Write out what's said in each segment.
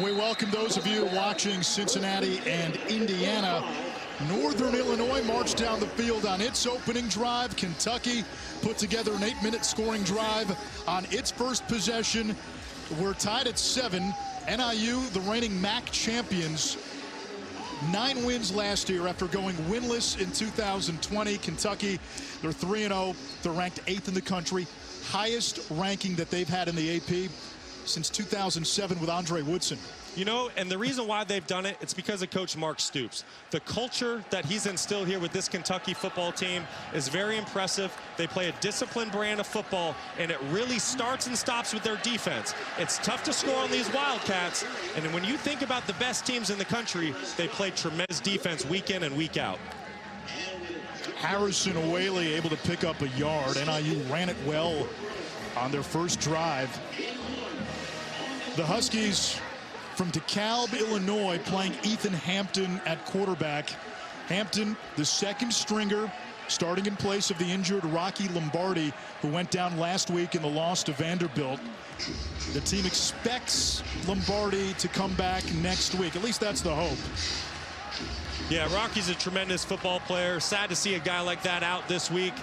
We welcome those of you watching Cincinnati and Indiana. Northern Illinois marched down the field on its opening drive. Kentucky put together an 8-minute scoring drive on its first possession. We're tied at 7. NIU, the reigning MAC champions, 9 wins last year after going winless in 2020. Kentucky, they're 3-0. They're ranked 8th in the country. Highest ranking that they've had in the AP since 2007 with Andre Woodson. You know, and the reason why they've done it, it's because of Coach Mark Stoops. The culture that he's instilled here with this Kentucky football team is very impressive. They play a disciplined brand of football, and it really starts and stops with their defense. It's tough to score on these Wildcats, and when you think about the best teams in the country, they play tremendous defense week in and week out. Harrison Waylee able to pick up a yard. NIU ran it well on their first drive. The Huskies from DeKalb, Illinois, playing Ethan Hampton at quarterback. Hampton, the second stringer, starting in place of the injured Rocky Lombardi, who went down last week in the loss to Vanderbilt. The team expects Lombardi to come back next week. At least that's the hope. Yeah, Rocky's a tremendous football player. Sad to see a guy like that out this week.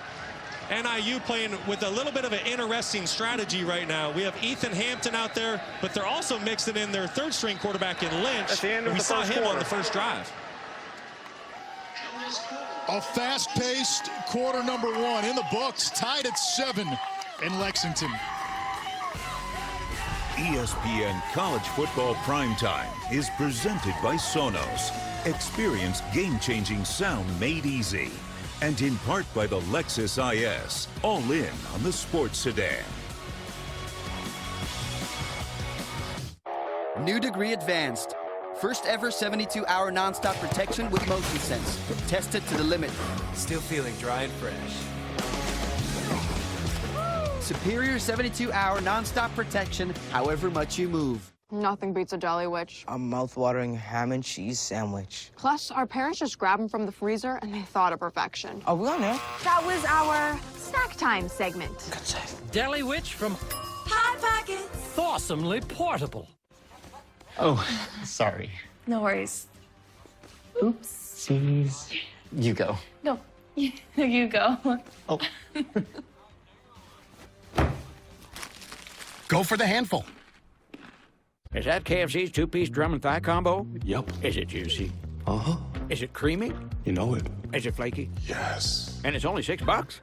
NIU playing with a little bit of an interesting strategy right now. We have Ethan Hampton out there, but they're also mixing in their third-string quarterback in Lynch. At the end of we the saw first him quarter. on the first drive. A fast-paced quarter number 1 in the books, tied at 7 in Lexington. ESPN College Football Primetime is presented by Sonos. Experience game-changing sound made easy. And in part by the Lexus IS, all in on the sports sedan. New Degree Advanced. First ever 72-hour nonstop protection with motion sense. Test it to the limit. Still feeling dry and fresh. Superior 72-hour nonstop protection, however much you move. Nothing beats a Jolly Witch. A mouth-watering ham and cheese sandwich. Plus, our parents just grabbed them from the freezer and they thought of perfection. Are we on there? That was our snack time segment. Good save. Deli Witch from Hot Pockets. Awesomely Portable. Oh, sorry. No worries. Oopsies. You go. No, you go. Oh. Go for the handful. Is that KFC's 2-piece drum and thigh combo? Yep. Is it juicy? Uh-huh. Is it creamy? You know it. Is it flaky? Yes. And it's only $6?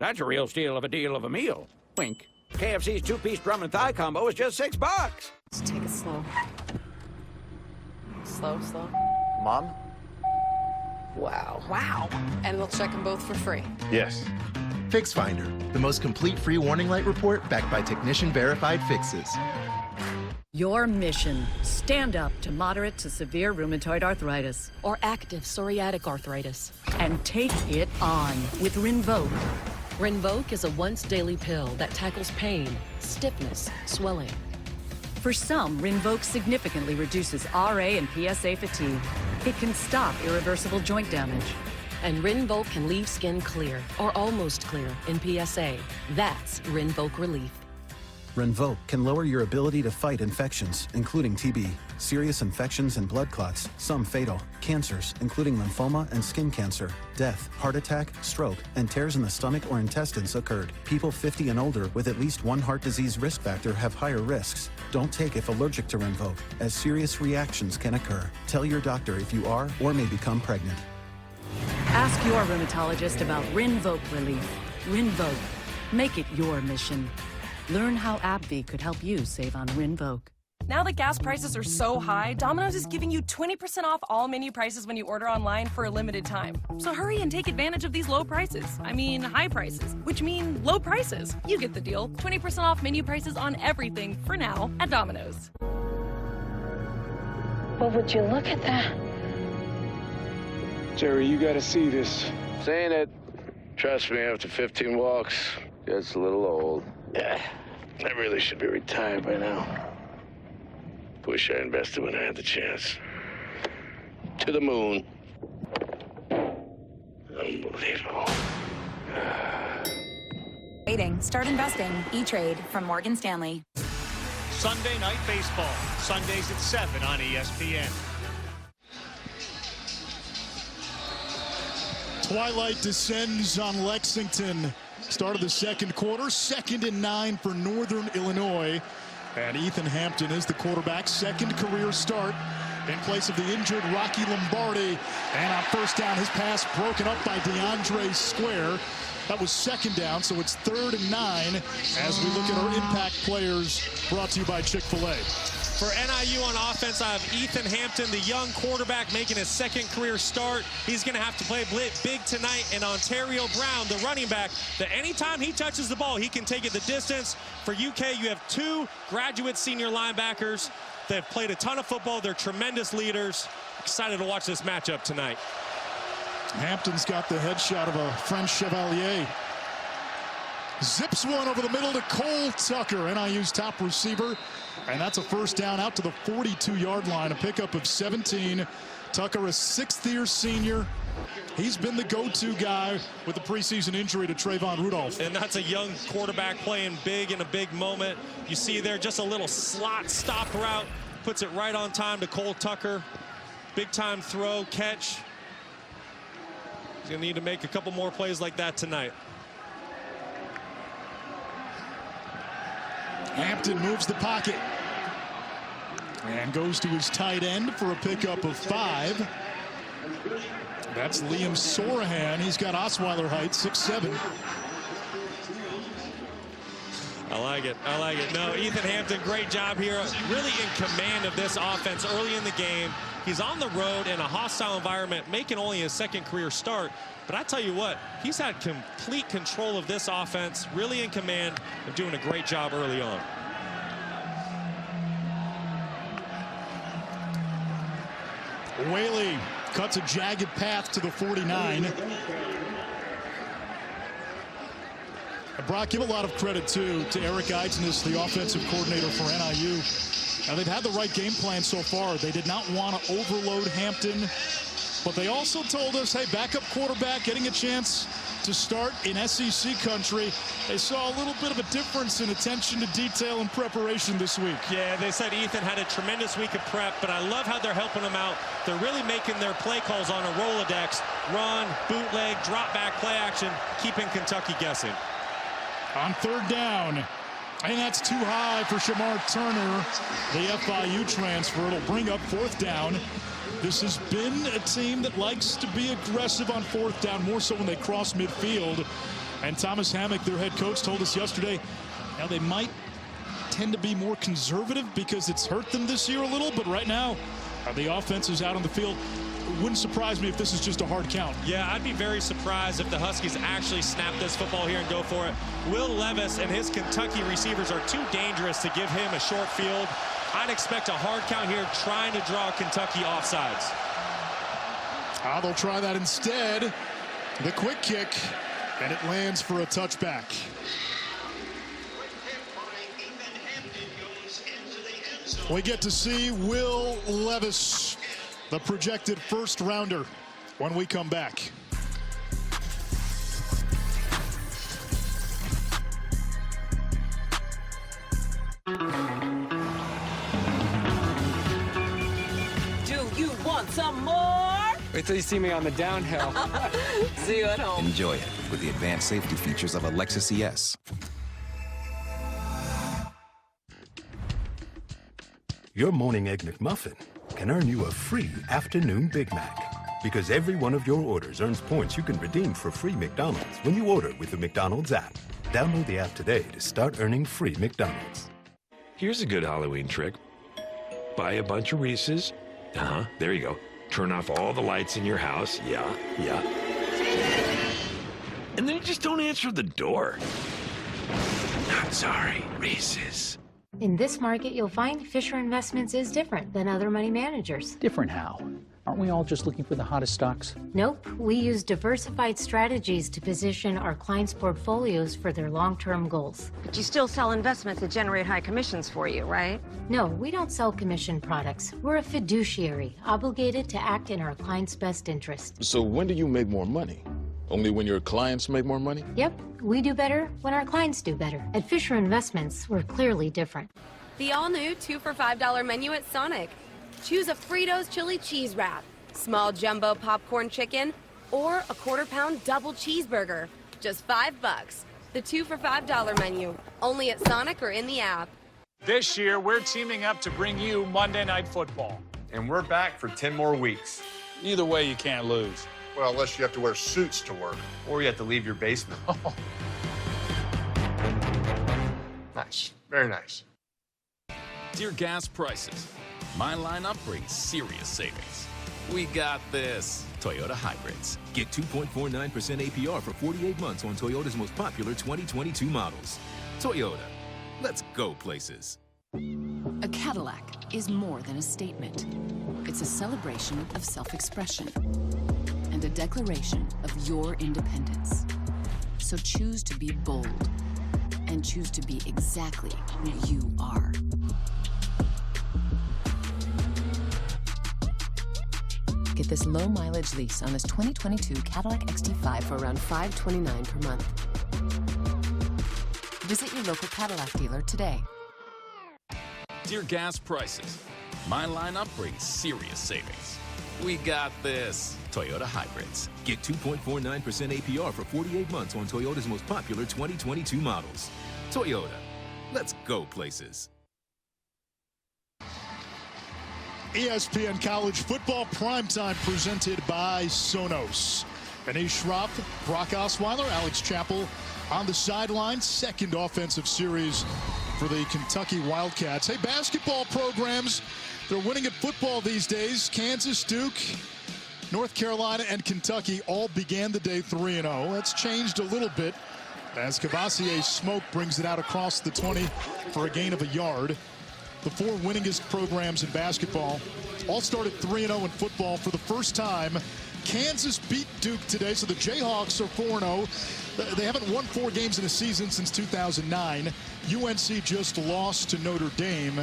That's a real steal of a deal of a meal. Wink. KFC's 2-piece drum and thigh combo is just $6. Let's take it slow. Slow. Mom? Wow. And we'll check them both for free. Yes. Fix Finder, the most complete free warning light report backed by technician-verified fixes. Your mission, stand up to moderate to severe rheumatoid arthritis. Or active psoriatic arthritis. And take it on with Rinvoq. Rinvoq is a once-daily pill that tackles pain, stiffness, swelling. For some, Rinvoq significantly reduces RA and PSA fatigue. It can stop irreversible joint damage. And Rinvoq can leave skin clear, or almost clear, in PSA. That's Rinvoq Relief. Rinvoq can lower your ability to fight infections, including TB, serious infections and blood clots, some fatal, cancers, including lymphoma and skin cancer, death, heart attack, stroke, and tears in the stomach or intestines occurred. People 50 and older with at least one heart disease risk factor have higher risks. Don't take if allergic to Rinvoq, as serious reactions can occur. Tell your doctor if you are or may become pregnant. Ask your rheumatologist about Rinvoq Relief. Rinvoq. Make it your mission. Learn how AbbVie could help you save on Rinvoq. Now that gas prices are so high, Domino's is giving you 20% off all menu prices when you order online for a limited time. So hurry and take advantage of these low prices. I mean, high prices, which mean low prices. You get the deal. 20% off menu prices on everything for now at Domino's. Well, would you look at that? Jerry, you gotta see this. Saying it. Trust me, after 15 walks, gets a little old. Yeah, I really should be retired by now. Wish I invested when I had the chance. To the moon. Unbelievable. Waiting. Start investing. E-Trade from Morgan Stanley. Sunday Night Baseball, Sundays at 7 on ESPN. Twilight descends on Lexington. Start of the second quarter, 2nd and 9 for Northern Illinois. And Ethan Hampton is the quarterback, second career start in place of the injured Rocky Lombardi. And on first down, his pass broken up by DeAndre Square. That was second down, so it's 3rd and 9 as we look at our impact players, brought to you by Chick-fil-A. For NIU on offense, I have Ethan Hampton, the young quarterback, making his second career start. He's going to have to play big tonight. And Ontario Brown, the running back, that anytime he touches the ball, he can take it the distance. For UK, you have 2 graduate senior linebackers. They've played a ton of football. They're tremendous leaders. Excited to watch this matchup tonight. Hampton's got the headshot of a French Chevalier. Zips one over the middle to Cole Tucker, NIU's top receiver. And that's a first down out to the 42-yard line, a pickup of 17. Tucker, a 6th-year senior. He's been the go-to guy with the preseason injury to Trayvon Rudolph. And that's a young quarterback playing big in a big moment. You see there just a little slot stop route. Puts it right on time to Cole Tucker. Big-time throw, catch. He's going to need to make a couple more plays like that tonight. Hampton moves the pocket and goes to his tight end for a pickup of 5. That's Liam Sorahan. He's got Osweiler height, 6'7". I like it. I like it. No, Ethan Hampton, great job here. Really in command of this offense early in the game. He's on the road in a hostile environment, making only his second career start. But I tell you what, he's had complete control of this offense, really in command, and doing a great job early on. Waylee cuts a jagged path to the 49. Brock, give a lot of credit, too, to Eric Eidsness, the offensive coordinator for NIU. Now, they've had the right game plan so far. They did not want to overload Hampton, but they also told us, hey, backup quarterback getting a chance to start in SEC country. They saw a little bit of a difference in attention to detail and preparation this week. Yeah, they said Ethan had a tremendous week of prep, but I love how they're helping him out. They're really making their play calls on a Rolodex. Run, bootleg, drop back, play action, keeping Kentucky guessing. On 3rd down, and that's too high for Shamar Turner, the FIU transfer. It'll bring up 4th down. This has been a team that likes to be aggressive on 4th down, more so when they cross midfield. And Thomas Hammock, their head coach, told us yesterday, now they might tend to be more conservative because it's hurt them this year a little, but right now the offense is out on the field. It wouldn't surprise me if this is just a hard count. Yeah, I'd be very surprised if the Huskies actually snap this football here and go for it. Will Levis and his Kentucky receivers are too dangerous to give him a short field. I'd expect a hard count here, trying to draw Kentucky offsides. They'll try that instead. The quick kick, and it lands for a touchback. We get to see Will Levis, the projected 1st rounder, when we come back. Do you want some more? Wait till you see me on the downhill. See you at home. Enjoy it with the advanced safety features of a Lexus ES. Your Morning Egg McMuffin can earn you a free afternoon Big Mac. Because every one of your orders earns points you can redeem for free McDonald's when you order with the McDonald's app. Download the app today to start earning free McDonald's. Here's a good Halloween trick. Buy a bunch of Reese's. There you go. Turn off all the lights in your house. Yeah. And then just don't answer the door. Not sorry, Reese's. In this market, you'll find Fisher Investments is different than other money managers. Different how? Aren't we all just looking for the hottest stocks? Nope. We use diversified strategies to position our clients' portfolios for their long-term goals. But you still sell investments that generate high commissions for you, right? No, we don't sell commission products. We're a fiduciary, obligated to act in our clients' best interest. So when do you make more money? Only when your clients make more money? Yep. We do better when our clients do better. At Fisher Investments, we're clearly different. The all-new 2 for $5 menu at Sonic. Choose a Fritos chili cheese wrap, small jumbo popcorn chicken, or a quarter-pound double cheeseburger. Just $5. The 2 for $5 menu, only at Sonic or in the app. This year, we're teaming up to bring you Monday Night Football. And we're back for 10 more weeks. Either way, you can't lose. Well, unless you have to wear suits to work. Or you have to leave your basement. Nice. Very nice. Dear gas prices, my lineup brings serious savings. We got this. Toyota Hybrids. Get 2.49% APR for 48 months on Toyota's most popular 2022 models. Toyota. Let's go places. A Cadillac is more than a statement. It's a celebration of self-expression and a declaration of your independence. So choose to be bold and choose to be exactly who you are. Get this low-mileage lease on this 2022 Cadillac XT5 for around $529 per month. Visit your local Cadillac dealer today. Dear gas prices, my lineup brings serious savings. We got this. Toyota Hybrids. Get 2.49% APR for 48 months on Toyota's most popular 2022 models. Toyota. Let's go places. ESPN College Football Primetime presented by Sonos. Anish Shroff, Brock Osweiler, Alex Chappell on the sideline. Second offensive series for the Kentucky Wildcats. Hey, basketball programs, they're winning at football these days. Kansas, Duke, North Carolina, and Kentucky all began the day 3-0. That's changed a little bit as Cavassier's smoke brings it out across the 20 for a gain of a yard. The four winningest programs in basketball all started 3-0 in football for the first time. Kansas beat Duke today, so the Jayhawks are 4-0. They haven't won 4 games in a season since 2009. UNC just lost to Notre Dame,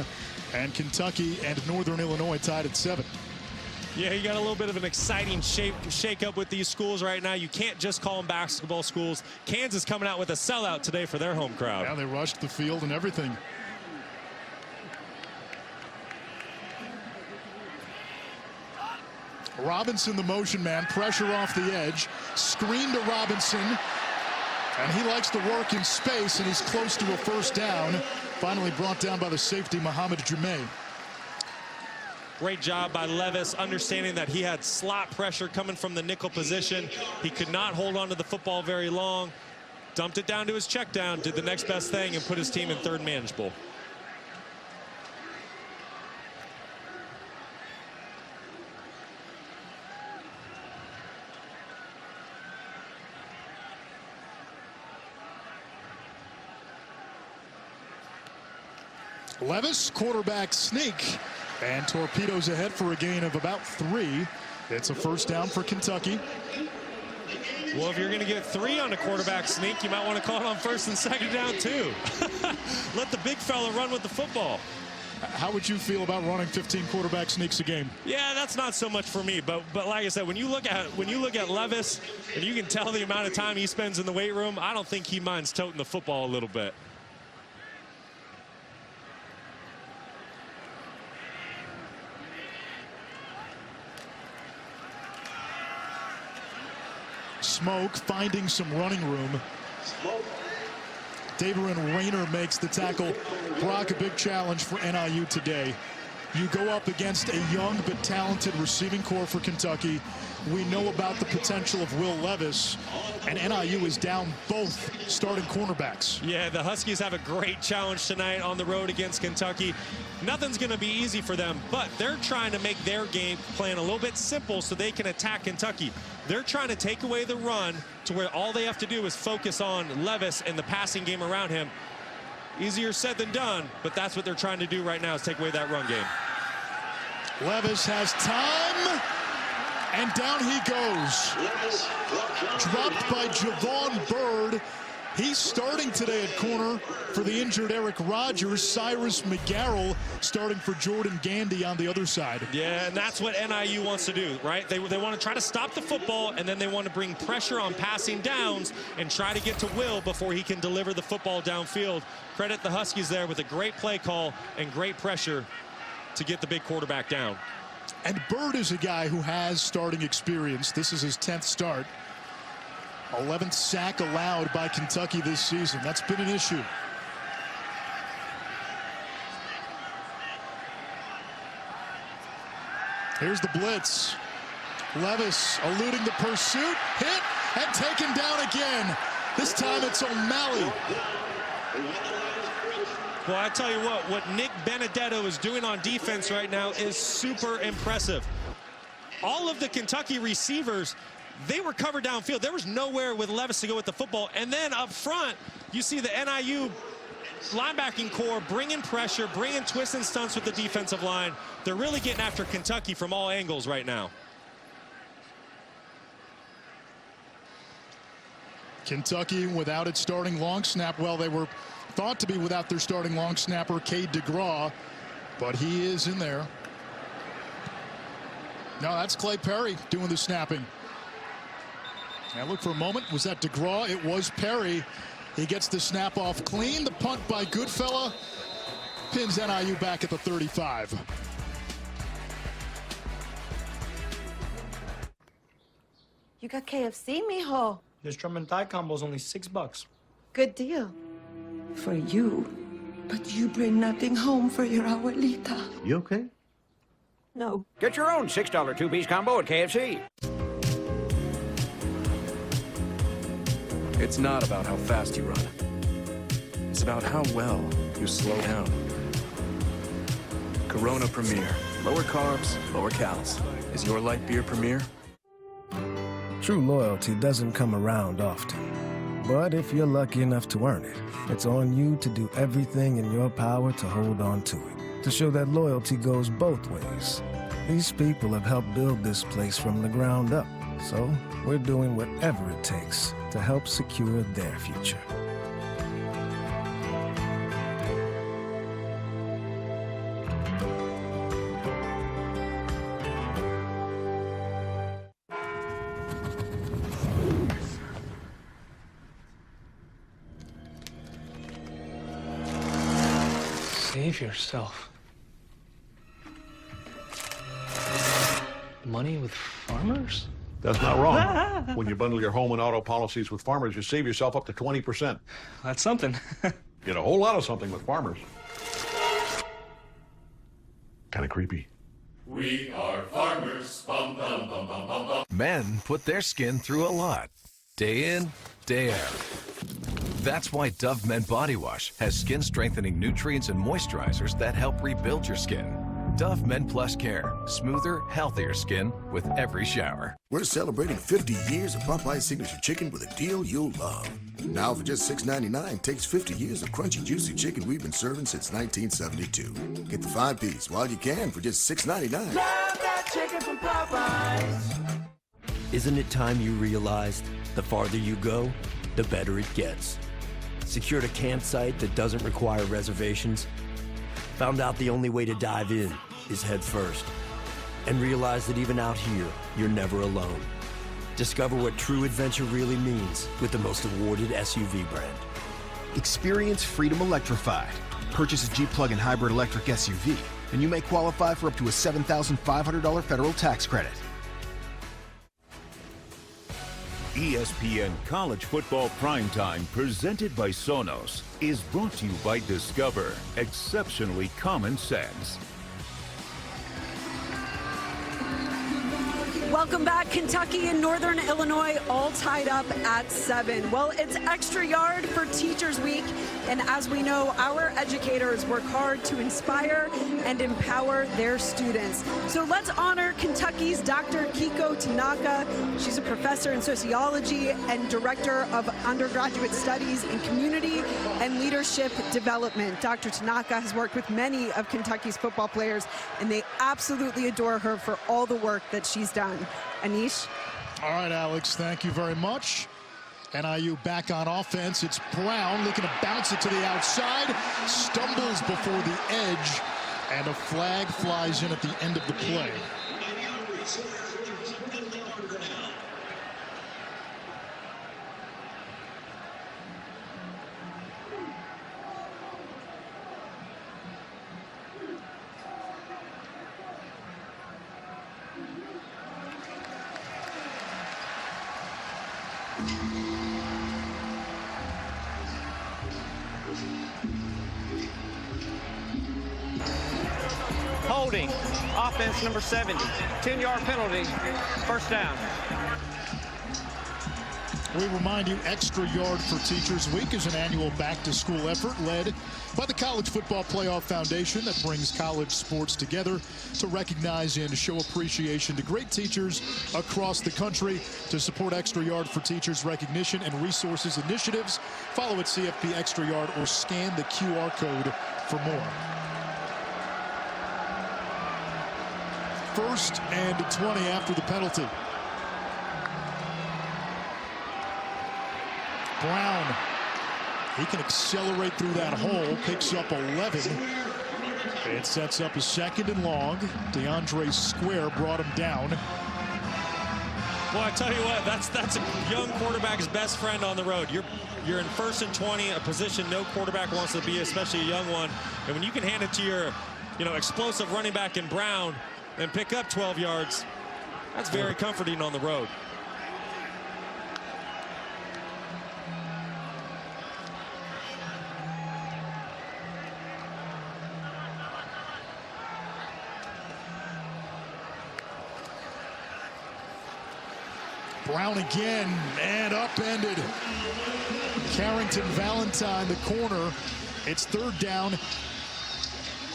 and Kentucky and Northern Illinois tied at 7. Yeah, you got a little bit of an exciting shake-up with these schools right now. You can't just call them basketball schools. Kansas coming out with a sellout today for their home crowd. Yeah, they rushed the field and everything. Robinson, the motion man, pressure off the edge, screen to Robinson, and he likes to work in space, and he's close to a first down. Finally brought down by the safety, Muhammad Jumay. Great job by Levis, understanding that he had slot pressure coming from the nickel position. He could not hold on to the football very long. Dumped it down to his check down, did the next best thing, and put his team in third manageable. Levis, quarterback sneak, and torpedoes ahead for a gain of about 3. It's a first down for Kentucky. Well, if you're going to get 3 on a quarterback sneak, you might want to call it on first and second down too. Let the big fella run with the football. How would you feel about running 15 quarterback sneaks a game? Yeah, that's not so much for me, but like I said, when you look at Levis, and you can tell the amount of time he spends in the weight room, I don't think he minds toting the football a little bit. Smoke finding some running room. Daverin Rayner makes the tackle. Brock, a big challenge for NIU today. You go up against a young but talented receiving corps for Kentucky. We know about the potential of Will Levis, and NIU is down both starting cornerbacks. Yeah, the Huskies have a great challenge tonight on the road against Kentucky. Nothing's going to be easy for them, but they're trying to make their game plan a little bit simple so they can attack Kentucky. They're trying to take away the run to where all they have to do is focus on Levis and the passing game around him. Easier said than done, but that's what they're trying to do right now, is take away that run game. Levis has time, and down he goes. Dropped by Javon Bird. He's starting today at corner for the injured Eric Rogers. Cyrus McGarrell starting for Jordan Gandy on the other side. Yeah, and that's what NIU wants to do, right? They want to try to stop the football, and then they want to bring pressure on passing downs and try to get to Will before he can deliver the football downfield. Credit the Huskies there with a great play call and great pressure to get the big quarterback down. And Bird is a guy who has starting experience. This is his 10th start. 11th sack allowed by Kentucky this season. That's been an issue. Here's the blitz. Levis eluding the pursuit, hit, and taken down again. This time it's O'Malley. Well, I tell you what Nick Benedetto is doing on defense right now is super impressive. All of the Kentucky receivers, they were covered downfield. There was nowhere with Levis to go with the football. And then up front, you see the NIU linebacking core bringing pressure, bringing twists and stunts with the defensive line. They're really getting after Kentucky from all angles right now. Kentucky without its starting long snap. Well, they were thought to be without their starting long snapper, Cade DeGraw, but he is in there. No, that's Clay Perry doing the snapping. I looked for a moment. Was that DeGraw? It was Perry. He gets the snap off clean. The punt by Goodfella pins NIU back at the 35. You got KFC, mijo. This drum and thigh combo is only $6. Good deal. For you. But you bring nothing home for your abuelita. You okay? No. Get your own $6 two-piece combo at KFC. It's not about how fast you run. It's about how well you slow down. Corona Premier. Lower carbs, lower calories. Is your light beer Premier? True loyalty doesn't come around often. But if you're lucky enough to earn it, it's on you to do everything in your power to hold on to it, to show that loyalty goes both ways. These people have helped build this place from the ground up, so we're doing whatever it takes to help secure their future. Save yourself. Money with farmers? That's not wrong. When you bundle your home and auto policies with Farmers, you save yourself up to 20%. That's something. Get a whole lot of something with Farmers. Kind of creepy. We are farmers. Bum, bum, bum, bum, bum, bum. Men put their skin through a lot. Day in, day out. That's why Dove Men Body Wash has skin-strengthening nutrients and moisturizers that help rebuild your skin. Dove Men Plus Care. Smoother, healthier skin with every shower. We're celebrating 50 years of Popeye's Signature Chicken with a deal you'll love. Now for just $6.99, takes 50 years of crunchy, juicy chicken we've been serving since 1972. Get the 5-piece while you can for just $6.99. Love that chicken from Popeyes. Isn't it time you realized the farther you go, the better it gets? Secured a campsite that doesn't require reservations? Found out the only way to dive in is head first. And realize that even out here, you're never alone. Discover what true adventure really means with the most awarded SUV brand. Experience freedom electrified. Purchase a Jeep plug-in hybrid electric SUV, and you may qualify for up to a $7,500 federal tax credit. ESPN College Football Primetime, presented by Sonos, is brought to you by Discover. Exceptionally common sense. Welcome back. Kentucky and Northern Illinois all tied up at 7. Well, it's extra yard for Teachers Week, and as we know, our educators work hard to inspire and empower their students. So let's honor Kentucky's Dr. Kiko Tanaka. She's a professor in sociology and director of undergraduate studies in community and leadership development. Dr. Tanaka has worked with many of Kentucky's football players, and they absolutely adore her for all the work that she's done. Anish? All right, Alex, thank you very much. NIU back on offense. It's Brown looking to bounce it to the outside. Stumbles before the edge. And a flag flies in at the end of the play. Holding, offense number 70, 10-yard penalty, first down. We remind you, Extra Yard for Teachers Week is an annual back-to-school effort led by the College Football Playoff Foundation that brings college sports together to recognize and show appreciation to great teachers across the country. To support Extra Yard for Teachers recognition and resources initiatives, follow at CFP Extra Yard or scan the QR code for more. 1st and 20 after the penalty. Brown, he can accelerate through that hole, picks up 11. It sets up a 2nd and long. DeAndre Square brought him down. Boy, I tell you what, that's a young quarterback's best friend on the road. You're in 1st and 20, a position no quarterback wants to be, especially a young one. And when you can hand it to your, explosive running back in Brown and pick up 12 yards, that's very comforting on the road. Brown again, and upended. Carrington Valentine, the corner. It's 3rd down.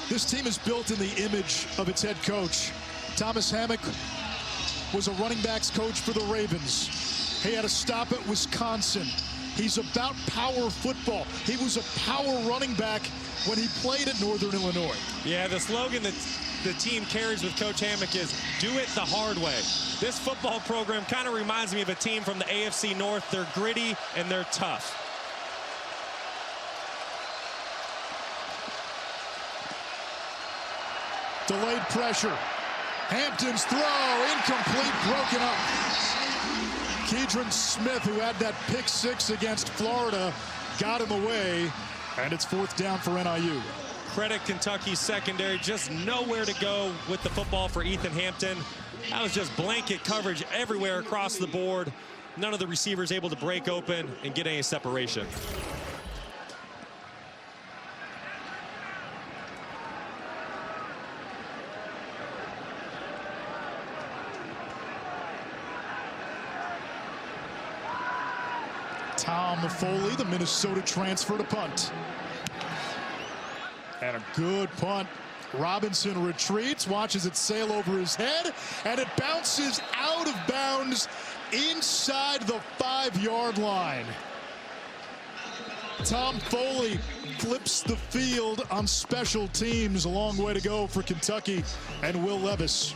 This team is built in the image of its head coach. Thomas Hammock was a running backs coach for the Ravens. He had a stop at Wisconsin. He's about power football. He was a power running back when he played at Northern Illinois. Yeah, the slogan that the team carries with Coach Hammock is, do it the hard way. This football program kind of reminds me of a team from the AFC North. They're gritty and they're tough. Delayed pressure. Hampton's throw, incomplete, broken up. Keidron Smith, who had that pick 6 against Florida, got him away, and it's 4th down for NIU. Credit Kentucky's secondary, just nowhere to go with the football for Ethan Hampton. That was just blanket coverage everywhere across the board. None of the receivers able to break open and get any separation. Tom Foley, the Minnesota transfer, to punt. And a good punt. Robinson retreats, watches it sail over his head, and it bounces out of bounds inside the 5-yard line. Tom Foley flips the field on special teams. A long way to go for Kentucky and Will Levis.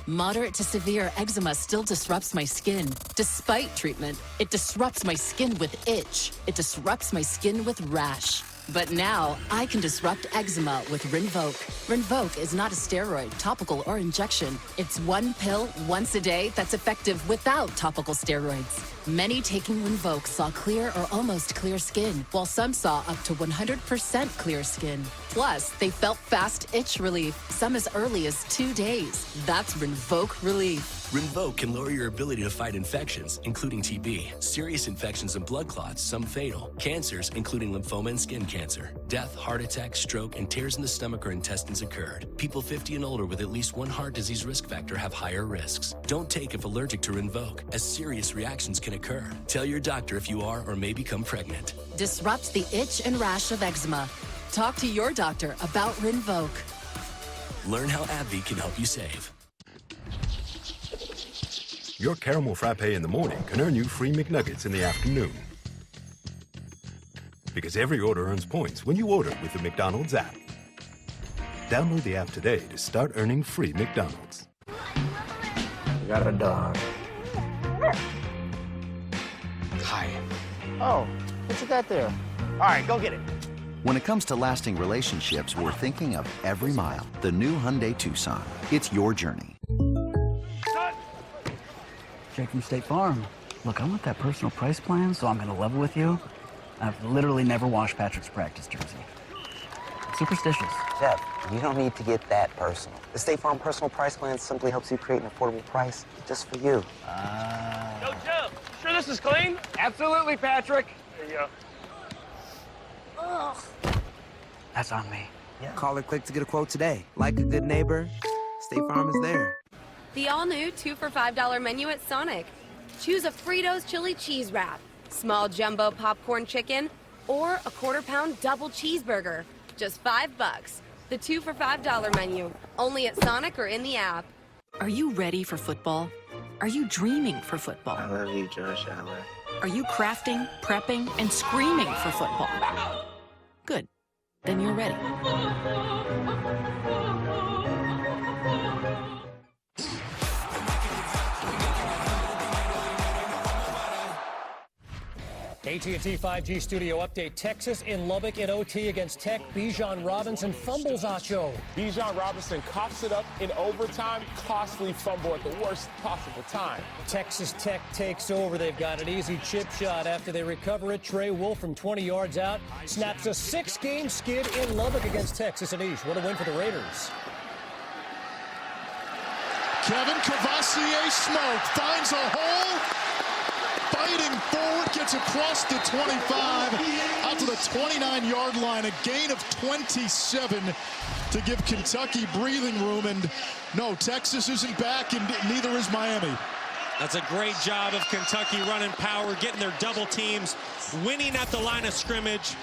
Moderate to severe eczema still disrupts my skin. Despite treatment, it disrupts my skin with itch. It disrupts my skin with rash. But now, I can disrupt eczema with Rinvoq. Rinvoq is not a steroid, topical, or injection. It's one pill once a day that's effective without topical steroids. Many taking Rinvoq saw clear or almost clear skin, while some saw up to 100% clear skin. Plus, they felt fast itch relief, some as early as 2 days. That's Rinvoq relief. Rinvoq can lower your ability to fight infections, including TB, serious infections and blood clots, some fatal, cancers, including lymphoma and skin cancer, death, heart attack, stroke, and tears in the stomach or intestines occurred. People 50 and older with at least one heart disease risk factor have higher risks. Don't take if allergic to Rinvoq, as serious reactions can occur. Tell your doctor if you are or may become pregnant. Disrupt the itch and rash of eczema. Talk to your doctor about Rinvoq. Learn how AbbVie can help you save. Your caramel frappe in the morning can earn you free McNuggets in the afternoon. Because every order earns points when you order with the McDonald's app. Download the app today to start earning free McDonald's. You got a dog. Hi. Oh, what you got there? All right, go get it. When it comes to lasting relationships, we're thinking of every mile. The new Hyundai Tucson. It's your journey. Jake from State Farm. Look, I want that personal price plan, so I'm going to level with you. I've literally never washed Patrick's practice jersey. Superstitious. Jeff, you don't need to get that personal. The State Farm personal price plan simply helps you create an affordable price just for you. Yo, Jeff, sure this is clean? Absolutely, Patrick. There you go. Ugh. That's on me. Yeah. Call or click to get a quote today. Like a good neighbor, State Farm is there. The all-new 2 for $5 menu at Sonic. Choose a Fritos chili cheese wrap, small jumbo popcorn chicken, or a quarter-pound double cheeseburger. Just $5. The 2 for $5 menu, only at Sonic or in the app. Are you ready for football? Are you dreaming for football? I love you, Josh Allen. Are you crafting, prepping, and screaming for football? Good. Then you're ready. AT&T 5G studio update. Texas in Lubbock in OT against Tech. Bijan Robinson fumbles Acho. Bijan Robinson coughs it up in overtime. Costly fumble at the worst possible time. Texas Tech takes over. They've got an easy chip shot after they recover it. Trey Wolf from 20 yards out snaps a 6-game skid in Lubbock against Texas. And what a win for the Raiders. Kevin Cavassier Smoke finds a hole. Fighting forward, gets across the 25, out to the 29-yard line, a gain of 27 to give Kentucky breathing room. And no, Texas isn't back, and neither is Miami. That's a great job of Kentucky running power, getting their double teams, winning at the line of scrimmage,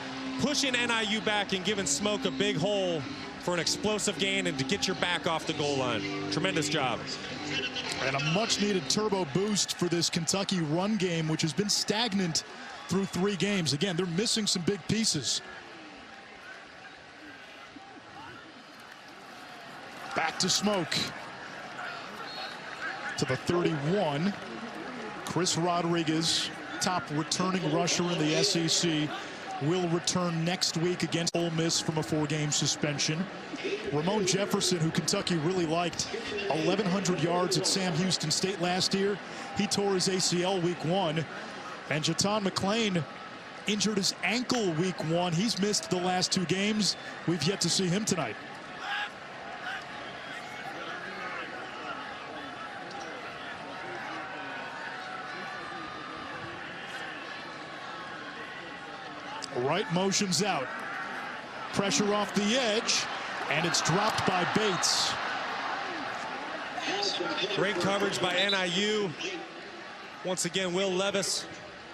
pushing NIU back and giving Smoke a big hole for an explosive gain and to get your back off the goal line. Tremendous job. And a much-needed turbo boost for this Kentucky run game, which has been stagnant through 3 games. Again, they're missing some big pieces. Back to Smoke. To the 31. Chris Rodriguez, top returning rusher in the SEC, will return next week against Ole Miss from a 4-game suspension. Ramon Jefferson, who Kentucky really liked, 1,100 yards at Sam Houston State last year. He tore his ACL week 1. And Jaton McClain injured his ankle week 1. He's missed the last 2 games. We've yet to see him tonight. Right motions out. Pressure off the edge, and it's dropped by Bates. Great coverage by NIU. Once again, Will Levis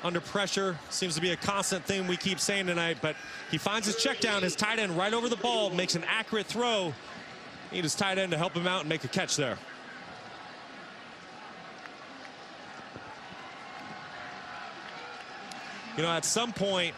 under pressure. Seems to be a constant thing we keep saying tonight, but he finds his check down, his tight end right over the ball, makes an accurate throw. Need his tight end to help him out and make a catch there. You know, at some point,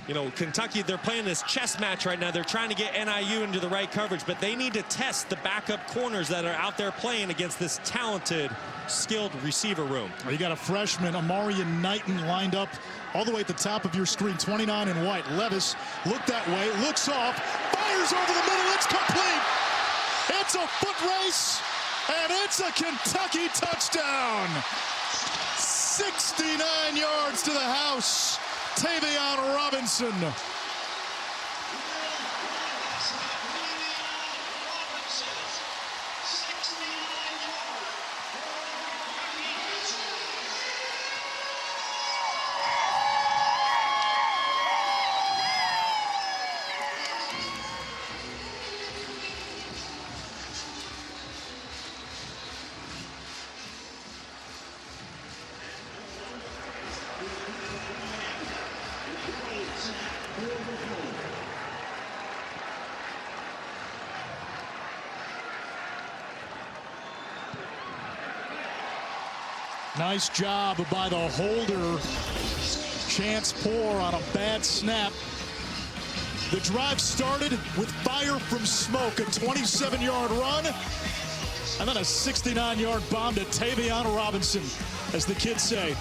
you know, Kentucky, they're playing this chess match right now. They're trying to get NIU into the right coverage, but they need to test the backup corners that are out there playing against this talented, skilled receiver room. You got a freshman, Amarian Knighton, lined up all the way at the top of your screen, 29 in white. Levis looked that way, looks off, fires over the middle, it's complete. It's a foot race, and it's a Kentucky touchdown. 69 yards to the house. Tavion Robinson. Nice job by the holder. Chance Poor on a bad snap. The drive started with fire from smoke, a 27-yard run, and then a 69-yard bomb to Tavion Robinson, as the kids say.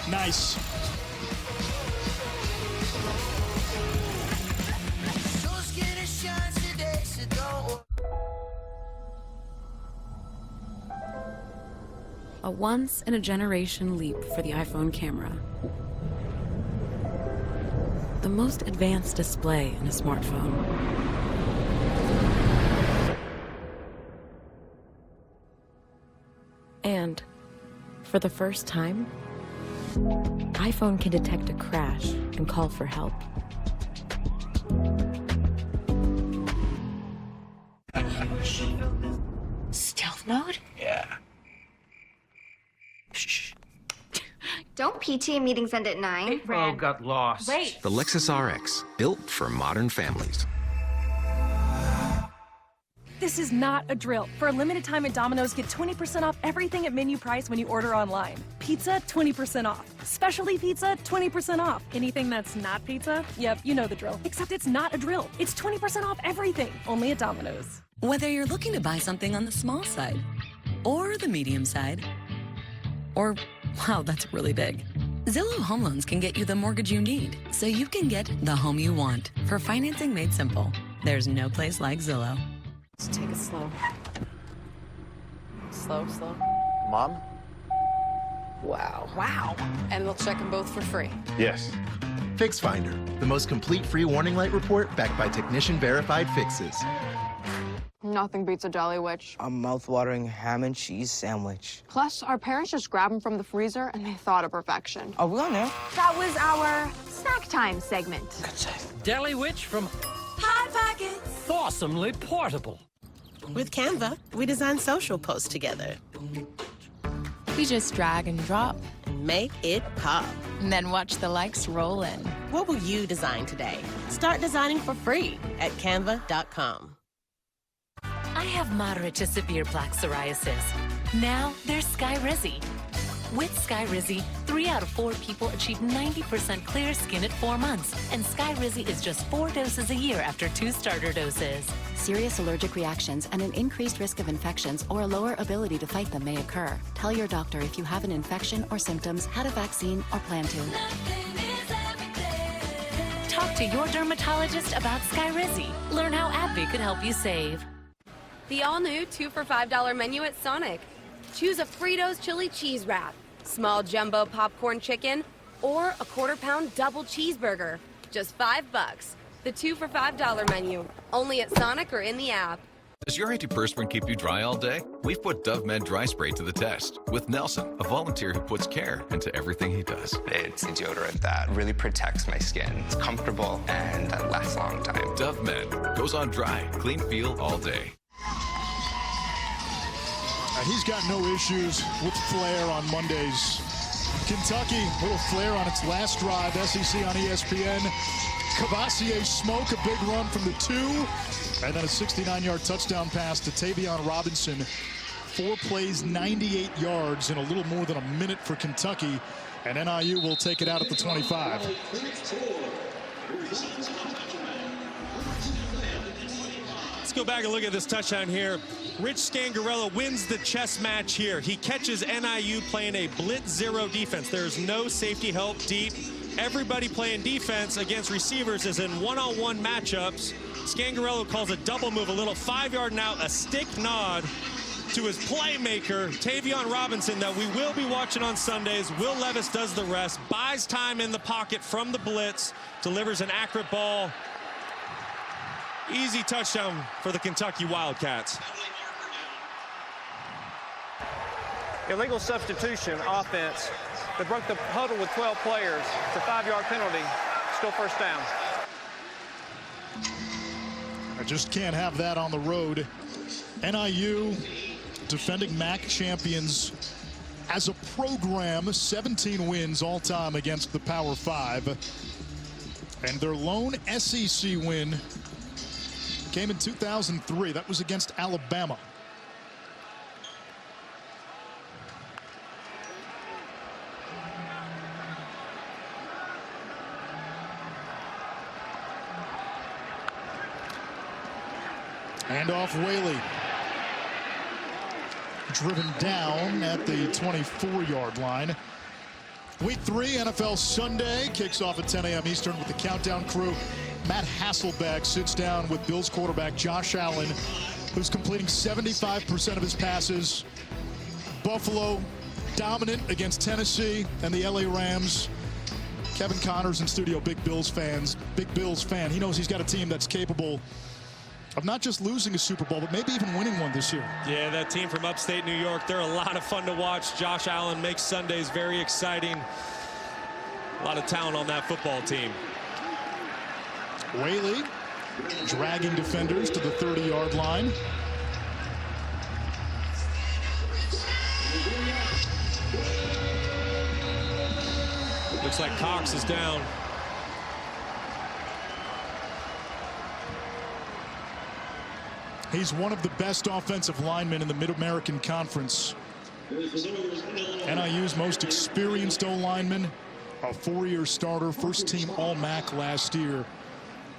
Nice. A once-in-a-generation leap for the iPhone camera. The most advanced display in a smartphone. And for the first time, iPhone can detect a crash and call for help. Stealth mode? Yeah. Shh. Don't PTA meetings end at 9? Oh, got lost. Wait. The Lexus RX, built for modern families. This is not a drill. For a limited time at Domino's, get 20% off everything at menu price when you order online. Pizza, 20% off. Specialty pizza, 20% off. Anything that's not pizza? Yep, you know the drill. Except it's not a drill. It's 20% off everything, only at Domino's. Whether you're looking to buy something on the small side, or the medium side, or, wow, that's really big. Zillow Home Loans can get you the mortgage you need, so you can get the home you want. For financing made simple, there's no place like Zillow. Let's take it slow. Slow, slow. Mom? Wow. Wow. And they'll check them both for free. Yes. Fix Finder, the most complete free warning light report backed by technician-verified fixes. Nothing beats a Jolly Witch. A mouth-watering ham and cheese sandwich. Plus, our parents just grabbed them from the freezer and they thought of perfection. Oh, we on there? That was our snack time segment. Good save. Deli Witch from Hot Pockets. Awesomely Portable. With Canva, we design social posts together. We just drag and drop. And make it pop. And then watch the likes roll in. What will you design today? Start designing for free at canva.com. I have moderate to severe plaque psoriasis. Now there's Skyrizi. With Skyrizi, 3 out of 4 people achieve 90% clear skin at 4 months. And Skyrizi is just 4 doses a year after 2 starter doses. Serious allergic reactions and an increased risk of infections or a lower ability to fight them may occur. Tell your doctor if you have an infection or symptoms, had a vaccine, or plan to. Talk to your dermatologist about Skyrizi. Learn how AbbVie could help you save. The all-new 2 for $5 menu at Sonic. Choose a Fritos chili cheese wrap, small jumbo popcorn chicken, or a quarter-pound double cheeseburger. Just $5. The 2 for $5 menu, only at Sonic or in the app. Does your antiperspirant keep you dry all day? We've put Dove Men Dry Spray to the test with Nelson, a volunteer who puts care into everything he does. It's a deodorant that really protects my skin. It's comfortable and lasts a long time. Dove Men goes on dry, clean feel all day. He's got no issues with Flair on Mondays. Kentucky, little Flair on its last drive, SEC on ESPN. Cavassier Smoke, a big run from the 2, and then a 69-yard touchdown pass to Tavion Robinson. 4 plays, 98 yards in a little more than a minute for Kentucky, and NIU will take it out at the 25. Let's go back and look at this touchdown here. Rich Scangarello wins the chess match here. He catches NIU playing a blitz zero defense. There's no safety help deep. Everybody playing defense against receivers is in one-on-one matchups. Scangarello calls a double move, a little 5-yard and out, a stick nod to his playmaker, Tavion Robinson, that we will be watching on Sundays. Will Levis does the rest, buys time in the pocket from the blitz, delivers an accurate ball. Easy touchdown for the Kentucky Wildcats. Illegal substitution offense. They broke the huddle with 12 players. It's a 5-yard penalty. Still first down. I just can't have that on the road. NIU, defending MAC champions as a program, 17 wins all time against the Power 5. And their lone SEC win came in 2003. That was against Alabama. Handoff Waylee. Driven down at the 24-yard line. Week 3 NFL Sunday kicks off at 10 a.m. Eastern with the Countdown crew. Matt Hasselbeck sits down with Bills quarterback Josh Allen, who's completing 75% of his passes. Buffalo dominant against Tennessee and the LA Rams. Kevin Connors in studio, big Bills fan. He knows he's got a team that's capable of not just losing a Super Bowl, but maybe even winning one this year. Yeah, that team from upstate New York, they're a lot of fun to watch. Josh Allen makes Sundays very exciting. A lot of talent on that football team. Waylee dragging defenders to the 30-yard line. Looks like Cox is down. He's one of the best offensive linemen in the Mid-American Conference. NIU's most experienced O-lineman, a 4-year starter, first-team All-MAC last year.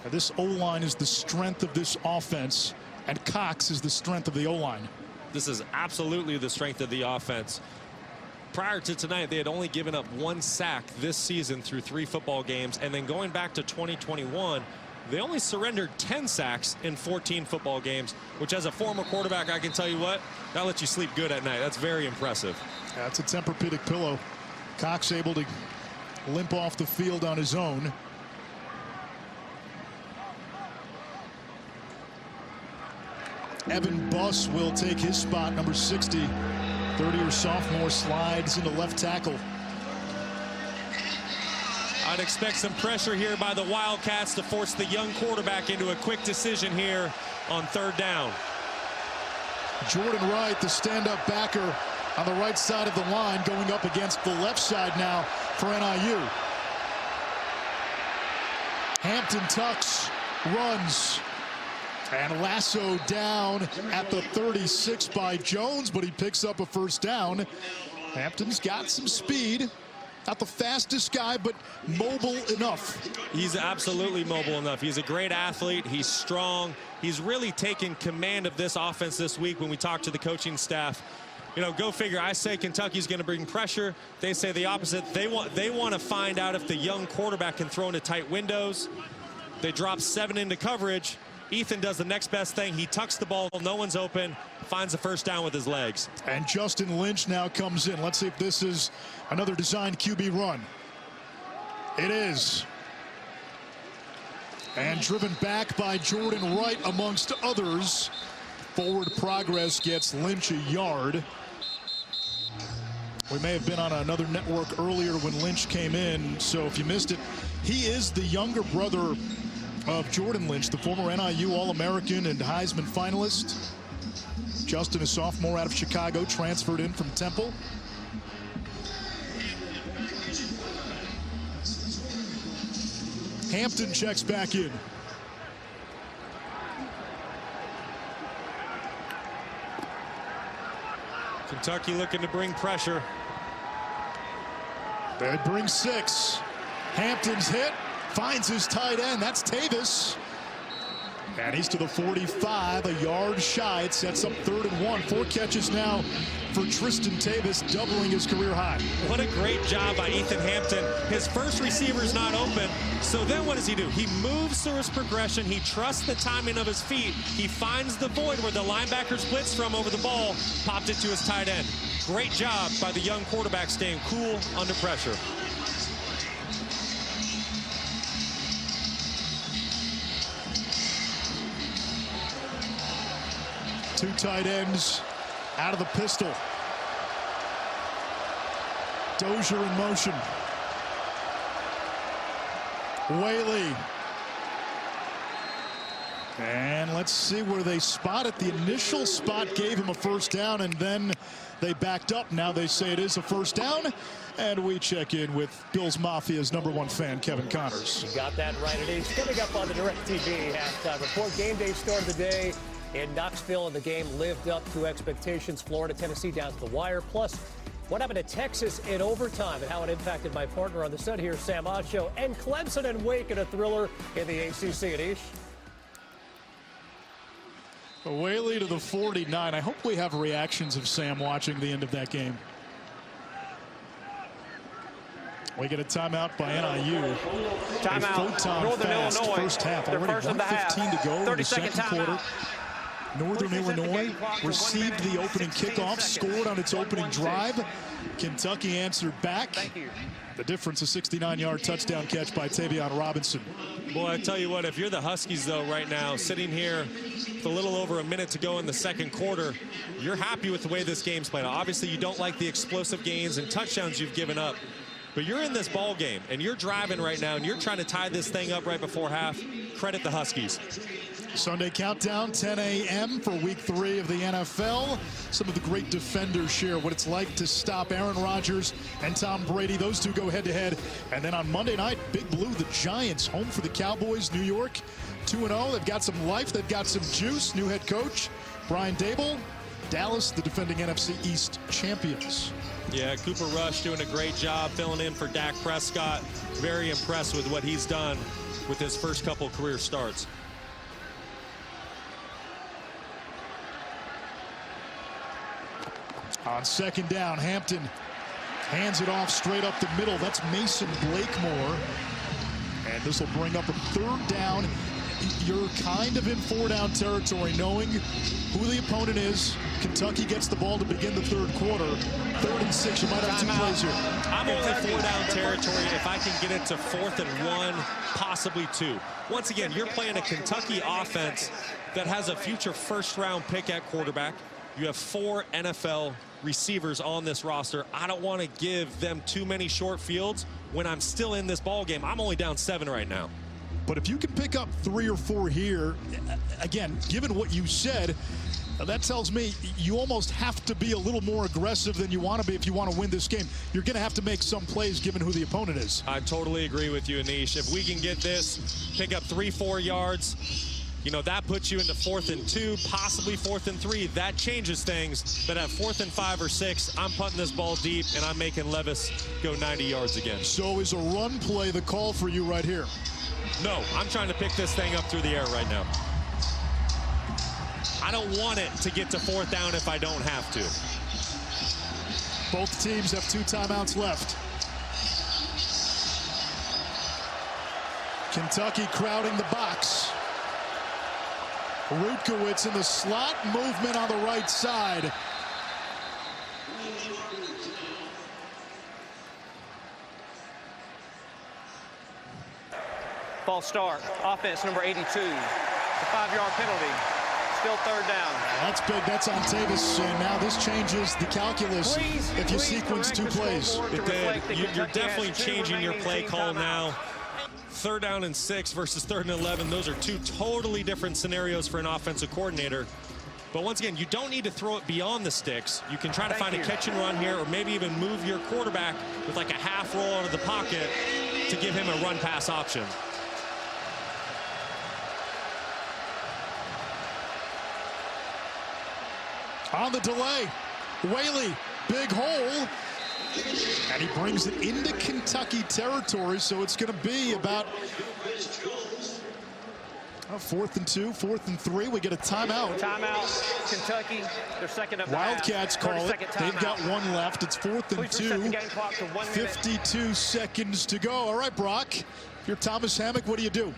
This O-line is the strength of this offense, and Cox is the strength of the O-line. This is absolutely the strength of the offense. Prior to tonight, they had only given up 1 sack this season through 3 football games, and then going back to 2021, they only surrendered 10 sacks in 14 football games, which as a former quarterback, I can tell you what, that lets you sleep good at night. That's very impressive. That's a Tempur-Pedic pillow. Cox able to limp off the field on his own. Evan Buss will take his spot, number 60. 30-year sophomore slides into left tackle. I'd expect some pressure here by the Wildcats to force the young quarterback into a quick decision here on 3rd down. Jordan Wright, the stand-up backer on the right side of the line, going up against the left side now for NIU. Hampton tucks, runs, and lasso down at the 36 by Jones, but he picks up a first down. Hampton's got some speed. Not the fastest guy, but mobile enough. He's absolutely mobile enough. He's a great athlete. He's strong. He's really taken command of this offense this week when we talk to the coaching staff. You know, go figure. I say Kentucky's going to bring pressure. They say the opposite. They want to find out if the young quarterback can throw into tight windows. They drop 7 into coverage. Ethan does the next best thing. He tucks the ball. No one's open. Finds the first down with his legs. And Justin Lynch now comes in. Let's see if this is another designed QB run. It is. And driven back by Jordan Wright amongst others. Forward progress gets Lynch a yard. We may have been on another network earlier when Lynch came in, so if you missed it, he is the younger brother of Jordan Lynch, the former NIU All-American and Heisman finalist. Justin, a sophomore out of Chicago, transferred in from Temple. Hampton checks back in. Kentucky looking to bring pressure. They bring 6. Hampton's hit. Finds his tight end. That's Tavis. And he's to the 45, a yard shy. It sets up 3rd and 1. 4 catches now for Tristan Tavis, doubling his career high. What a great job by Ethan Hampton. His first receiver's not open, so then what does he do? He moves through his progression. He trusts the timing of his feet. He finds the void where the linebackers blitz from over the ball, popped it to his tight end. Great job by the young quarterback staying cool under pressure. Two tight ends out of the pistol. Dozier in motion. Waylee. And let's see where they spot it. The initial spot gave him a first down, and then they backed up. Now they say it is a first down. And we check in with Bills Mafia's #1 fan, Kevin Connors. You got that right. It is coming up on the DirecTV halftime report. Game day started the day in Knoxville, and the game lived up to expectations. Florida, Tennessee down to the wire. Plus, what happened to Texas in overtime and how it impacted my partner on the set here, Sam Acho, and Clemson and Wake in a thriller in the ACC. Anish? Waylee to the 49. I hope we have reactions of Sam watching the end of that game. We get a timeout by NIU. Timeout, Northern Illinois. First half, already 1:15 to go in the second quarter. Northern Illinois received the opening kickoff, scored on its opening drive. Kentucky answered back. The difference, a 69-yard touchdown catch by Tavion Robinson. Boy, I tell you what, if you're the Huskies, though, right now, sitting here with a little over a minute to go in the second quarter, you're happy with the way this game's played. Obviously, you don't like the explosive gains and touchdowns you've given up. But you're in this ball game, and you're driving right now, and you're trying to tie this thing up right before half. Credit the Huskies. Sunday countdown, 10 a.m. for week 3 of the NFL. Some of the great defenders share what it's like to stop Aaron Rodgers and Tom Brady. Those two go head-to-head. And then on Monday night, Big Blue, the Giants, home for the Cowboys, New York, 2-0. They've got some life. They've got some juice. New head coach, Brian Dable. Dallas, the defending NFC East champions. Yeah, Cooper Rush doing a great job filling in for Dak Prescott. Very impressed with what he's done with his first couple career starts. On second down, Hampton hands it off straight up the middle. That's Mason Blakemore. And this will bring up a third down. You're kind of in 4-down territory, knowing who the opponent is. Kentucky gets the ball to begin the third quarter. 3rd and 6. You might have 2 plays here. I'm only 4-down territory if I can get it to 4th and 1, possibly 2. Once again, you're playing a Kentucky offense that has a future first-round pick at quarterback. You have 4 NFL receivers on this roster. I don't want to give them too many short fields when I'm still in this ball game. I'm only down 7 right now. But if you can pick up 3 or 4 here, again, given what you said, that tells me you almost have to be a little more aggressive than you want to be if you want to win this game. You're going to have to make some plays given who the opponent is. I totally agree with you, Anish. If we can get this, pick up 3-4 yards, you know, that puts you into 4th and 2, possibly 4th and 3. That changes things. But at 4th and 5 or 6, I'm punting this ball deep, and I'm making Levis go 90 yards again. So is a run play the call for you right here? No, I'm trying to pick this thing up through the air right now. I don't want it to get to 4th down if I don't have to. Both teams have 2 timeouts left. Kentucky crowding the box. Rutkowitz in the slot, movement on the right side. False start. Offense number 82. The 5-yard penalty. Still 3rd down. That's big. That's on Tavis. And now this changes the calculus if you sequence 2 plays. It did. You're definitely changing your play call now. 3rd down and 6 versus 3rd and 11. Those are 2 totally different scenarios for an offensive coordinator. But once again, you don't need to throw it beyond the sticks. You can try to find a catch and run here, or maybe even move your quarterback with like a half roll out of the pocket to give him a run pass option. On the delay, Waylee, big hole. And he brings it into Kentucky territory, so it's going to be about 4th and 2, 4th and 3. We get a timeout. Timeout, Kentucky. They're second up. Wildcats call it. They've got 1 left. It's 4th and 2. 52 seconds to go. All right, Brock. If you're Thomas Hammock, what do you do?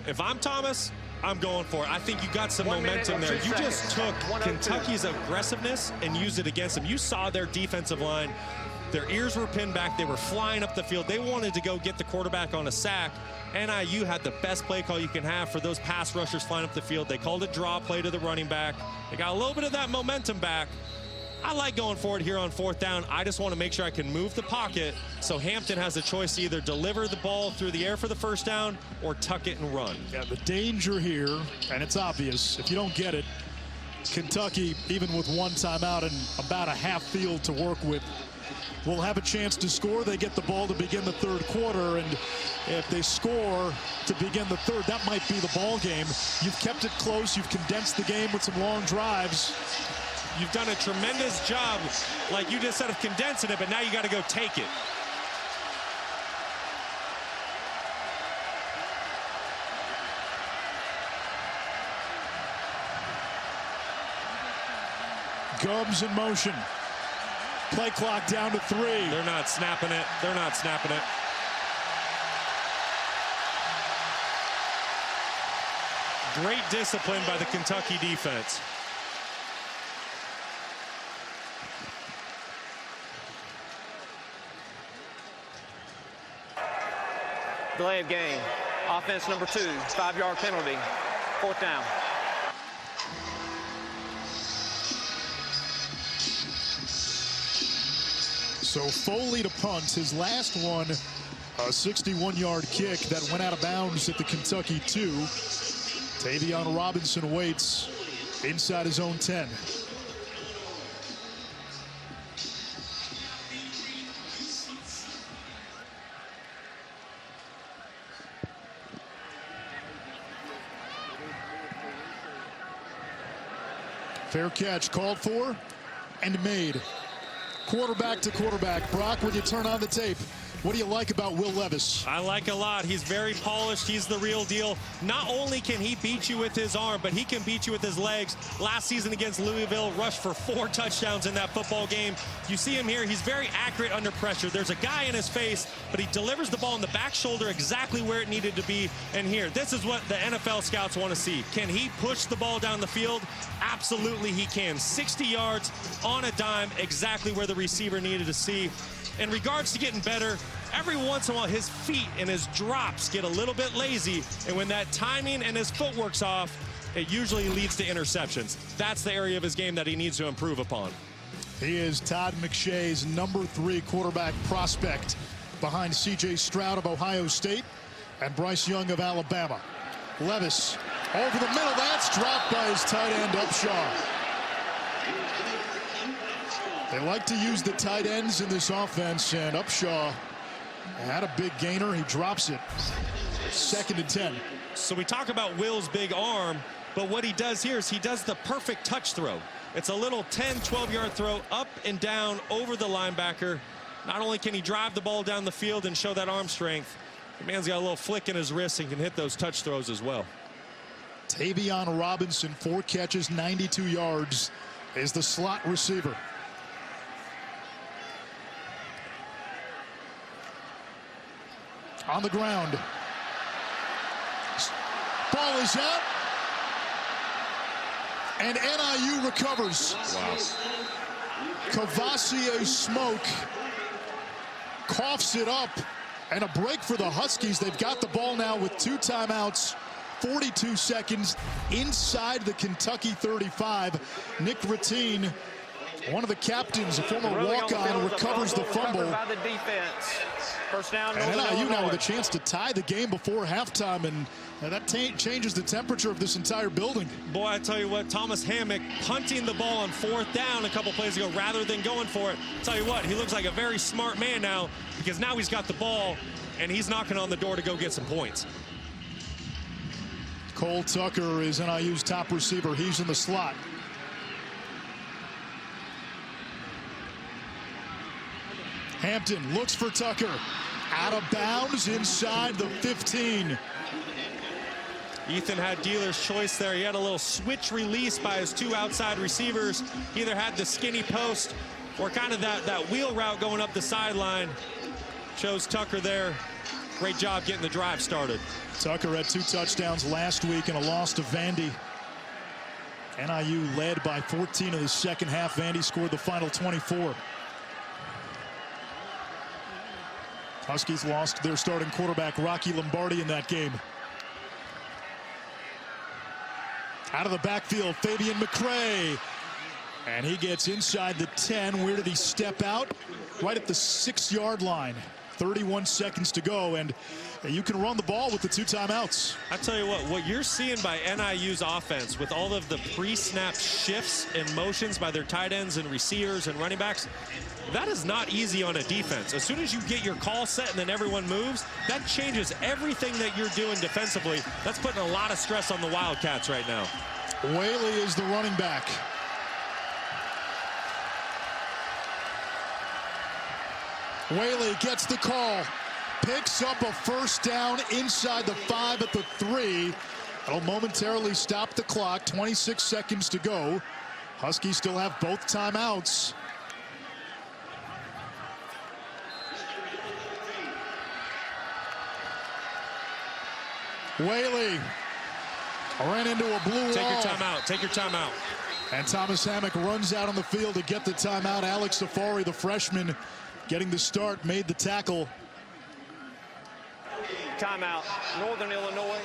If I'm Thomas, I'm going for it. I think you got some momentum there. You just took Kentucky's aggressiveness and used it against them. You saw their defensive line. Their ears were pinned back. They were flying up the field. They wanted to go get the quarterback on a sack. NIU had the best play call you can have for those pass rushers flying up the field. They called a draw play to the running back. They got a little bit of that momentum back. I like going forward here on 4th down. I just want to make sure I can move the pocket so Hampton has a choice to either deliver the ball through the air for the 1st down or tuck it and run. Yeah, the danger here, and it's obvious, if you don't get it, Kentucky, even with 1 timeout and about a half field to work with, will have a chance to score. They get the ball to begin the 3rd quarter, and if they score to begin the 3rd, that might be the ball game. You've kept it close. You've condensed the game with some long drives. You've done a tremendous job, like you just said, of condensing it, but now you got to go take it. Gubbs in motion. Play clock down to 3. They're not snapping it. They're not snapping it. Great discipline by the Kentucky defense. Delay of game. Offense number 2, 5-yard penalty. 4th down. So Foley to punt. His last one, a 61-yard kick that went out of bounds at the Kentucky 2. Tavion Robinson waits inside his own 10. Fair catch called for and made. Quarterback to quarterback. Brock, when you turn on the tape, what do you like about Will Levis? I like a lot. He's very polished. He's the real deal. Not only can he beat you with his arm, but he can beat you with his legs. Last season against Louisville, rushed for 4 touchdowns in that football game. You see him here. He's very accurate under pressure. There's a guy in his face, but he delivers the ball in the back shoulder exactly where it needed to be. And here, this is what the NFL scouts want to see. Can he push the ball down the field? Absolutely he can. 60 yards on a dime, exactly where the receiver needed to see. In regards to getting better, every once in a while his feet and his drops get a little bit lazy, and when that timing and his footwork's off, it usually leads to interceptions. That's the area of his game that he needs to improve upon. He is Todd McShay's number 3 quarterback prospect, behind C.J. Stroud of Ohio State and Bryce Young of Alabama. Levis over the middle. That's dropped by his tight end Upshaw. They like to use the tight ends in this offense, and Upshaw had a big gainer. He drops it. 2nd and 10. So we talk about Will's big arm, but what he does here is he does the perfect touch throw. It's a little 10, 12-yard throw up and down over the linebacker. Not only can he drive the ball down the field and show that arm strength, the man's got a little flick in his wrist and can hit those touch throws as well. Tavion Robinson, 4 catches, 92 yards, is the slot receiver. On the ground. Ball is out. And NIU recovers. Wow. Cavassier Smoke coughs it up. And a break for the Huskies. They've got the ball now with 2 timeouts. 42 seconds inside the Kentucky 35. Nick Ratine, one of the captains, a former walk-on, recovers the fumble. By the defense. First down, and NIU now with a chance to tie the game before halftime, and that changes the temperature of this entire building. Boy, I tell you what, Thomas Hammock punting the ball on 4th down a couple plays ago rather than going for it. Tell you what, he looks like a very smart man now, because now he's got the ball and he's knocking on the door to go get some points. Cole Tucker is NIU's top receiver. He's in the slot. Hampton looks for Tucker. Out of bounds inside the 15. Ethan had dealer's choice there. He had a little switch release by his 2 outside receivers. He either had the skinny post or kind of that wheel route going up the sideline. Chose Tucker there. Great job getting the drive started. Tucker had 2 touchdowns last week and a loss to Vandy. NIU led by 14 in the second half. Vandy scored the final 24. Huskies lost their starting quarterback, Rocky Lombardi, in that game. Out of the backfield, Fabian McCray. And he gets inside the 10. Where did he step out? Right at the 6-yard line. 31 seconds to go, and you can run the ball with the 2 timeouts. I tell you what you're seeing by NIU's offense with all of the pre-snap shifts and motions by their tight ends and receivers and running backs, that is not easy on a defense. As soon as you get your call set and then everyone moves, that changes everything that you're doing defensively. That's putting a lot of stress on the Wildcats right now. Waylee is the running back. Waylee gets the call, picks up a first down inside the 5 at the 3. It'll momentarily stop the clock. 26 seconds to go. Huskies still have both timeouts. Waylee ran into a blue wall. Take your timeout. Take your timeout. And Thomas Hammock runs out on the field to get the timeout. Alex Safari, the freshman, getting the start, made the tackle. Timeout. Northern Illinois.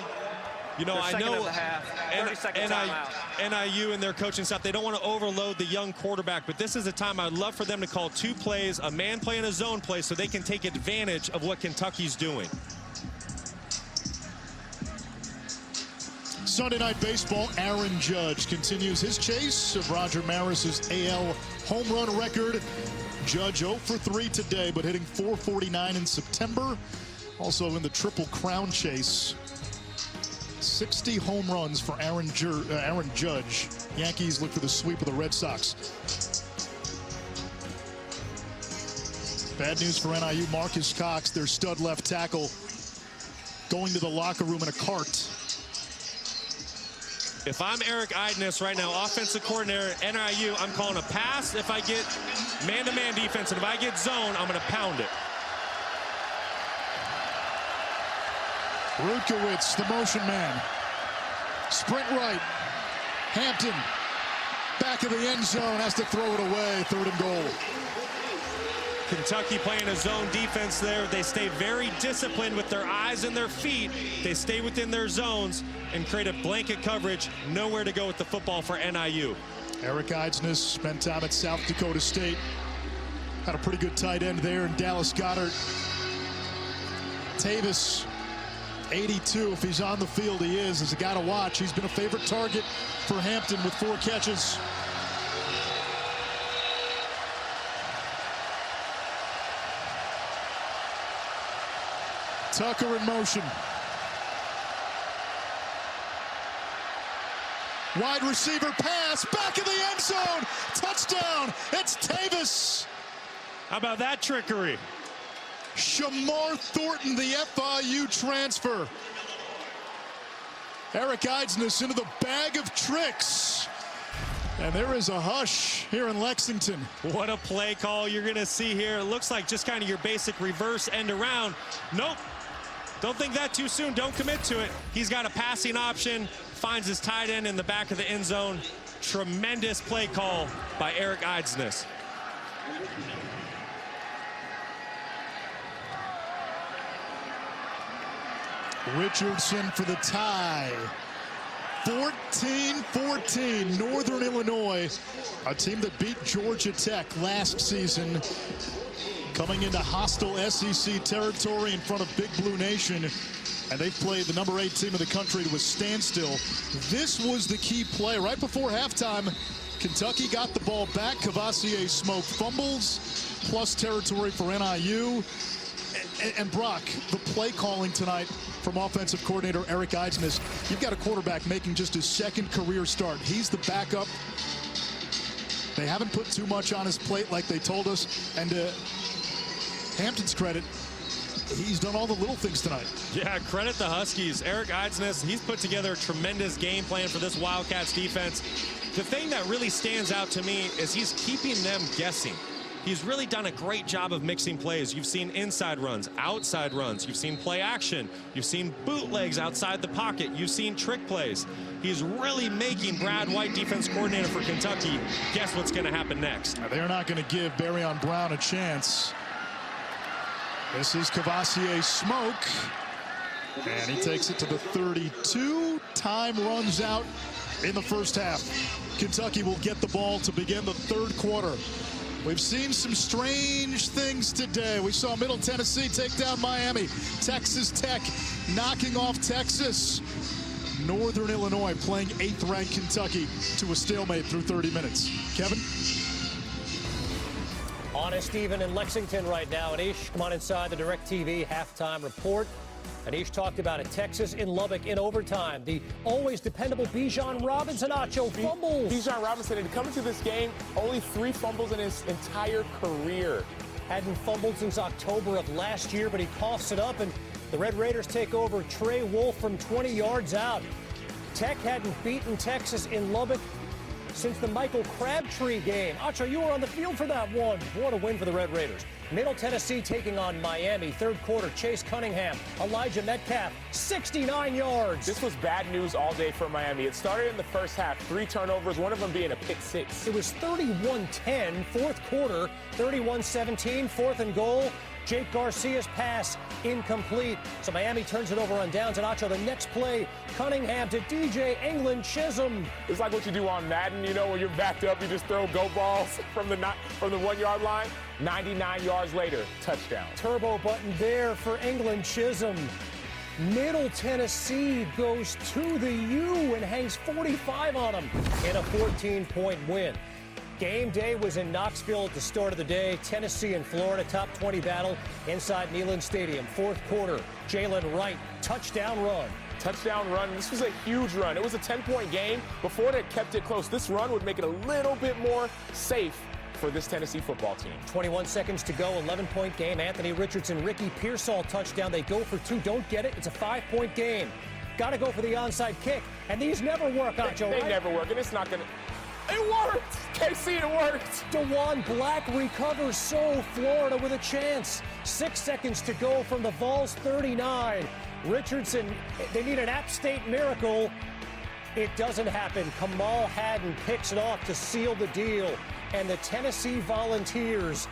You know, I know NIU and their coaching staff, they don't want to overload the young quarterback, but this is a time I'd love for them to call 2 plays, a man play and a zone play, so they can take advantage of what Kentucky's doing. Sunday Night Baseball, Aaron Judge continues his chase of Roger Maris's AL home run record. Judge 0 for 3 today, but hitting .449 in September. Also in the Triple Crown chase. 60 home runs for Aaron Judge. Yankees look for the sweep of the Red Sox. Bad news for NIU. Marcus Cox, their stud left tackle, going to the locker room in a cart. If I'm Eric Idness right now, offensive coordinator at NIU, I'm calling a pass if I get man-to-man defense, and if I get zone, I'm going to pound it. Rudkowitz, the motion man. Sprint right. Hampton, back of the end zone, has to throw it away. 3rd and goal. Kentucky playing a zone defense there. They stay very disciplined with their eyes and their feet. They stay within their zones and create a blanket coverage. Nowhere to go with the football for NIU. Eric Idness spent time at South Dakota State. Had a pretty good tight end there in Dallas Goddard. Tavis, 82. If he's on the field, he is. He's a guy to watch. He's been a favorite target for Hampton with 4 catches. Tucker in motion. Wide receiver pass, back of the end zone. Touchdown. It's Tavis. How about that trickery? Shamar Thornton, the FIU transfer. Eric Idness into the bag of tricks. And there is a hush here in Lexington. What a play call you're going to see here. It looks like just kind of your basic reverse end around. Nope. Don't think that too soon. Don't commit to it. He's got a passing option. Finds his tight end in the back of the end zone. Tremendous play call by Eric Idness. Richardson for the tie. 14-14, Northern Illinois, a team that beat Georgia Tech last season, coming into hostile SEC territory in front of Big Blue Nation, and they've played the number 8 team in the country to a standstill. This was the key play. Right before halftime, Kentucky got the ball back. Cavassier Smoke fumbles, plus territory for NIU. And Brock, the play calling tonight from offensive coordinator Eric Idness. You've got a quarterback making just his 2nd career start. He's the backup. They haven't put too much on his plate like they told us. And to Hampton's credit, he's done all the little things tonight. Yeah, credit the Huskies. Eric Idness, he's put together a tremendous game plan for this Wildcats defense. The thing that really stands out to me is he's keeping them guessing. He's really done a great job of mixing plays. You've seen inside runs, outside runs. You've seen play action. You've seen bootlegs outside the pocket. You've seen trick plays. He's really making Brad White, defense coordinator for Kentucky, guess what's going to happen next. They're not going to give Barryon Brown a chance. This is Cavassier Smoke. And he takes it to the 32. Time runs out in the first half. Kentucky will get the ball to begin the 3rd quarter. We've seen some strange things today. We saw Middle Tennessee take down Miami. Texas Tech knocking off Texas. Northern Illinois playing 8th-ranked Kentucky to a stalemate through 30 minutes. Kevin? Honest Steven in Lexington right now. Anish, come on inside the DirecTV halftime report. Anish talked about it. Texas in Lubbock in overtime. The always dependable Bijan Robinson fumbles. Bijan Robinson had come into this game only 3 fumbles in his entire career. Hadn't fumbled since October of last year, but he coughs it up, and the Red Raiders take over. Trey Wolf from 20 yards out. Tech hadn't beaten Texas in Lubbock since the Michael Crabtree game. Acho, you were on the field for that one. What a win for the Red Raiders. Middle Tennessee taking on Miami. Third quarter, Chase Cunningham, Elijah Metcalf, 69 yards. This was bad news all day for Miami. It started in the first half, 3 turnovers, one of them being a pick six. It was 31-10, fourth quarter, 31-17, fourth and goal. Jake Garcia's pass incomplete. So Miami turns it over on downs. And Acho, the next play, Cunningham to DJ England Chisholm. It's like what you do on Madden, you know, when you're backed up, you just throw go balls from the 1 yard line. 99 yards later, touchdown. Turbo button there for England Chisholm. Middle Tennessee goes to the U and hangs 45 on them in a 14-point win. Game day was in Knoxville at the start of the day. Tennessee and Florida, top 20 battle inside Neyland Stadium. Fourth quarter, Jalen Wright, touchdown run. Touchdown run. This was a huge run. It was a 10-point game. Before they kept it close, this run would make it a little bit more safe for this Tennessee football team. 21 seconds to go, 11-point game. Anthony Richardson, Ricky Pearsall touchdown. They go for 2, don't get it. It's a 5-point game. Got to go for the onside kick. And these never work, Acho, They right? never work, and it's not going to... It worked! KC, it worked! DeJuan Black recovers, so Florida with a chance. 6 seconds to go from the Vols 39. Richardson, they need an App State miracle. It doesn't happen. Kamal Haddon picks it off to seal the deal. And the Tennessee Volunteers,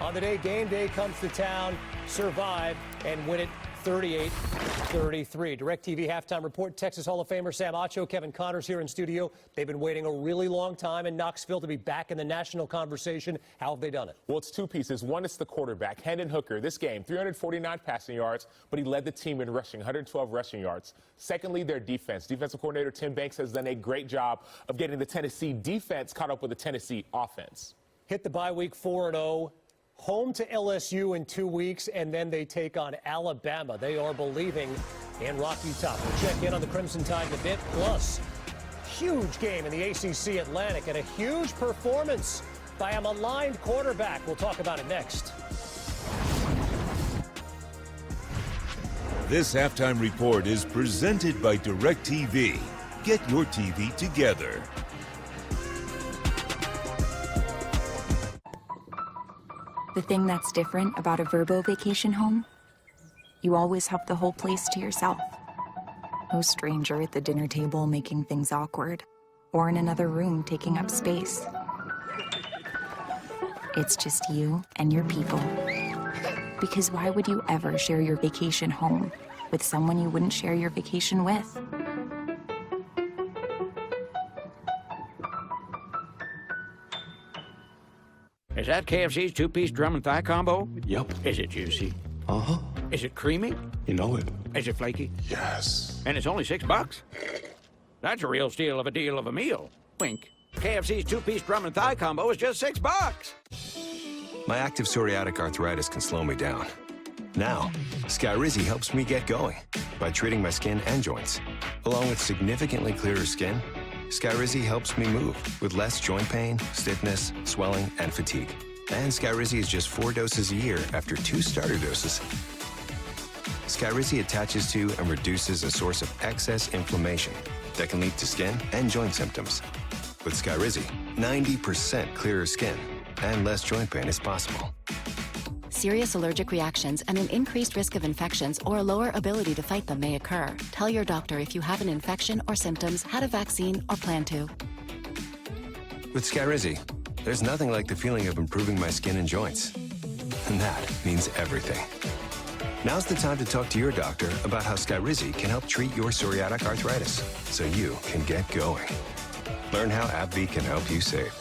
on the day game day comes to town, survive and win it 38-33. DirecTV halftime report. Texas Hall of Famer Sam Acho, Kevin Connors here in studio. They've been waiting a really long time in Knoxville to be back in the national conversation. How have they done it? Well, it's 2 pieces. One is the quarterback, Hendon Hooker. This game, 349 passing yards, but he led the team in rushing, 112 rushing yards. Secondly, their defense. Defensive coordinator Tim Banks has done a great job of getting the Tennessee defense caught up with the Tennessee offense. Hit the bye week 4-0. Home to LSU in 2 weeks, and then they take on Alabama. They are believing in Rocky Top. We'll check in on the Crimson Tide in a bit. Plus, huge game in the ACC Atlantic and a huge performance by a maligned quarterback. We'll talk about it next. This halftime report is presented by DirecTV. Get your TV together. The thing that's different about a Verbo vacation home, you always have the whole place to yourself. No stranger at the dinner table making things awkward, or in another room taking up space. It's just you and your people. Because why would you ever share your vacation home with someone you wouldn't share your vacation with? Is that KFC's 2-piece drum and thigh combo? Yep. Is it juicy? Uh-huh. Is it creamy? You know it. Is it flaky? Yes. And it's only $6? That's a real steal of a deal of a meal. Wink. KFC's 2-piece drum and thigh combo is just $6. My active psoriatic arthritis can slow me down. Now, Skyrizi helps me get going by treating my skin and joints. Along with significantly clearer skin, Skyrizi helps me move with less joint pain, stiffness, swelling, and fatigue. And Skyrizi is just 4 doses a year after 2 starter doses. Skyrizi attaches to and reduces a source of excess inflammation that can lead to skin and joint symptoms. With Skyrizi, 90% clearer skin and less joint pain is possible. Serious allergic reactions and an increased risk of infections or a lower ability to fight them may occur. Tell your doctor if you have an infection or symptoms, had a vaccine, or plan to. With Skyrizi, there's nothing like the feeling of improving my skin and joints. And that means everything. Now's the time to talk to your doctor about how Skyrizi can help treat your psoriatic arthritis so you can get going. Learn how AbbVie can help you save.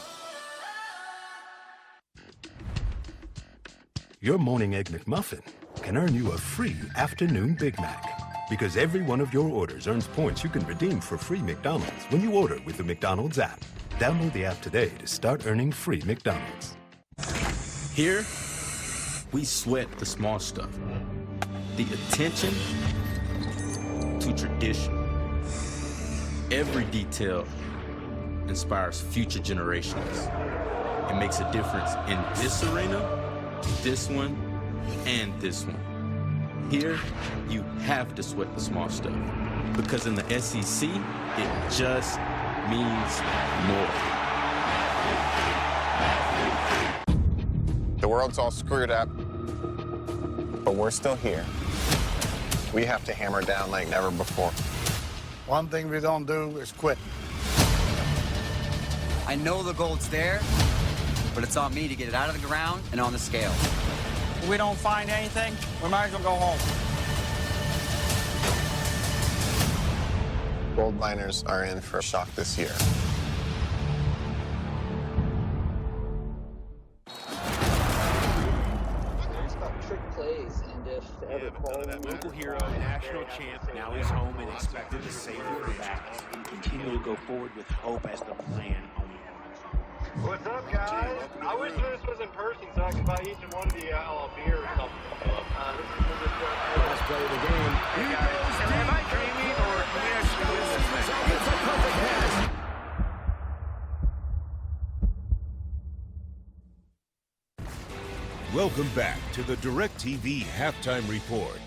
Your Morning Egg McMuffin can earn you a free afternoon Big Mac. Because every one of your orders earns points you can redeem for free McDonald's when you order with the McDonald's app. Download the app today to start earning free McDonald's. Here, we sweat the small stuff. The attention to tradition. Every detail inspires future generations. It makes a difference in this arena, this one, and this one. Here, you have to sweat the small stuff. Because in the SEC, it just means more. world's all screwed up, but we're still here. We have to hammer down like never before. One thing we don't do is quit. I know the gold's there, but it's on me to get it out of the ground and on the scale. If we don't find anything, we might as well go home. Gold miners are in for a shock this year. Local hero, national champ, now he's home and expected to save the back. We continue to go forward with hope as the plan. What's up, guys? I wish this was in person so I could buy each one of you a beer or something. Last play of the game. Hey guys, am I dreaming or can we actually win this thing? It's a perfect pass. Welcome back to the DirecTV Halftime Report.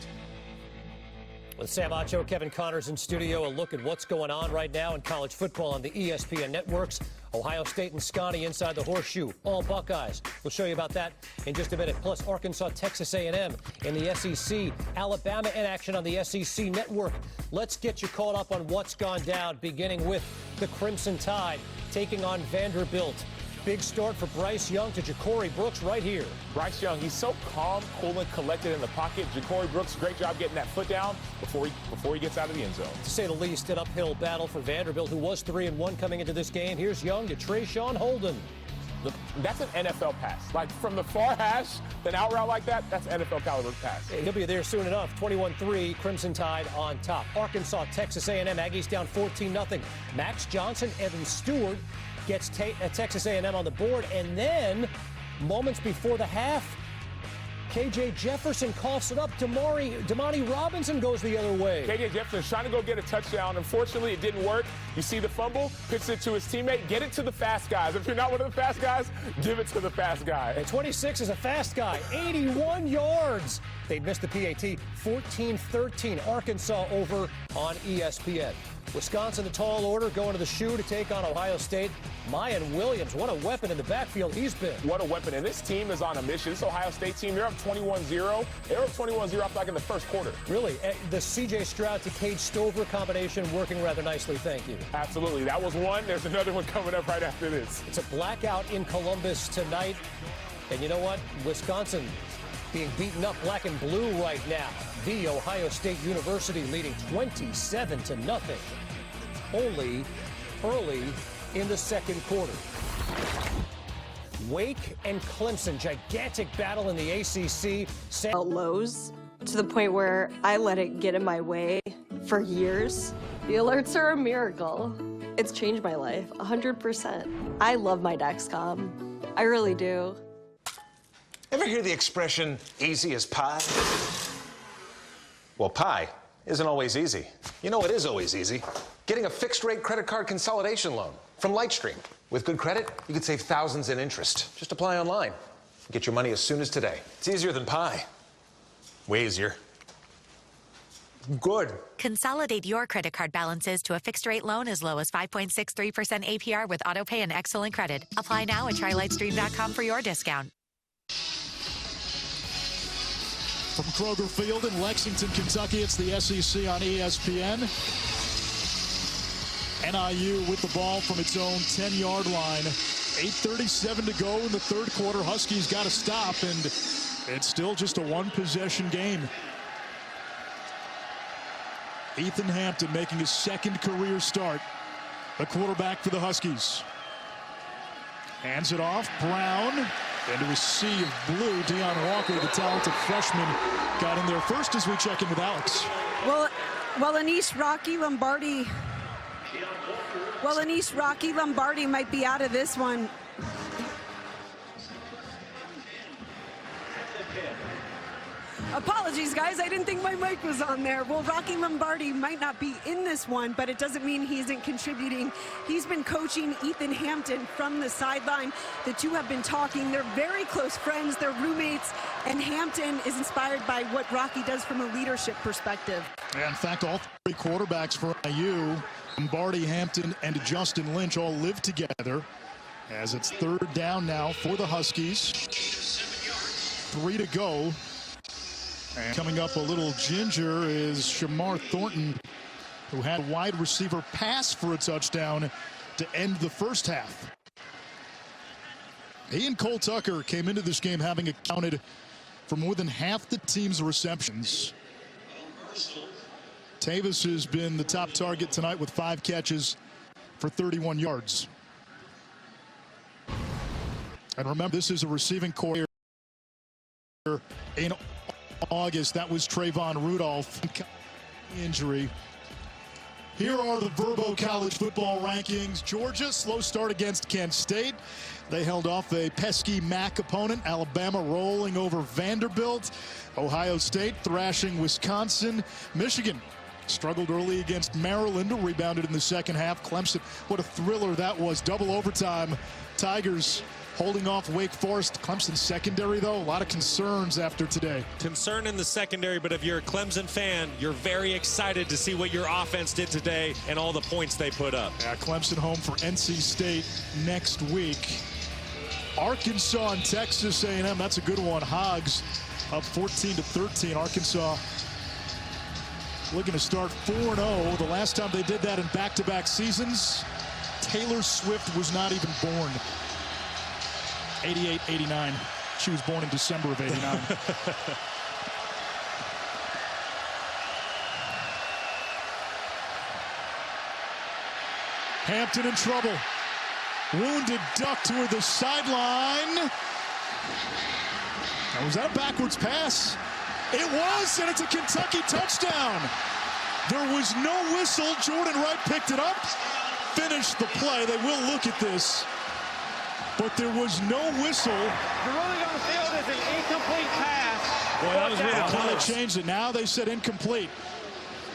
With Sam Acho, Kevin Connors in studio, a look at what's going on right now in college football on the ESPN networks. Ohio State and Scotty inside the horseshoe, all Buckeyes. We'll show you about that in just a minute. Plus Arkansas, Texas A&M in the SEC, Alabama in action on the SEC network. Let's get you caught up on what's gone down, beginning with the Crimson Tide taking on Vanderbilt. Big start for Bryce Young to Ja'Cory Brooks right here. Bryce Young, he's so calm, cool, and collected in the pocket. Ja'Cory Brooks, great job getting that foot down before he gets out of the end zone. To say the least, an uphill battle for Vanderbilt, who was 3-1 coming into this game. Here's Young to Trayshawn Holden. That's an NFL pass. Like, from the far hash, an out route like that, that's an NFL caliber pass. He'll be there soon enough. 21-3, Crimson Tide on top. Arkansas, Texas A&M, Aggies down 14-0. Max Johnson, Evan Stewart gets Texas A&M on the board, and then moments before the half, KJ Jefferson coughs it up. Damani Robinson goes the other way. KJ Jefferson's trying to go get a touchdown. Unfortunately, it didn't work. You see the fumble, pitches it to his teammate. Get it to the fast guys. If you're not one of the fast guys, give it to the fast guy. And 26 is a fast guy. 81 yards. They missed the PAT. 14-13. Arkansas over on ESPN. Wisconsin, the tall order, going to the shoe to take on Ohio State. Mayan Williams, what a weapon in the backfield he's been. What a weapon. And this team is on a mission. This Ohio State team, they're up 21-0. They're up 21-0 like in the first quarter. Really, the C.J. Stroud to Cade Stover combination working rather nicely, thank you. Absolutely. That was one. There's another one coming up right after this. It's a blackout in Columbus tonight. And you know what? Wisconsin being beaten up black and blue right now. The Ohio State University leading 27-0. Only early in the second quarter. Wake and Clemson, gigantic battle in the ACC. Lows to the point where I let it get in my way for years. The alerts are a miracle. It's changed my life 100%. I love my Dexcom. I really do. Ever hear the expression, easy as pie? Well, pie isn't always easy. You know what is always easy? Getting a fixed-rate credit card consolidation loan from Lightstream. With good credit, you could save thousands in interest. Just apply online. Get your money as soon as today. It's easier than pie. Way easier. Good. Consolidate your credit card balances to a fixed-rate loan as low as 5.63% APR with autopay and excellent credit. Apply now at trylightstream.com for your discount. From Kroger Field in Lexington, Kentucky, it's the SEC on ESPN. NIU with the ball from its own 10-yard line. 8:37 to go in the third quarter. Huskies got to stop, and it's still just a one-possession game. Ethan Hampton making his second career start. The quarterback for the Huskies. Hands it off. Brown. Into a sea of blue. Deion Walker, the talented freshman, got in there first as we check in with Alex. Well, Anise Rocky Lombardi might be out of this one. Apologies, guys. I didn't think my mic was on there. Well, Rocky Lombardi might not be in this one, but it doesn't mean he isn't contributing. He's been coaching Ethan Hampton from the sideline. The two have been talking. They're very close friends. They're roommates, and Hampton is inspired by what Rocky does from a leadership perspective. Yeah, in fact, all three quarterbacks for IU, Lombardi, Hampton, and Justin Lynch, all live together as it's third down now for the Huskies. 3 to go. And coming up a little ginger is Shamar Thornton, who had a wide receiver pass for a touchdown to end the first half. He and Cole Tucker came into this game having accounted for more than half the team's receptions. Tavis has been the top target tonight with 5 catches for 31 yards. And remember, this is a receiving core in August. That was Trayvon Rudolph. Injury. Here are the Verbo College football rankings. Georgia, slow start against Kent State. They held off a pesky MAC opponent. Alabama rolling over Vanderbilt. Ohio State thrashing Wisconsin. Michigan struggled early against Maryland, rebounded in the second half. Clemson, what a thriller that was. Double overtime. Tigers holding off Wake Forest. Clemson's secondary, though, a lot of concerns after today. Concern in the secondary, but if you're a Clemson fan, you're very excited to see what your offense did today and all the points they put up. Yeah, Clemson home for NC State next week. Arkansas and Texas A&M, that's a good one. Hogs up 14-13. Arkansas looking to start 4-0. The last time they did that in back-to-back seasons, Taylor Swift was not even born. 88-89. She was born in December of 89. Hampton in trouble. Wounded duck toward the sideline. Now, was that a backwards pass? It was, and it's a Kentucky touchdown. There was no whistle. Jordan Wright picked it up, finished the play. They will look at this, but there was no whistle. The ruling on the field is an incomplete pass. Boy, that was really close. They changed it. Now they said incomplete.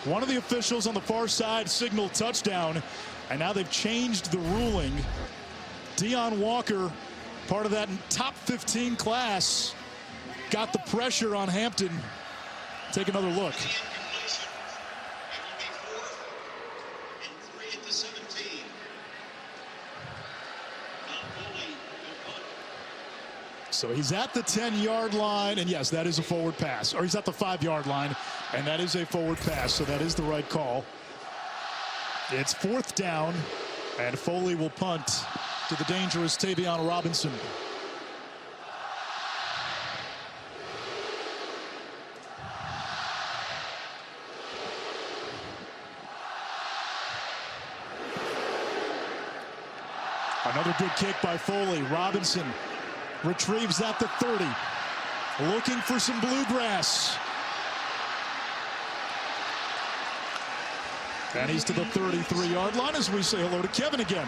One of the officials on the far side signaled touchdown, and now they've changed the ruling. Deion Walker, part of that top 15 class, got the pressure on Hampton. Take another look. So he's at the 10-yard line, and yes, that is a forward pass. Or he's at the 5-yard line, and that is a forward pass, so that is the right call. It's 4th down, and Foley will punt to the dangerous Tavion Robinson. Another good kick by Foley. Robinson retrieves at the 30. Looking for some bluegrass. And he's to the 33-yard line as we say hello to Kevin again.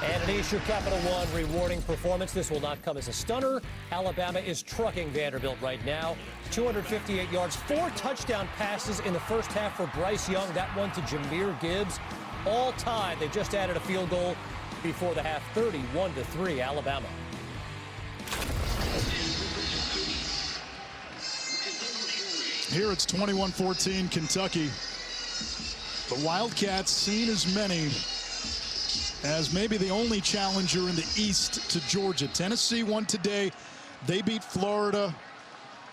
And an issue Capital One rewarding performance. This will not come as a stunner. Alabama is trucking Vanderbilt right now. 258 yards, 4 touchdown passes in the first half for Bryce Young. That one to Jahmyr Gibbs. All tied. They just added a field goal before the half. 31-3 Alabama. Here it's 21-14 Kentucky. The Wildcats seen as many as maybe the only challenger in the East to Georgia. Tennessee won today. They beat Florida.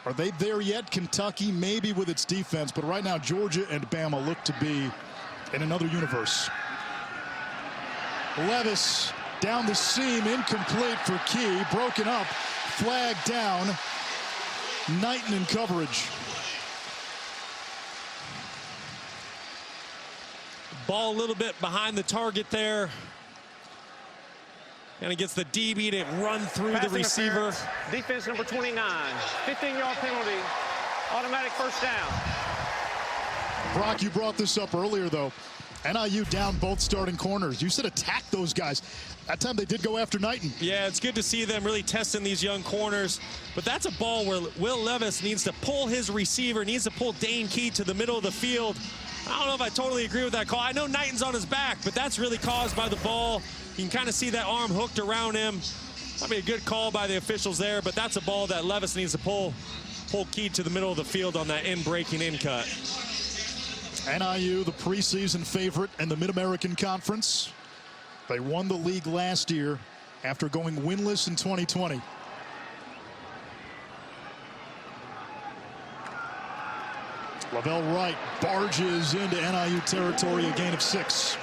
Are they there yet? Kentucky maybe with its defense, but right now Georgia and Bama look to be in another universe. Levis down the seam, incomplete for Key, broken up, flag down. Knighton in coverage. Ball a little bit behind the target there. And it gets the DB to run through the receiver. Defense number 29. 15-yard penalty. Automatic first down. Brock, you brought this up earlier, though. NIU down both starting corners. You said attack those guys. That time they did go after Knighton. Yeah, it's good to see them really testing these young corners. But that's a ball where Will Levis needs to pull his receiver, needs to pull Dane Key to the middle of the field. I don't know if I totally agree with that call. I know Knighton's on his back, but that's really caused by the ball. You can kind of see that arm hooked around him. That'd be a good call by the officials there, but that's a ball that Levis needs to pull Key to the middle of the field on that in-breaking in-cut. NIU, the preseason favorite in the Mid-American Conference. They won the league last year after going winless in 2020. Lavelle Wright barges into NIU territory, a gain of 6.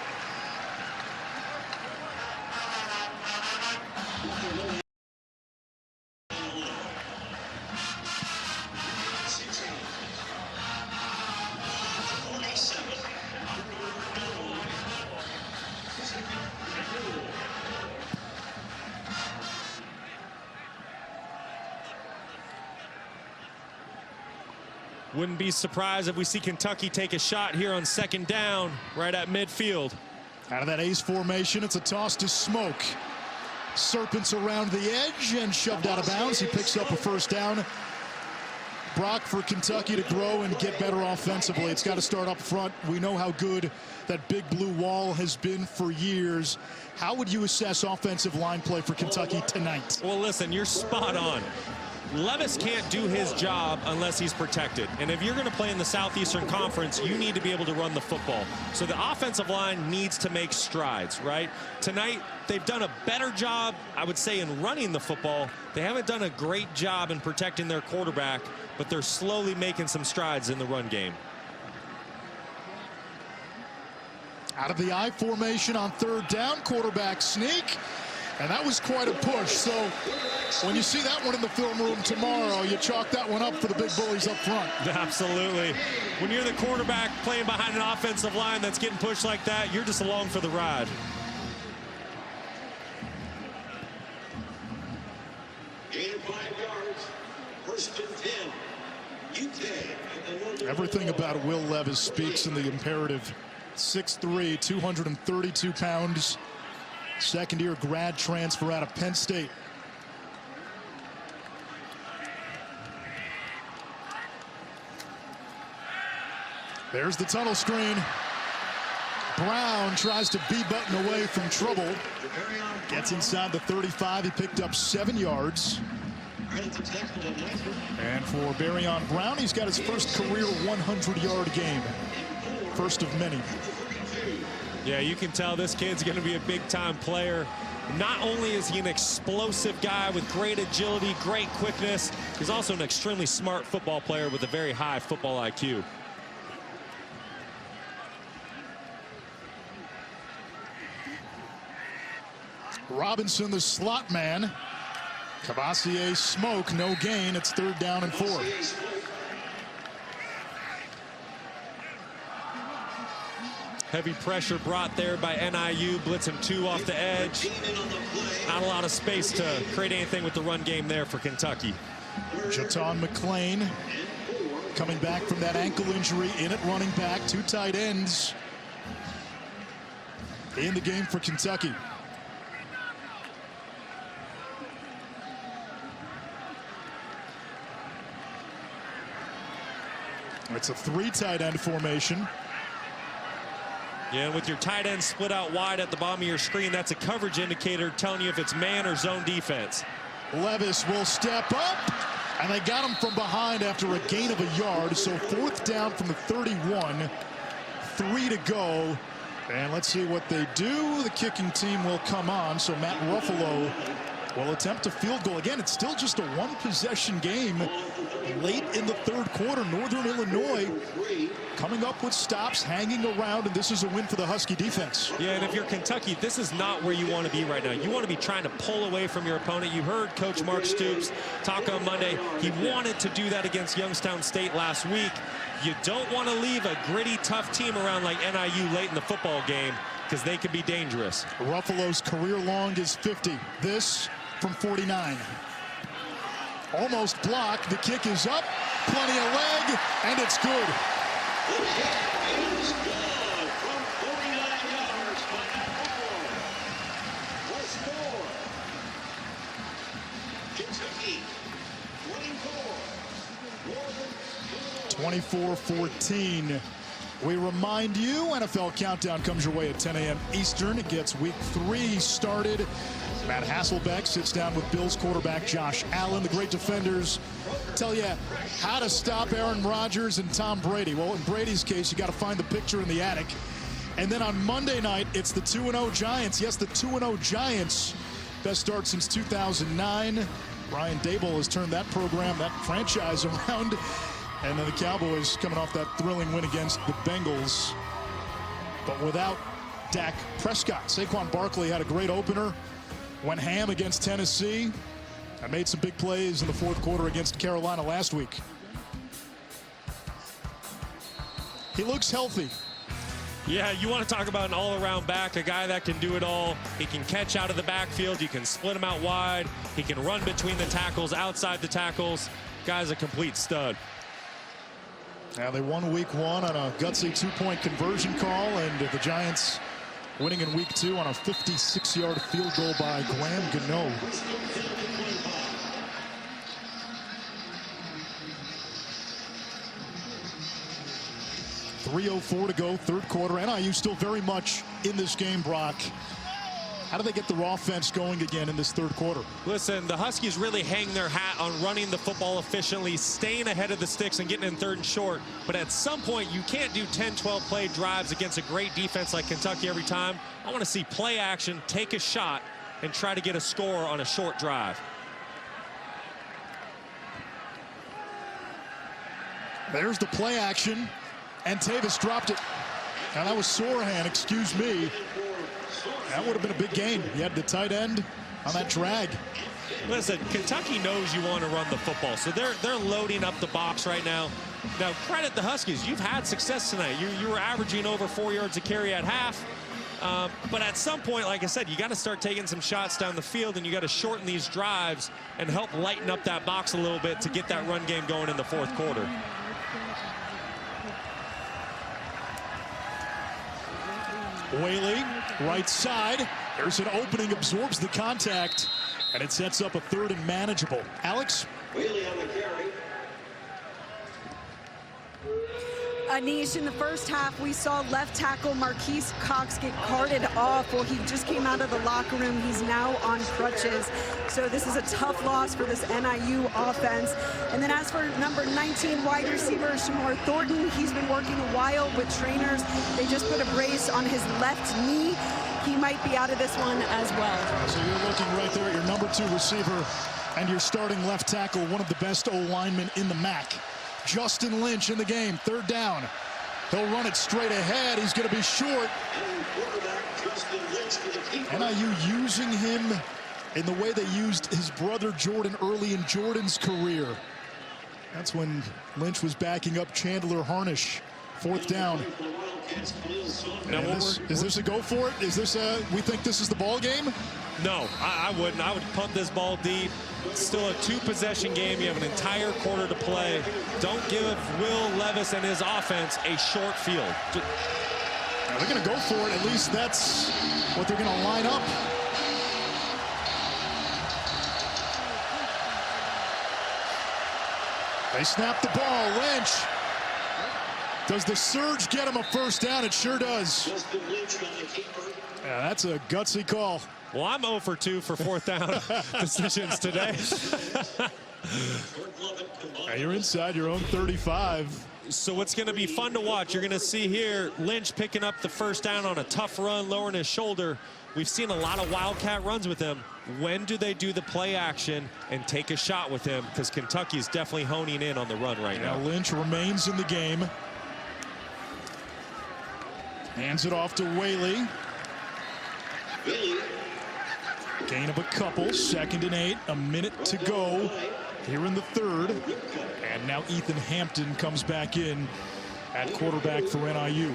Wouldn't be surprised if we see Kentucky take a shot here on 2nd down right at midfield. Out of that ace formation, it's a toss to Smoke. Serpents around the edge and shoved out of bounds. He picks up a 1st down. Brock, for Kentucky to grow and get better offensively, it's got to start up front. We know how good that big blue wall has been for years. How would you assess offensive line play for Kentucky tonight? Well, listen, you're spot on. Levis can't do his job unless he's protected. And if you're going to play in the Southeastern Conference, you need to be able to run the football. So the offensive line needs to make strides, right? Tonight, they've done a better job, I would say, in running the football. They haven't done a great job in protecting their quarterback, but they're slowly making some strides in the run game. Out of the I formation on 3rd down, quarterback sneak. And that was quite a push. So when you see that one in the film room tomorrow, you chalk that one up for the big bullies up front. Absolutely. When you're the quarterback playing behind an offensive line that's getting pushed like that, you're just along for the ride. Gain of 5 yards, 1st and 10. Everything about Will Levis speaks in the imperative. 6'3", 232 pounds. 2nd-year grad transfer out of Penn State. There's the tunnel screen. Brown tries to B-button away from trouble. Gets inside the 35. He picked up 7 yards. And for Barryon Brown, he's got his first career 100-yard game. First of many. Yeah, you can tell this kid's going to be a big-time player. Not only is he an explosive guy with great agility, great quickness, he's also an extremely smart football player with a very high football IQ. Robinson, the slot man. Cavassier Smoke, no gain. It's 3rd down and 4. Heavy pressure brought there by NIU, blitzing 2 off the edge. Not a lot of space to create anything with the run game there for Kentucky. Jaton McClain coming back from that ankle injury in at running back. 2 tight ends in the game for Kentucky. It's a 3 tight end formation. Yeah, and with your tight end split out wide at the bottom of your screen, that's a coverage indicator telling you if it's man or zone defense. Levis will step up, and they got him from behind after a gain of a yard. So 4th down from the 31, 3 to go. And let's see what they do. The kicking team will come on, so Matt Ruffalo will attempt a field goal. Again, it's still just a 1-possession game late in the 3rd quarter. Northern Illinois coming up with stops, hanging around, and this is a win for the Husky defense. Yeah, and if you're Kentucky, this is not where you want to be right now. You want to be trying to pull away from your opponent. You heard Coach Mark Stoops talk on Monday. He wanted to do that against Youngstown State last week. You don't want to leave a gritty, tough team around like NIU late in the football game, because they could be dangerous. Ruffalo's career long is 50. This from 49. Almost blocked. The kick is up. Plenty of leg, and it's good. Kentucky, 24-14. We remind you, NFL Countdown comes your way at 10 a.m. Eastern. It gets week 3 started. Matt Hasselbeck sits down with Bills quarterback Josh Allen. The great defenders tell you how to stop Aaron Rodgers and Tom Brady. Well, in Brady's case, you got to find the picture in the attic. And then on Monday night, it's the 2-0 Giants. Yes, the 2-0 Giants. Best start since 2009. Brian Dable has turned that program, that franchise around. And then the Cowboys coming off that thrilling win against the Bengals, but without Dak Prescott. Saquon Barkley had a great opener, went ham against Tennessee, and made some big plays in the fourth quarter against Carolina last week. He looks healthy. Yeah, you want to talk about an all-around back, a guy that can do it all. He can catch out of the backfield. You can split him out wide. He can run between the tackles, outside the tackles. Guy's a complete stud. Now they won week 1 on a gutsy 2-point conversion call, and the Giants winning in week 2 on a 56-yard field goal by Graham Gano. .304 to go, third quarter. NIU still very much in this game, Brock. How do they get the offense going again in this third quarter? Listen, the Huskies really hang their hat on running the football efficiently, staying ahead of the sticks and getting in third and short. But at some point, you can't do 10, 12 play drives against a great defense like Kentucky every time. I want to see play action, take a shot, and try to get a score on a short drive. There's the play action, and Tavis dropped it. Now that was Sorahan, excuse me. That would have been a big game. He had the tight end on that drag. Listen, Kentucky knows you want to run the football, so they're loading up the box right now. Now, credit the Huskies. You've had success tonight. You were averaging over 4 yards a carry at half. But at some point, like I said, you got to start taking some shots down the field, and you got to shorten these drives and help lighten up that box a little bit to get that run game going in the fourth quarter. Waylee, right side. There's an opening, absorbs the contact, and it sets up a third and manageable. Alex? Waylee on the carry. Anish, in the first half, we saw left tackle Marquise Cox get carted off. Well, he just came out of the locker room. He's now on crutches. So this is a tough loss for this NIU offense. And then as for number 19 wide receiver, Shamor Thornton, he's been working a while with trainers. They just put a brace on his left knee. He might be out of this one as well. So you're looking right there at your number 2 receiver and your starting left tackle, one of the best O-linemen in the MAC. Justin Lynch in the game, third down. He'll run it straight ahead. He's going to be short. NIU using him in the way they used his brother Jordan early in Jordan's career. That's when Lynch was backing up Chandler Harnish. Fourth down. Now, is this a go for it? Is this we think this is the ball game? No, I wouldn't. I would punt this ball deep. It's still a 2-possession game. You have an entire quarter to play. Don't give Will Levis and his offense a short field. Now they're going to go for it. At least that's what they're going to line up. They snap the ball. Lynch. Does the surge get him a first down? It sure does. Yeah, that's a gutsy call. Well, I'm 0 for 2 for fourth down decisions today. Now you're inside your own 35. So what's going to be fun to watch, you're going to see here Lynch picking up the first down on a tough run, lowering his shoulder. We've seen a lot of Wildcat runs with him. When do they do the play action and take a shot with him? Because Kentucky's definitely honing in on the run right now. Lynch remains in the game. Hands it off to Waylee. Gain of a couple, 2nd and 8, a minute to go here in the third. And now Ethan Hampton comes back in at quarterback for NIU.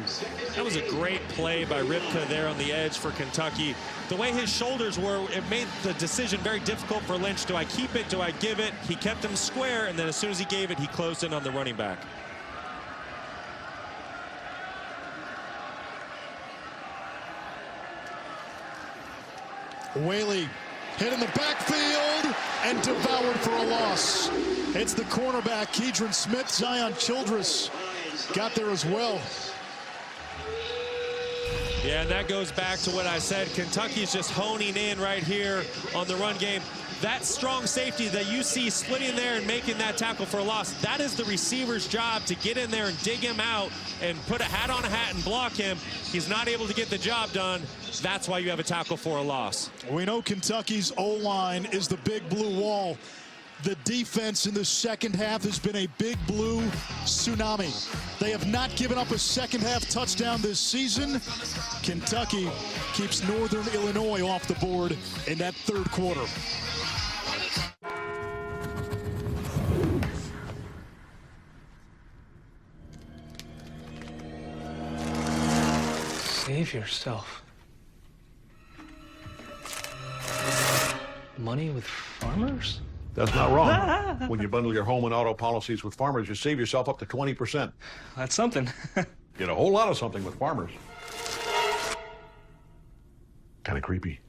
That was a great play by Ripka there on the edge for Kentucky. The way his shoulders were, it made the decision very difficult for Lynch. Do I keep it? Do I give it? He kept him square, and then as soon as he gave it, he closed in on the running back. Waylee hit in the backfield and devoured for a loss. It's the cornerback, Keidron Smith. Zion Childress got there as well. Yeah, and that goes back to what I said. Kentucky's just honing in right here on the run game. That strong safety that you see splitting there and making that tackle for a loss, that is the receiver's job, to get in there and dig him out and put a hat on a hat and block him. He's not able to get the job done. That's why you have a tackle for a loss. We know Kentucky's O-line is the big blue wall. The defense in the second half has been a big blue tsunami. They have not given up a second half touchdown this season. Kentucky keeps Northern Illinois off the board in that third quarter. Save yourself. Money with Farmers? That's not wrong. When you bundle your home and auto policies with Farmers, you save yourself up to 20%. That's something. Get a whole lot of something with Farmers. Kind of creepy.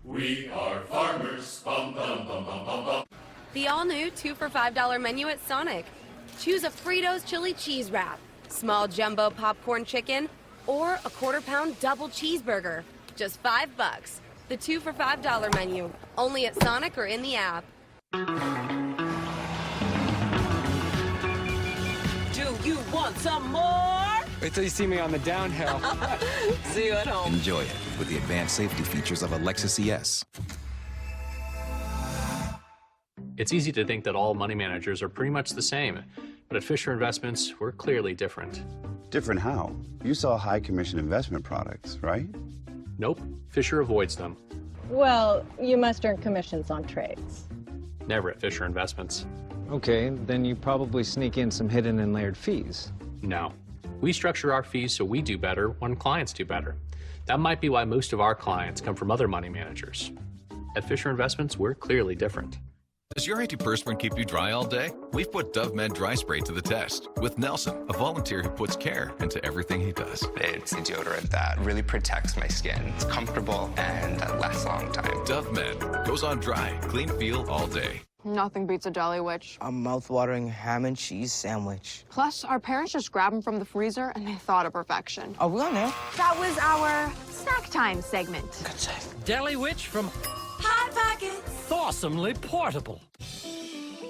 We are farmers. Bum, bum, bum, bum, bum, bum. The all-new 2 for $5 menu at Sonic. Choose a Fritos chili cheese wrap, small jumbo popcorn chicken, or a quarter-pound double cheeseburger. Just $5. The 2 for $5 menu, only at Sonic or in the app. Do you want some more? Wait till you see me on the downhill. See you at home. Enjoy it with the advanced safety features of a Lexus ES. It's easy to think that all money managers are pretty much the same, but at Fisher Investments, we're clearly different. Different how? You sell high commission investment products, right? Nope, Fisher avoids them. Well, you must earn commissions on trades. Never at Fisher Investments. Okay, then you probably sneak in some hidden and layered fees. No. We structure our fees so we do better when clients do better. That might be why most of our clients come from other money managers. At Fisher Investments, we're clearly different. Does your antiperspirant keep you dry all day? We've put Dove Men Dry Spray to the test with Nelson, a volunteer who puts care into everything he does. It's a deodorant that really protects my skin. It's comfortable and lasts a long time. Dove Men goes on dry, clean feel all day. Nothing beats a Jolly Witch. A mouth-watering ham and cheese sandwich. Plus, our parents just grabbed them from the freezer and they thought of perfection. Oh, we on there? That was our snack time segment. Good save. Deli Witch from Hot Pockets. Awesomely portable.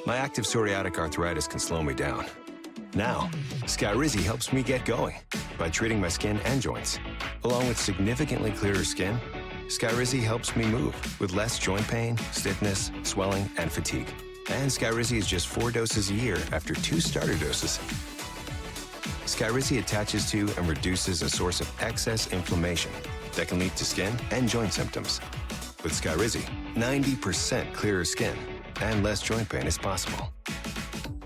My active psoriatic arthritis can slow me down. Now, Skyrizi helps me get going by treating my skin and joints. Along with significantly clearer skin, Skyrizi helps me move with less joint pain, stiffness, swelling, and fatigue. And Skyrizi is just 4 doses a year after 2 starter doses. Skyrizi attaches to and reduces a source of excess inflammation that can lead to skin and joint symptoms. With Skyrizi, 90% clearer skin and less joint pain is possible.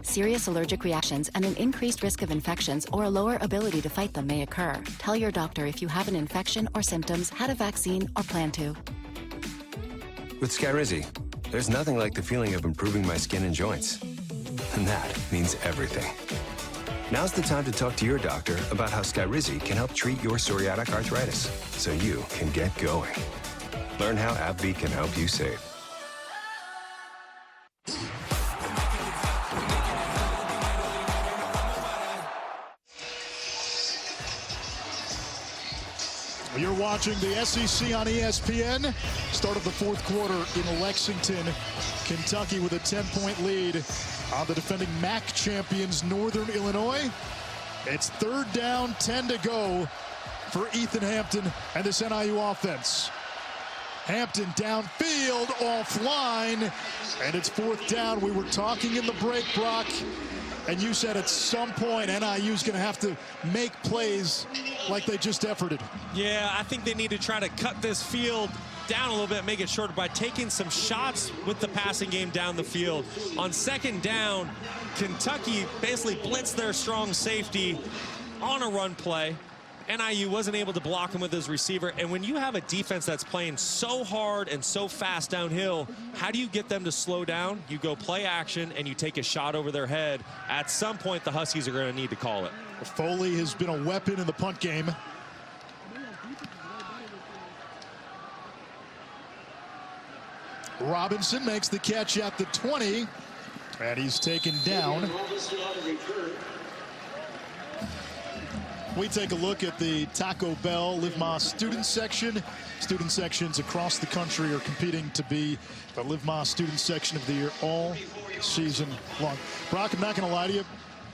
Serious allergic reactions and an increased risk of infections or a lower ability to fight them may occur. Tell your doctor if you have an infection or symptoms, had a vaccine, or plan to. With Skyrizi, there's nothing like the feeling of improving my skin and joints. And that means everything. Now's the time to talk to your doctor about how Skyrizi can help treat your psoriatic arthritis so you can get going. Learn how AbbVie can help you save. You're watching the SEC on ESPN. Start of the fourth quarter in Lexington, Kentucky with a 10-point lead on the defending MAC champions, Northern Illinois. It's third down, 10 to go for Ethan Hampton and this NIU offense. Hampton downfield, offline, and it's fourth down. We were talking in the break, Brock, and you said at some point NIU's going to have to make plays like they just efforted. Yeah, I think they need to try to cut this field down a little bit, make it shorter by taking some shots with the passing game down the field. On second down, Kentucky basically blitzed their strong safety on a run play. NIU wasn't able to block him with his receiver, and when you have a defense that's playing so hard and so fast downhill, how do you get them to slow down? You go play action and you take a shot over their head. At some point, the Huskies are going to need to call it. Foley has been a weapon in the punt game. Robinson makes the catch at the 20, and he's taken down. We take a look at the Taco Bell Live Más student section. Student sections across the country are competing to be the Live Más student section of the year all season long. Brock, I'm not going to lie to you.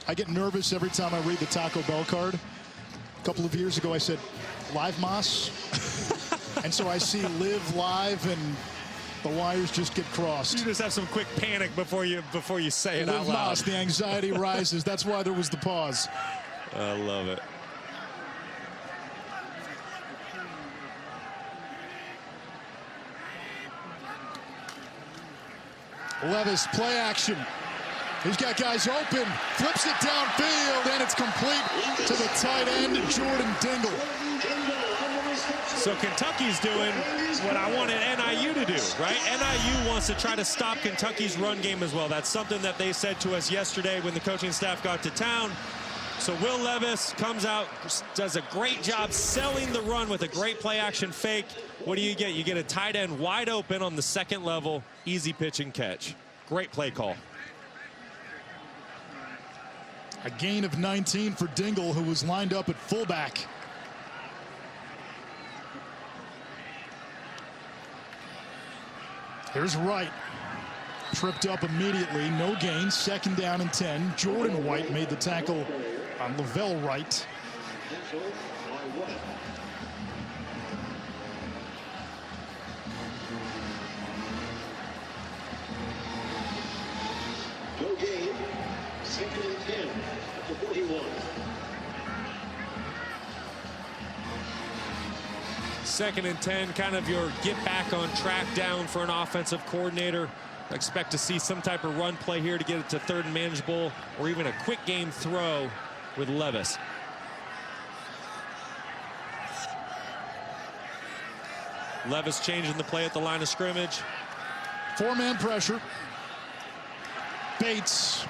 I get nervous every time I read the Taco Bell card. A couple of years ago, I said Live Más. And so I see Live Live, and The wires just get crossed. You just have some quick panic before you say it out loud. The anxiety rises. That's why there was the pause. I love it. Levis, play action. He's got guys open, flips it downfield, and it's complete to the tight end, Jordan Dingle. So Kentucky's doing what I wanted NIU to do, right? NIU wants to try to stop Kentucky's run game as well. That's something that they said to us yesterday when the coaching staff got to town. So Will Levis comes out, does a great job selling the run with a great play action fake. What do you get? You get a tight end wide open on the second level, easy pitch and catch. Great play call. A gain of 19 for Dingle, who was lined up at fullback. Here's Wright. Tripped up immediately, no gain, 2nd down and 10. Jordan White made the tackle on Lavelle Wright. No gain. 2nd and 10 at the 41. Second and 10, kind of your get back on track down for an offensive coordinator. Expect to see some type of run play here to get it to 3rd and manageable, or even a quick game throw with Levis. Levis changing the play at the line of scrimmage. 4-man pressure. Bates.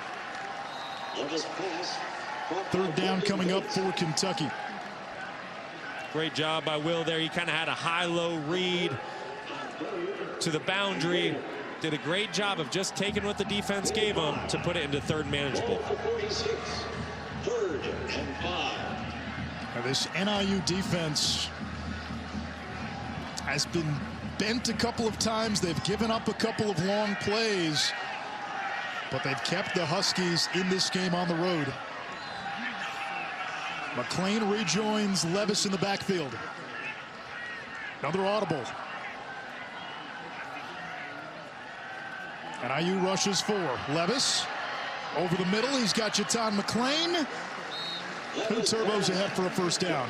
3rd down coming up for Kentucky. Great job by Will there. He kind of had a high-low read to the boundary. Did a great job of just taking what the defense gave him to put it into 3rd manageable. 3rd and 5. Now this NIU defense has been bent a couple of times. They've given up a couple of long plays, but they've kept the Huskies in this game on the road. McLean rejoins Levis in the backfield. Another audible. NIU rushes 4. Levis over the middle. He's got Jatan McLean, who turbos ahead for a 1st down.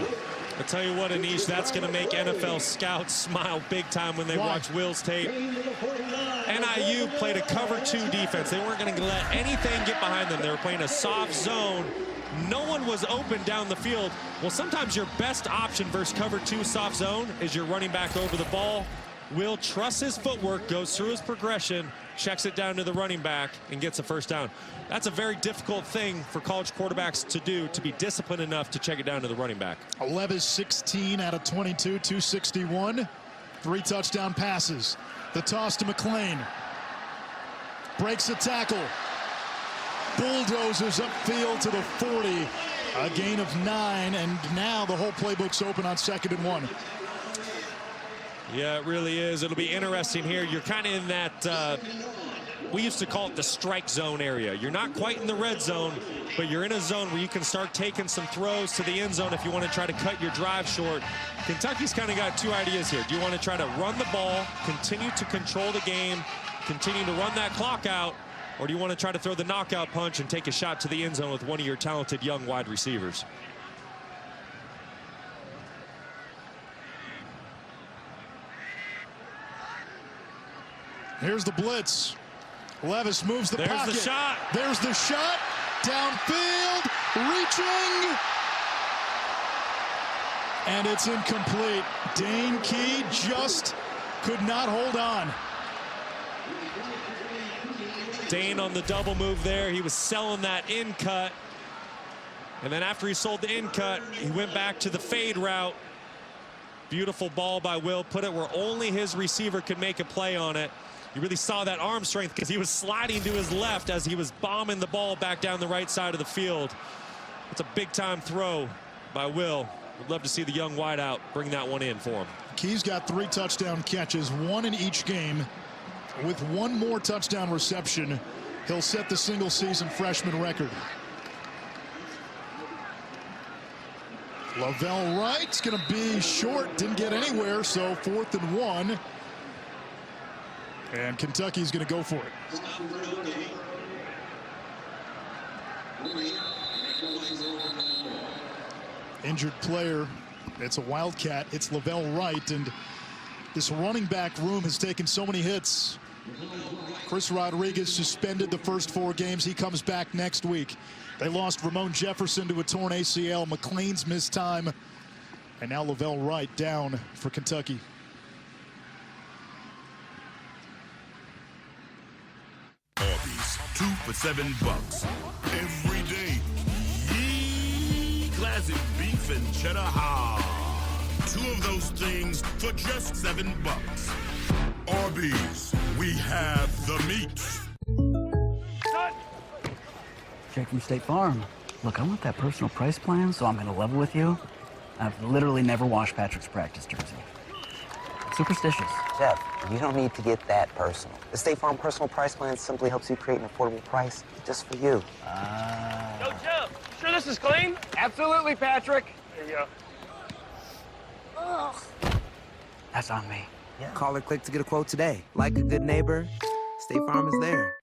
I'll tell you what, Anish, that's going to make NFL scouts smile big time when they watch Will's tape. NIU played a cover 2 defense. They weren't going to let anything get behind them. They were playing a soft zone. No one was open down the field. Well, sometimes your best option versus cover 2 soft zone is your running back over the ball. Will trusts his footwork, goes through his progression, checks it down to the running back, and gets a 1st down. That's a very difficult thing for college quarterbacks to do, to be disciplined enough to check it down to the running back. Levis 16 out of 22, 261. 3 touchdown passes. The toss to McLean. Breaks a tackle. Bulldozers upfield to the 40. A gain of 9, and now the whole playbook's open on 2nd and 1. Yeah, it really is. It'll be interesting here. You're kind of in that, we used to call it the strike zone area. You're not quite in the red zone, but you're in a zone where you can start taking some throws to the end zone if you want to try to cut your drive short. Kentucky's kind of got 2 ideas here. Do you want to try to run the ball, continue to control the game, continue to run that clock out, or do you want to try to throw the knockout punch and take a shot to the end zone with one of your talented young wide receivers? Here's the blitz. Levis moves the pocket. There's the shot. There's the shot. Downfield. Reaching. And it's incomplete. Dane Key just could not hold on. Dane on the double move there. He was selling that in cut. And then after he sold the in cut, he went back to the fade route. Beautiful ball by Will. Put it where only his receiver could make a play on it. You really saw that arm strength because he was sliding to his left as he was bombing the ball back down the right side of the field. It's a big-time throw by Will. We'd love to see the young wideout bring that one in for him. Key's got 3 touchdown catches, 1 in each game. With 1 more touchdown reception, he'll set the single-season freshman record. Lavelle Wright's going to be short. Didn't get anywhere, so 4th and 1. And Kentucky's going to go for it. Injured player. It's a Wildcat. It's Lavelle Wright. And this running back room has taken so many hits. Chris Rodriguez suspended the first 4 games. He comes back next week. They lost Ramon Jefferson to a torn ACL. McLean's missed time. And now Lavelle Wright down for Kentucky. Arby's, 2 for $7 every day. Yee, classic beef and cheddar hard. 2 of those things for just $7. Arby's, we have the meat. Jake from State Farm. Look, I want that personal price plan, so I'm going to level with you. I've literally never washed Patrick's practice jersey. Superstitious. Jeff, you don't need to get that personal. The State Farm Personal Price Plan simply helps you create an affordable price just for you. Yo, Jeff, sure this is clean? Absolutely, Patrick. There you go. Ugh. That's on me. Yeah. Call or click to get a quote today. Like a good neighbor, State Farm is there.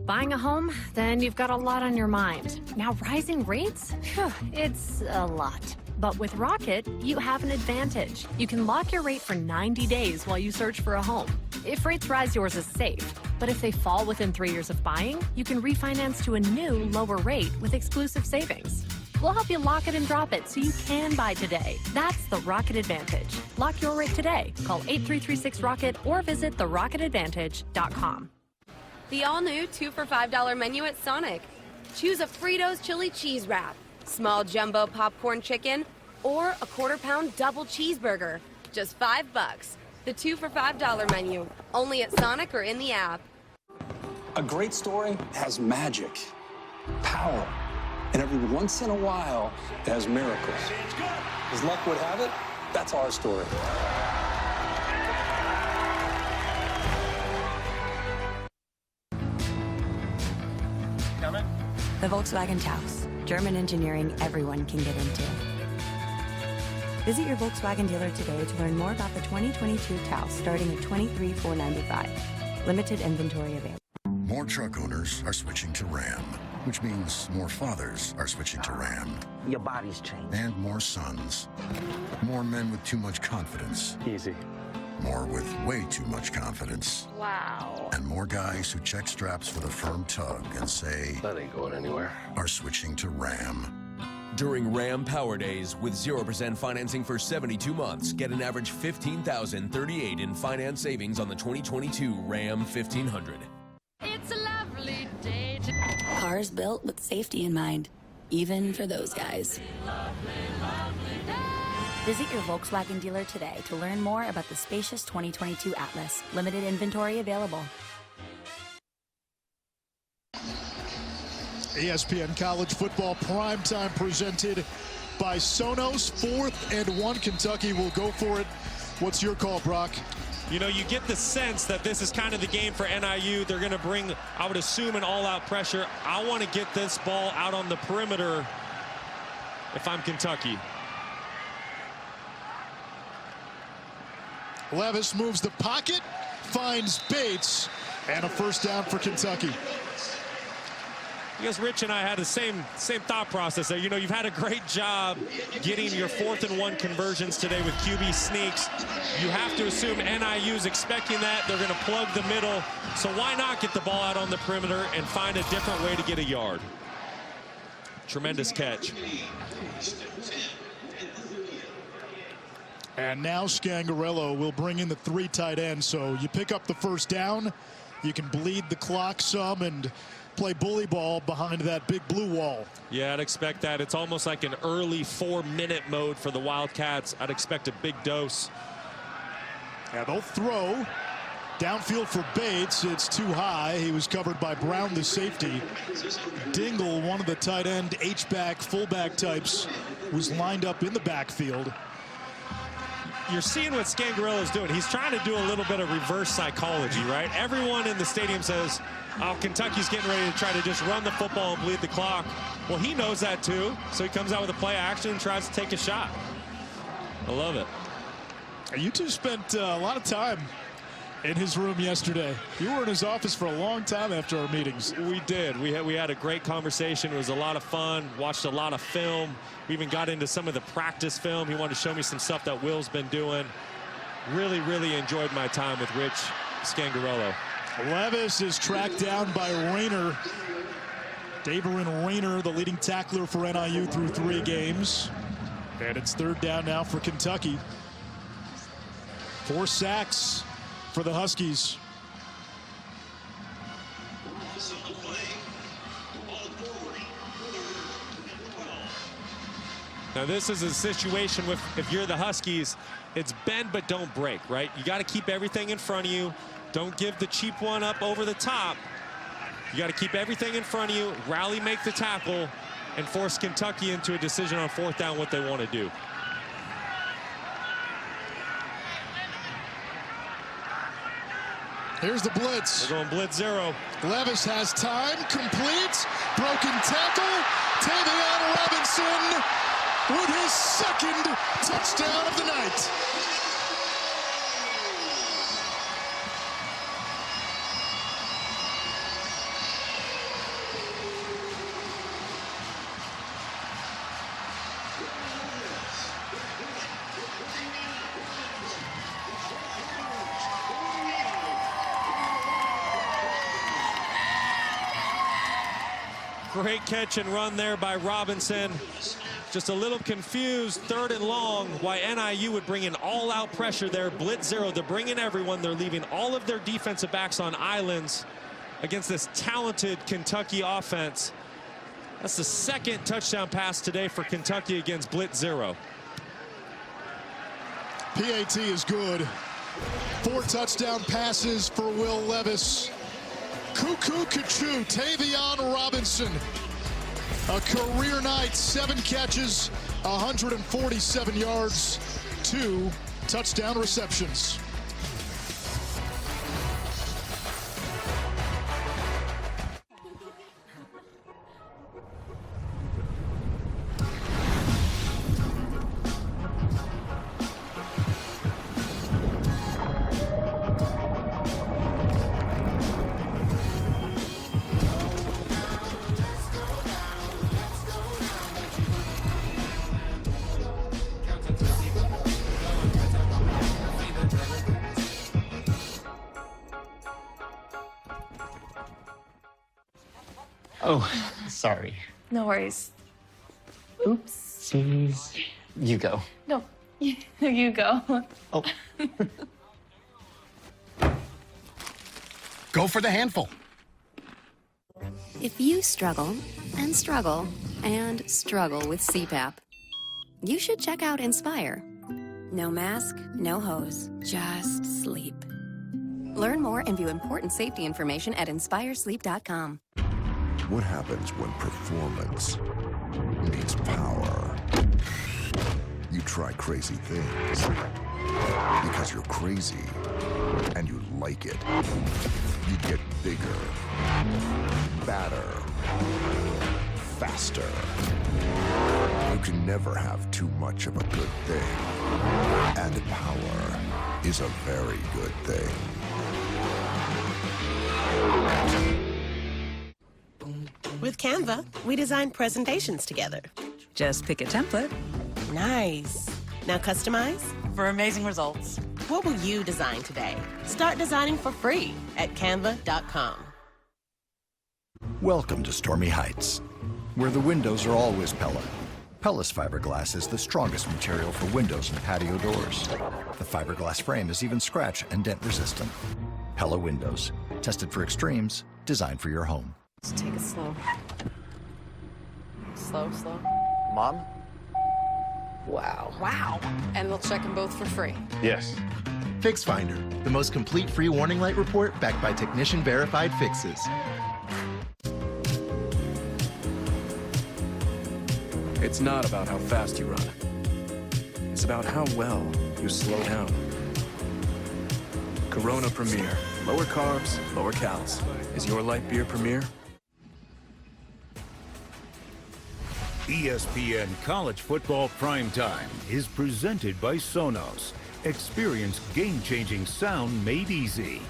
Buying a home? Then you've got a lot on your mind. Now, rising rates? Phew, it's a lot. But with Rocket, you have an advantage. You can lock your rate for 90 days while you search for a home. If rates rise, yours is safe. But if they fall within 3 years of buying, you can refinance to a new, lower rate with exclusive savings. We'll help you lock it and drop it so you can buy today. That's the Rocket Advantage. Lock your rate today. Call 8336-ROCKET or visit therocketadvantage.com. The all-new 2 for $5 menu at Sonic. Choose a Fritos chili cheese wrap, small jumbo popcorn chicken, or a quarter-pound double cheeseburger. Just $5. The 2 for $5 menu, only at Sonic or in the app. A great story has magic, power, and every once in a while, it has miracles. As luck would have it, that's our story. The Volkswagen Taos. German engineering everyone can get into. Visit your Volkswagen dealer today to learn more about the 2022 Taos, starting at $23,495. Limited inventory available. More truck owners are switching to Ram, which means more fathers are switching to Ram. Your body's changed. And more sons. More men with too much confidence. Easy. More with way too much confidence. Wow. And more guys who check straps with a firm tug and say, that ain't going anywhere, are switching to Ram. During Ram Power Days, with 0% financing for 72 months, get an average $15,038 in finance savings on the 2022 Ram 1500. It's a lovely day to... Cars built with safety in mind, even for those guys. Visit your Volkswagen dealer today to learn more about the spacious 2022 Atlas. Limited inventory available. ESPN College Football Primetime presented by Sonos. 4th and 1. Kentucky will go for it. What's your call, Brock? You know, you get the sense that this is kind of the game for NIU. They're going to bring, I would assume, an all-out pressure. I want to get this ball out on the perimeter if I'm Kentucky. Levis moves the pocket, finds Bates, and a first down for Kentucky. I guess Rich and I had the same thought process there. You know, you've had a great job getting your 4th and 1 conversions today with QB sneaks. You have to assume NIU's expecting that. They're going to plug the middle. So why not get the ball out on the perimeter and find a different way to get a yard? Tremendous catch. And now Scangarello will bring in the 3 tight ends. So you pick up the first down, you can bleed the clock some and play bully ball behind that big blue wall. Yeah, I'd expect that. It's almost like an early 4-minute mode for the Wildcats. I'd expect a big dose. Yeah, they'll throw downfield for Bates. It's too high. He was covered by Brown, the safety. Dingle, one of the tight end H-back, fullback types, was lined up in the backfield. You're seeing what Scangarello's doing. He's trying to do a little bit of reverse psychology, right? Everyone in the stadium says, oh, Kentucky's getting ready to try to just run the football and bleed the clock. Well, he knows that too, so he comes out with a play action and tries to take a shot. I love it. You two spent a lot of time in his room yesterday. You were in his office for a long time after our meetings. We did. We had a great conversation. It was a lot of fun. Watched a lot of film. We even got into some of the practice film. He wanted to show me some stuff that Will's been doing. Really, really enjoyed my time with Rich Scangarello. Levis is tracked down by Rayner. Daverin Rayner, the leading tackler for NIU through 3 games. And it's 3rd down now for Kentucky. 4 sacks for the Huskies. Now this is a situation with, if you're the Huskies, it's bend but don't break, right? You got to keep everything in front of you. Don't give the cheap one up over the top. You got to keep everything in front of you, rally, make the tackle, and force Kentucky into a decision on 4th down what they want to do. Here's the blitz. They're going blitz 0. Levis has time, complete, broken tackle. Tavion Robinson with his 2nd touchdown of the night. Great catch and run there by Robinson. Just a little confused, 3rd and long, why NIU would bring in all-out pressure there. Blitz 0, they're bringing everyone. They're leaving all of their defensive backs on islands against this talented Kentucky offense. That's the 2nd touchdown pass today for Kentucky against Blitz 0. PAT is good. 4 touchdown passes for Will Levis. Cuckoo Kachoo, Tavion Robinson. A career night, 7 catches, 147 yards, 2 touchdown receptions. Oh, sorry. No worries. Oops. Please. You go. No, you go. Oh. Go for the handful. If you struggle and struggle and struggle with CPAP, you should check out Inspire. No mask, no hose, just sleep. Learn more and view important safety information at inspiresleep.com. What happens when performance meets power? You try crazy things because you're crazy and you like it. You get bigger, badder, faster. You can never have too much of a good thing. And power is a very good thing. With Canva, we design presentations together. Just pick a template. Nice. Now customize For amazing results. What will you design today? Start designing for free at canva.com. Welcome to Stormy Heights, where the windows are always Pella. Pella's fiberglass is the strongest material for windows and patio doors. The fiberglass frame is even scratch and dent resistant. Pella Windows, tested for extremes, designed for your home. Let's take it slow. Slow, slow. Mom? Wow. And we'll check them both for free. Yes. Fix Finder, the most complete free warning light report backed by technician-verified fixes. It's not about how fast you run. It's about how well you slow down. Corona Premier. Lower carbs, lower calories. Is your light beer Premier? ESPN College Football Primetime is presented by Sonos. Experience game-changing sound made easy.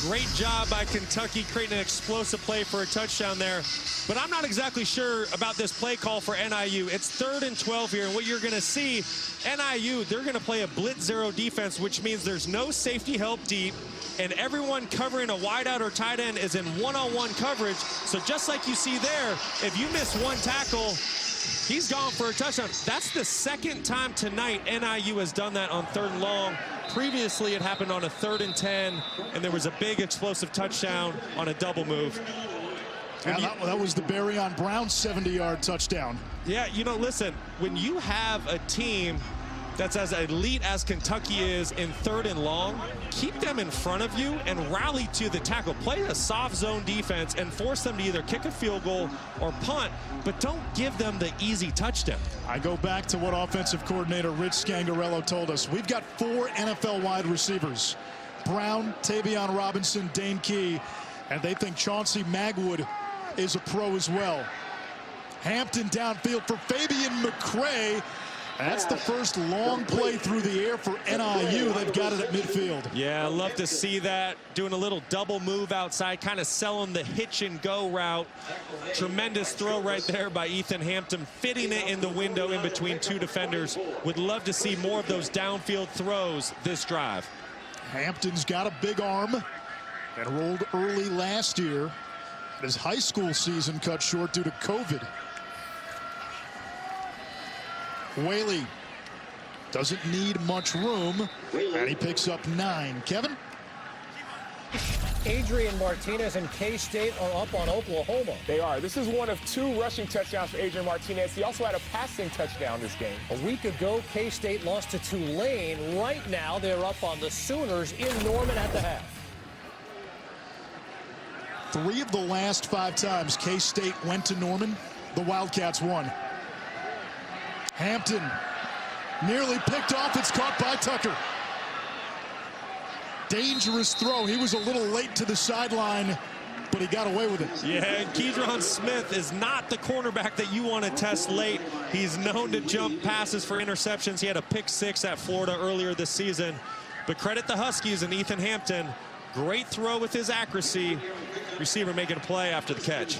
Great job by Kentucky creating an explosive play for a touchdown there. But I'm not exactly sure about this play call for NIU. It's 3rd and 12 here, and what you're going to see, NIU, they're going to play a blitz zero defense, which means there's no safety help deep, and everyone covering a wideout or tight end is in one-on-one coverage. So just like you see there, if you miss one tackle, he's gone for a touchdown. That's the second time tonight NIU has done that on 3rd and long. Previously, it happened on a 3rd and 10, and there was a big explosive touchdown on a double move. Yeah, that was the Barryon Brown 70-yard touchdown. Yeah, you know, listen, when you have a team that's as elite as Kentucky is in 3rd and long, keep them in front of you and rally to the tackle. Play a soft zone defense and force them to either kick a field goal or punt, but don't give them the easy touchdown. I go back to what offensive coordinator Rich Scangarello told us. We've got 4 NFL wide receivers: Brown, Tavion Robinson, Dane Key, and they think Chauncey Magwood is a pro as well. Hampton downfield for Fabian McCray. That's the first long play through the air for NIU. They've got it at midfield. Yeah, I love to see that. Doing a little double move outside, kind of selling the hitch and go route. Tremendous throw right there by Ethan Hampton, fitting it in the window in between 2 defenders. Would love to see more of those downfield throws this drive. Hampton's got a big arm. Enrolled early last year. His high school season cut short due to COVID. Waylee doesn't need much room, and he picks up 9. Kevin? Adrian Martinez and K-State are up on Oklahoma. They are. This is one of 2 rushing touchdowns for Adrian Martinez. He also had a passing touchdown this game. A week ago, K-State lost to Tulane. Right now, they're up on the Sooners in Norman at the half. 3 of the last 5 times K-State went to Norman, the Wildcats won. Hampton nearly picked off. It's caught by Tucker. Dangerous throw. He was a little late to the sideline, but he got away with it. Yeah, and Keydron Smith is not the cornerback that you want to test late. He's known to jump passes for interceptions. He had a pick 6 at Florida earlier this season. But credit the Huskies and Ethan Hampton. Great throw with his accuracy. Receiver making a play after the catch.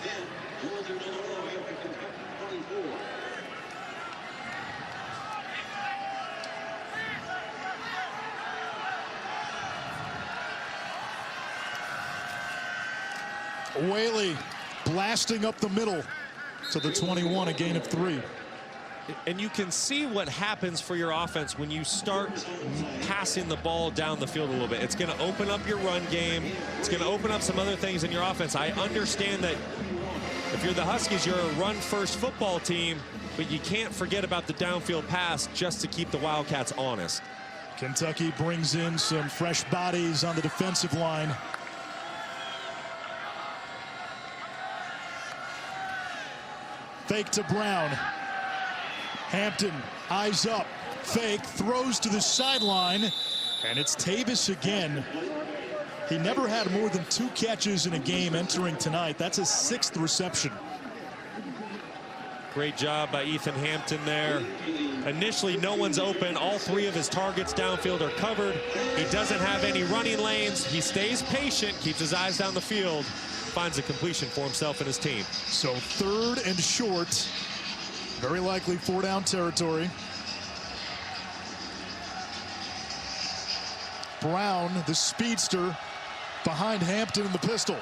Waylee blasting up the middle to the 21, a gain of 3. And you can see what happens for your offense when you start passing the ball down the field a little bit. It's going to open up your run game. It's going to open up some other things in your offense. I understand that if you're the Huskies, you're a run-first football team, but you can't forget about the downfield pass just to keep the Wildcats honest. Kentucky brings in some fresh bodies on the defensive line. Fake to Brown. Hampton, eyes up, fake, throws to the sideline, and it's Tavis again. He never had more than 2 catches in a game entering tonight. That's his 6th reception. Great job by Ethan Hampton there. Initially, no one's open. All 3 of his targets downfield are covered. He doesn't have any running lanes. He stays patient, keeps his eyes down the field, finds a completion for himself and his team. So 3rd and short. Very likely 4-down territory. Brown, the speedster, behind Hampton in the pistol.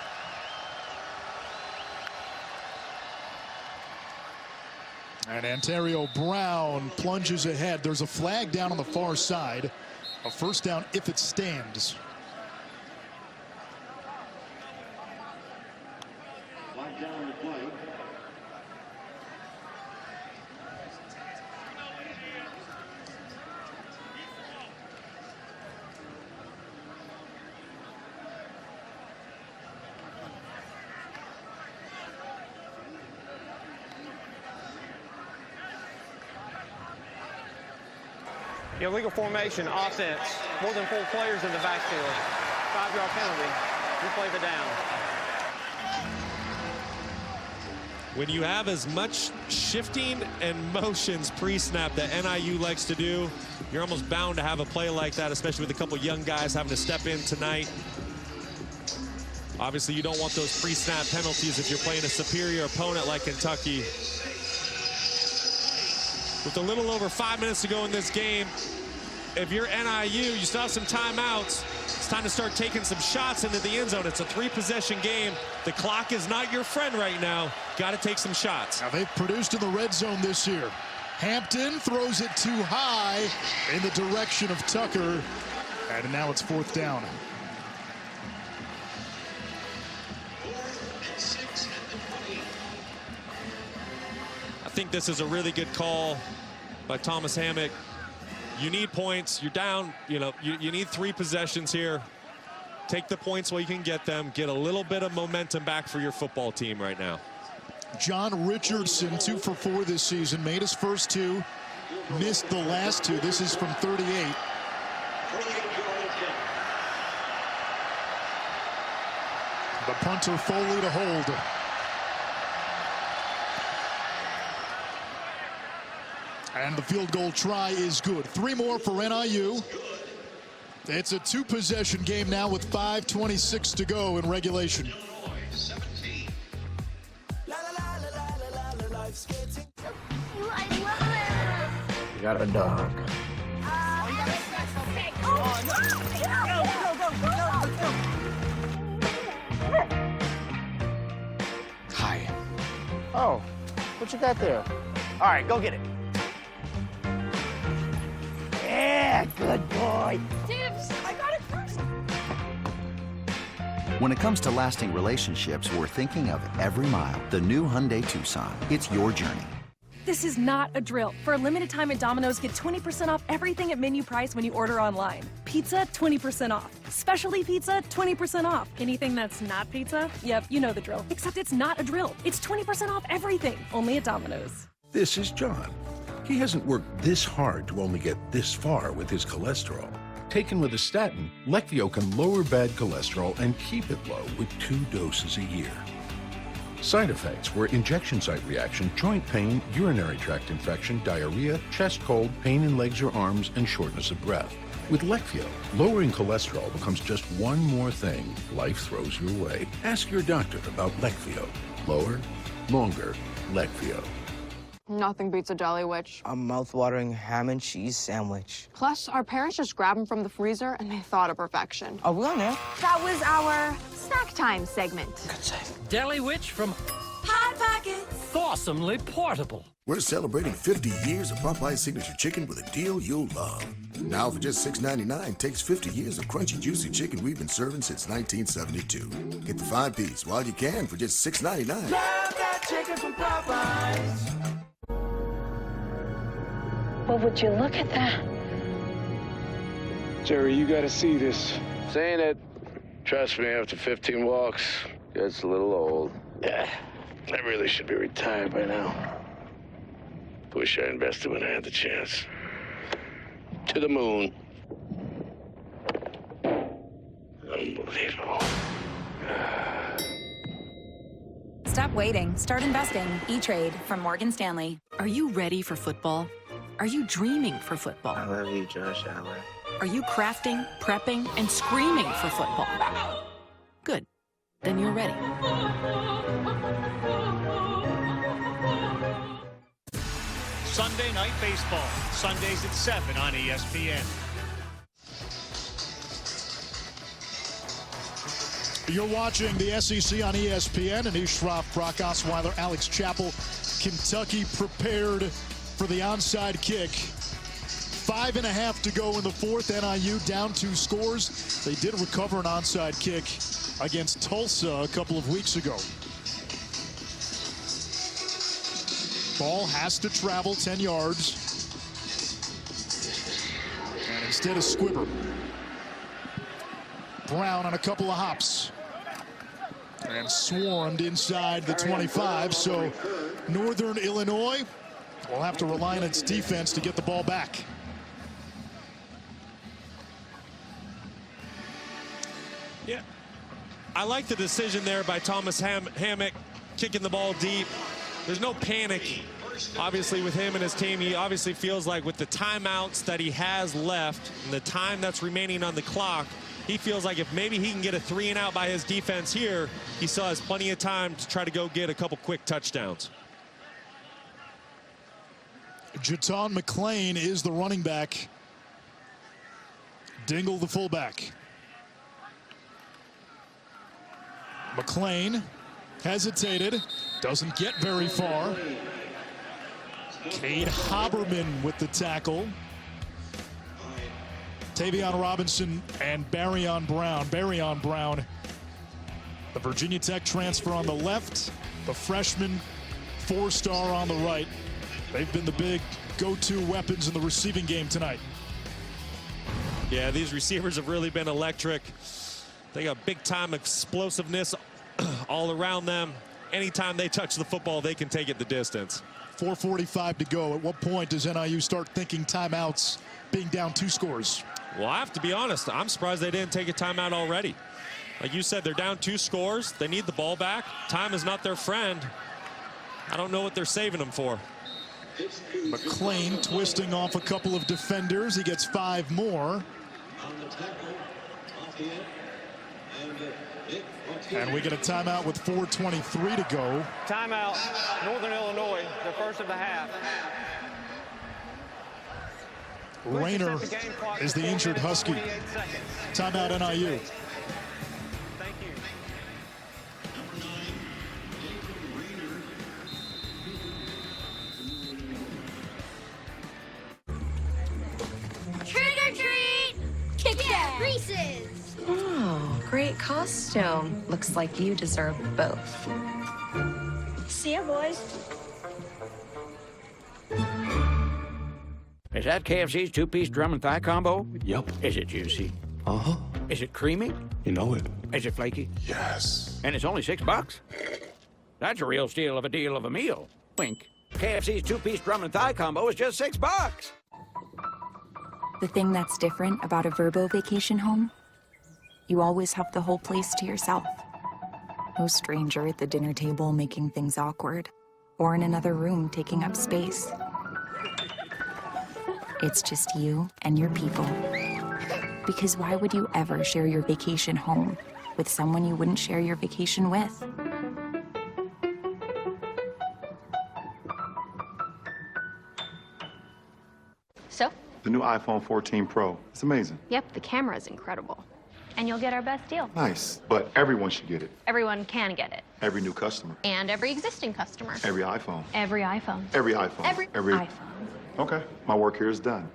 And Ontario Brown plunges ahead. There's a flag down on the far side. A 1st down if it stands. Illegal formation, offense. More than 4 players in the backfield. 5-yard penalty. Replay the down. When you have as much shifting and motions pre-snap that NIU likes to do, you're almost bound to have a play like that, especially with a couple young guys having to step in tonight. Obviously, you don't want those pre-snap penalties if you're playing a superior opponent like Kentucky. With a little over 5 minutes to go in this game, if you're NIU, you still have some timeouts. It's time to start taking some shots into the end zone. It's a 3-possession game. The clock is not your friend right now. Got to take some shots. Now they've produced in the red zone this year. Hampton throws it too high in the direction of Tucker. And now it's 4th down. I think this is a really good call by Thomas Hammock. You need points. You're down. You need 3 possessions here. Take the points while you can get them. Get a little bit of momentum back for your football team right now. John Richardson, 2 for 4 this season. Made his first 2. Missed the last 2. This is from 38. The punter Foley to hold. And the field goal try is good. 3 more for NIU. It's a 2-possession game now with 5:26 to go in regulation. You got a dog. Hi. Oh, what you got there? All right, go get it. Yeah, good boy. Tips, I got it first. When it comes to lasting relationships, we're thinking of every mile. The new Hyundai Tucson. It's your journey. This is not a drill. For a limited time at Domino's, get 20% off everything at menu price when you order online. Pizza, 20% off. Specialty pizza, 20% off. Anything that's not pizza? Yep, you know the drill. Except it's not a drill. It's 20% off everything. Only at Domino's. This is John. He hasn't worked this hard to only get this far with his cholesterol. Taken with a statin, Leqvio can lower bad cholesterol and keep it low with 2 doses a year. Side effects were injection site reaction, joint pain, urinary tract infection, diarrhea, chest cold, pain in legs or arms, and shortness of breath. With Leqvio, lowering cholesterol becomes just one more thing life throws your way. Ask your doctor about Leqvio. Lower, longer, Leqvio. Nothing beats a Jolly Witch. A mouth-watering ham and cheese sandwich. Plus, our parents just grabbed them from the freezer and they thought of perfection. Are we on there? That was our snack time segment. Good save. Deli Witch from Hot Pockets. Awesomely Portable. We're celebrating 50 years of Popeye's Signature Chicken with a deal you'll love. Now for just $6.99, takes 50 years of crunchy, juicy chicken we've been serving since 1972. Get the 5-piece while you can for just $6.99. Love that chicken from Popeyes. Well, would you look at that? Jerry, you gotta see this. Saying it. Trust me, after 15 walks, gets a little old. Yeah, I really should be retired by now. Wish I invested when I had the chance. To the moon. Unbelievable. Stop waiting. Start investing. E-Trade from Morgan Stanley. Are you ready for football? Are you dreaming for football? I love you, Josh Allen. Are you crafting, prepping, and screaming for football? Good. Then you're ready. Sunday Night Baseball. Sundays at 7 on ESPN. You're watching the SEC on ESPN. Anish Shroff, Brock Osweiler, Alex Chappell. Kentucky prepared for the onside kick. 5.5 to go in the 4th. NIU down 2 scores. They did recover an onside kick against Tulsa a couple of weeks ago. Ball has to travel 10 yards. And instead of Squibber. Brown on a couple of hops. And swarmed inside the 25. So Northern Illinois will have to rely on its defense to get the ball back. Yeah, I like the decision there by Thomas Hammock, kicking the ball deep. there's no panic, obviously, with him and his team. He obviously feels like with the timeouts that he has left and the time that's remaining on the clock, he feels like if maybe he can get a 3-and-out by his defense here, he still has plenty of time to try to go get a couple quick touchdowns. Jaton McClain is the running back. Dingle the fullback. McClain hesitated, doesn't get very far. Cade Haberman with the tackle. Tavion Robinson and Barryon Brown. The Virginia Tech transfer on the left, the freshman 4-star on the right. They've been the big go-to weapons in the receiving game tonight. Yeah, these receivers have really been electric. They got big-time explosiveness all around them. Anytime they touch the football, they can take it the distance. 4:45 to go. At what point does NIU start thinking timeouts, being down 2 scores? Well, I have to be honest. I'm surprised they didn't take a timeout already. Like you said, they're down 2 scores. They need the ball back. Time is not their friend. I don't know what they're saving them for. McClain twisting off a couple of defenders. He gets 5 more. And we get a timeout with 4:23 to go. Timeout, Northern Illinois, the first of the half. Rayner is the injured Husky. Timeout NIU. Thank you. Trick or treat! Kick that! Reese's! Oh, great costume. Looks like you deserve both. See ya, boys. Is that KFC's 2-piece drum and thigh combo? Yep. Is it juicy? Uh-huh. Is it creamy? You know it. Is it flaky? Yes. And it's only $6? That's a real steal of a deal of a meal. Wink. KFC's 2-piece drum and thigh combo is just $6. The thing that's different about a Verbo vacation home, you always have the whole place to yourself. No stranger at the dinner table making things awkward, or in another room taking up space. It's just you and your people. Because why would you ever share your vacation home with someone you wouldn't share your vacation with? So? The new iPhone 14 Pro. It's amazing. Yep, the camera is incredible. And you'll get our best deal. Nice. But everyone should get it. Everyone can get it. Every new customer. And every existing customer. Every iPhone. Every iPhone. Every iPhone. Every iPhone. Okay, my work here is done.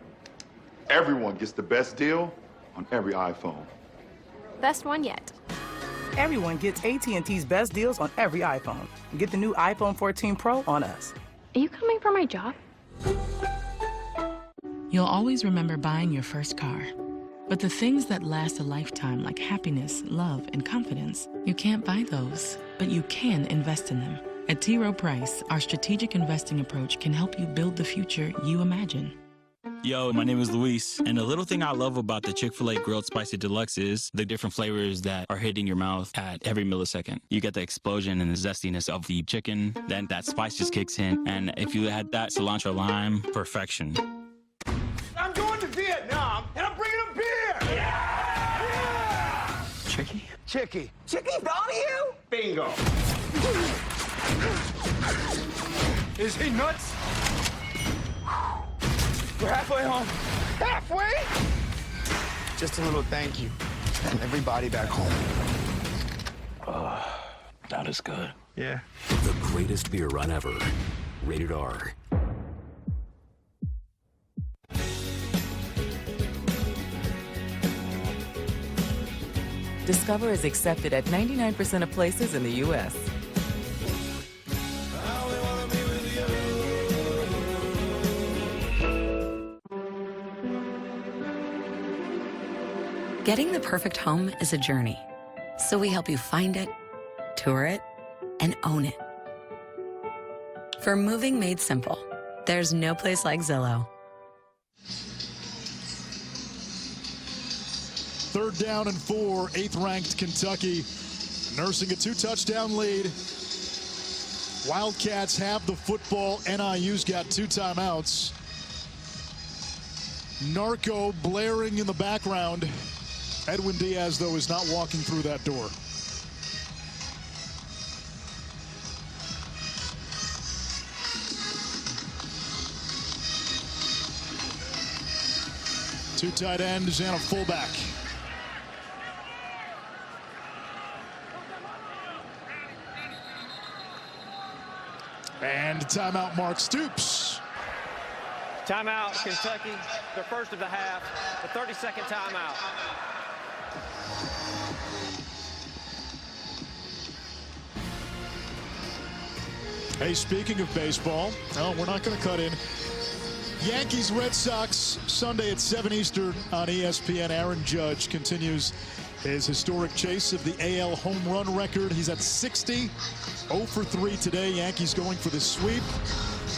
Everyone gets the best deal on every iPhone. Best one yet. Everyone gets AT&T's best deals on every iPhone. Get the new iPhone 14 Pro on us. Are you coming for my job? You'll always remember buying your first car. But the things that last a lifetime, like happiness, love, and confidence, you can't buy those, but you can invest in them. At T. Rowe Price, our strategic investing approach can help you build the future you imagine. Yo, my name is Luis, and the little thing I love about the Chick-fil-A Grilled Spicy Deluxe is the different flavors that are hitting your mouth at every millisecond. You get the explosion and the zestiness of the chicken, then that spice just kicks in, and if you had that cilantro lime, perfection. I'm going to Vietnam, and I'm bringing a beer! Yeah! Chicky? Chicky. Chicky Donahue? Bingo. Is he nuts? We're halfway home. Halfway? Just a little thank you from everybody back home. That is good. Yeah. The greatest beer run ever. Rated R. Discover is accepted at 99% of places in the U.S. Getting the perfect home is a journey, so we help you find it, tour it, and own it. For moving made simple, there's no place like Zillow. 3rd down and 4, 8th-ranked Kentucky nursing a 2-touchdown lead. Wildcats have the football. NIU's got 2 timeouts. Narco blaring in the background. Edwin Diaz, though, is not walking through that door. Two tight ends and a fullback. And timeout, Mark Stoops. Timeout, Kentucky. Their first of the half. The 30-second timeout. Hey, speaking of baseball, no, we're not going to cut in. Yankees, Red Sox, Sunday at 7 Eastern on ESPN. Aaron Judge continues his historic chase of the AL home run record. He's at 60, 0 for 3 today. Yankees going for the sweep.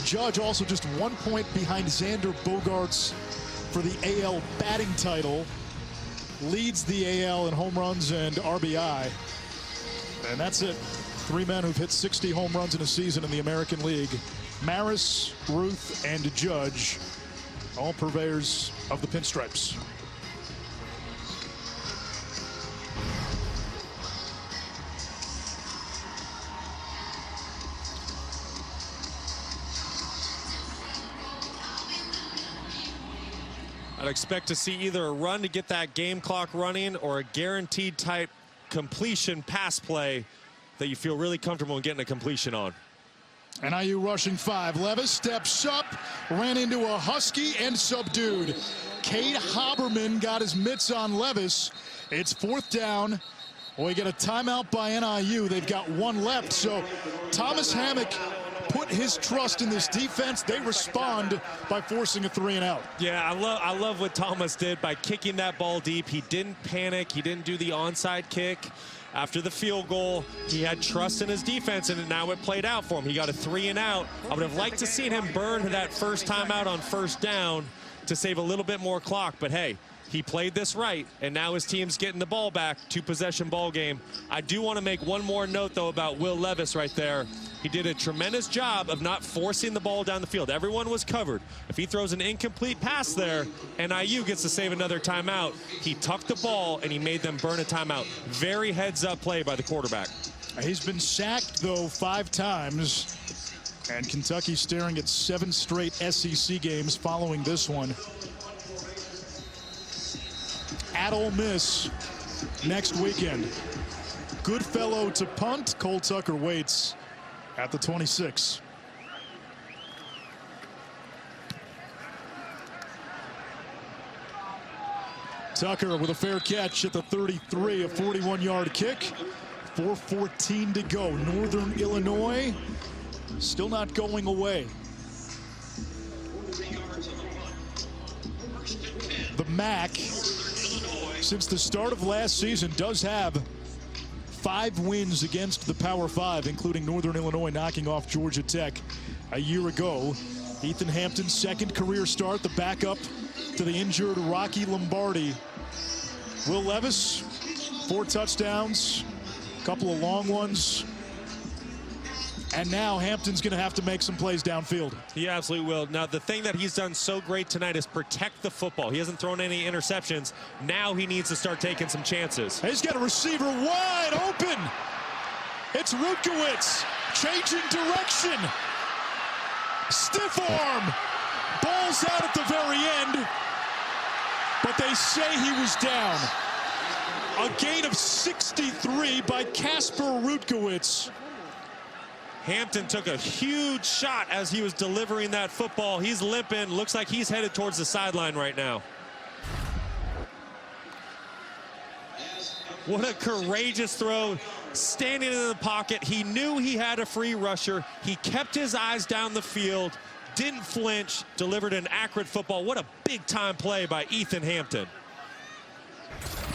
Judge also just 1 point behind Xander Bogaerts for the AL batting title. Leads the AL in home runs and RBI. And that's it. 3 men who've hit 60 home runs in a season in the American League. Maris, Ruth, and Judge, all purveyors of the pinstripes. I'd expect to see either a run to get that game clock running or a guaranteed type completion pass play that you feel really comfortable in getting a completion on. NIU rushing 5. Levis steps up, ran into a Husky and subdued. Cade Haberman got his mitts on Levis. It's 4th down. We get a timeout by NIU. They've got 1 left. So Thomas Hammock put his trust in this defense. They respond by forcing a 3-and-out. Yeah, I love what Thomas did by kicking that ball deep. He didn't panic. He didn't do the onside kick. After the field goal, he had trust in his defense, and now it played out for him. He got a 3-and-out. I would have liked to seen him burn that first timeout on 1st down to save a little bit more clock. But hey, he played this right, and now his team's getting the ball back. 2-possession ball game. I do want to make one more note, though, about Will Levis right there. He did a tremendous job of not forcing the ball down the field. Everyone was covered. If he throws an incomplete pass there, NIU gets to save another timeout. He tucked the ball, and he made them burn a timeout. Very heads-up play by the quarterback. He's been sacked, though, 5 times. And Kentucky staring at 7 straight SEC games following this one. At Ole Miss next weekend. Goodfellow to punt. Cole Tucker waits at the 26. Tucker with a fair catch at the 33, a 41-yard kick. 4:14 to go. Northern Illinois still not going away. The MAC, since the start of last season, does have 5 wins against the Power 5, including Northern Illinois knocking off Georgia Tech a year ago. Ethan Hampton's 2nd career start, the backup to the injured Rocky Lombardi. Will Levis, 4 touchdowns, a couple of long ones. And now Hampton's going to have to make some plays downfield. He absolutely will. Now, the thing that he's done so great tonight is protect the football. He hasn't thrown any interceptions. Now he needs to start taking some chances. He's got a receiver wide open. It's Rutkowitz changing direction. Stiff arm. Ball's out at the very end. But they say he was down. A gain of 63 by Casper Rutkowitz. Hampton took a huge shot as he was delivering that football. He's limping. Looks like he's headed towards the sideline right now. What a courageous throw. Standing in the pocket. He knew he had a free rusher. He kept his eyes down the field. Didn't flinch. Delivered an accurate football. What a big-time play by Ethan Hampton.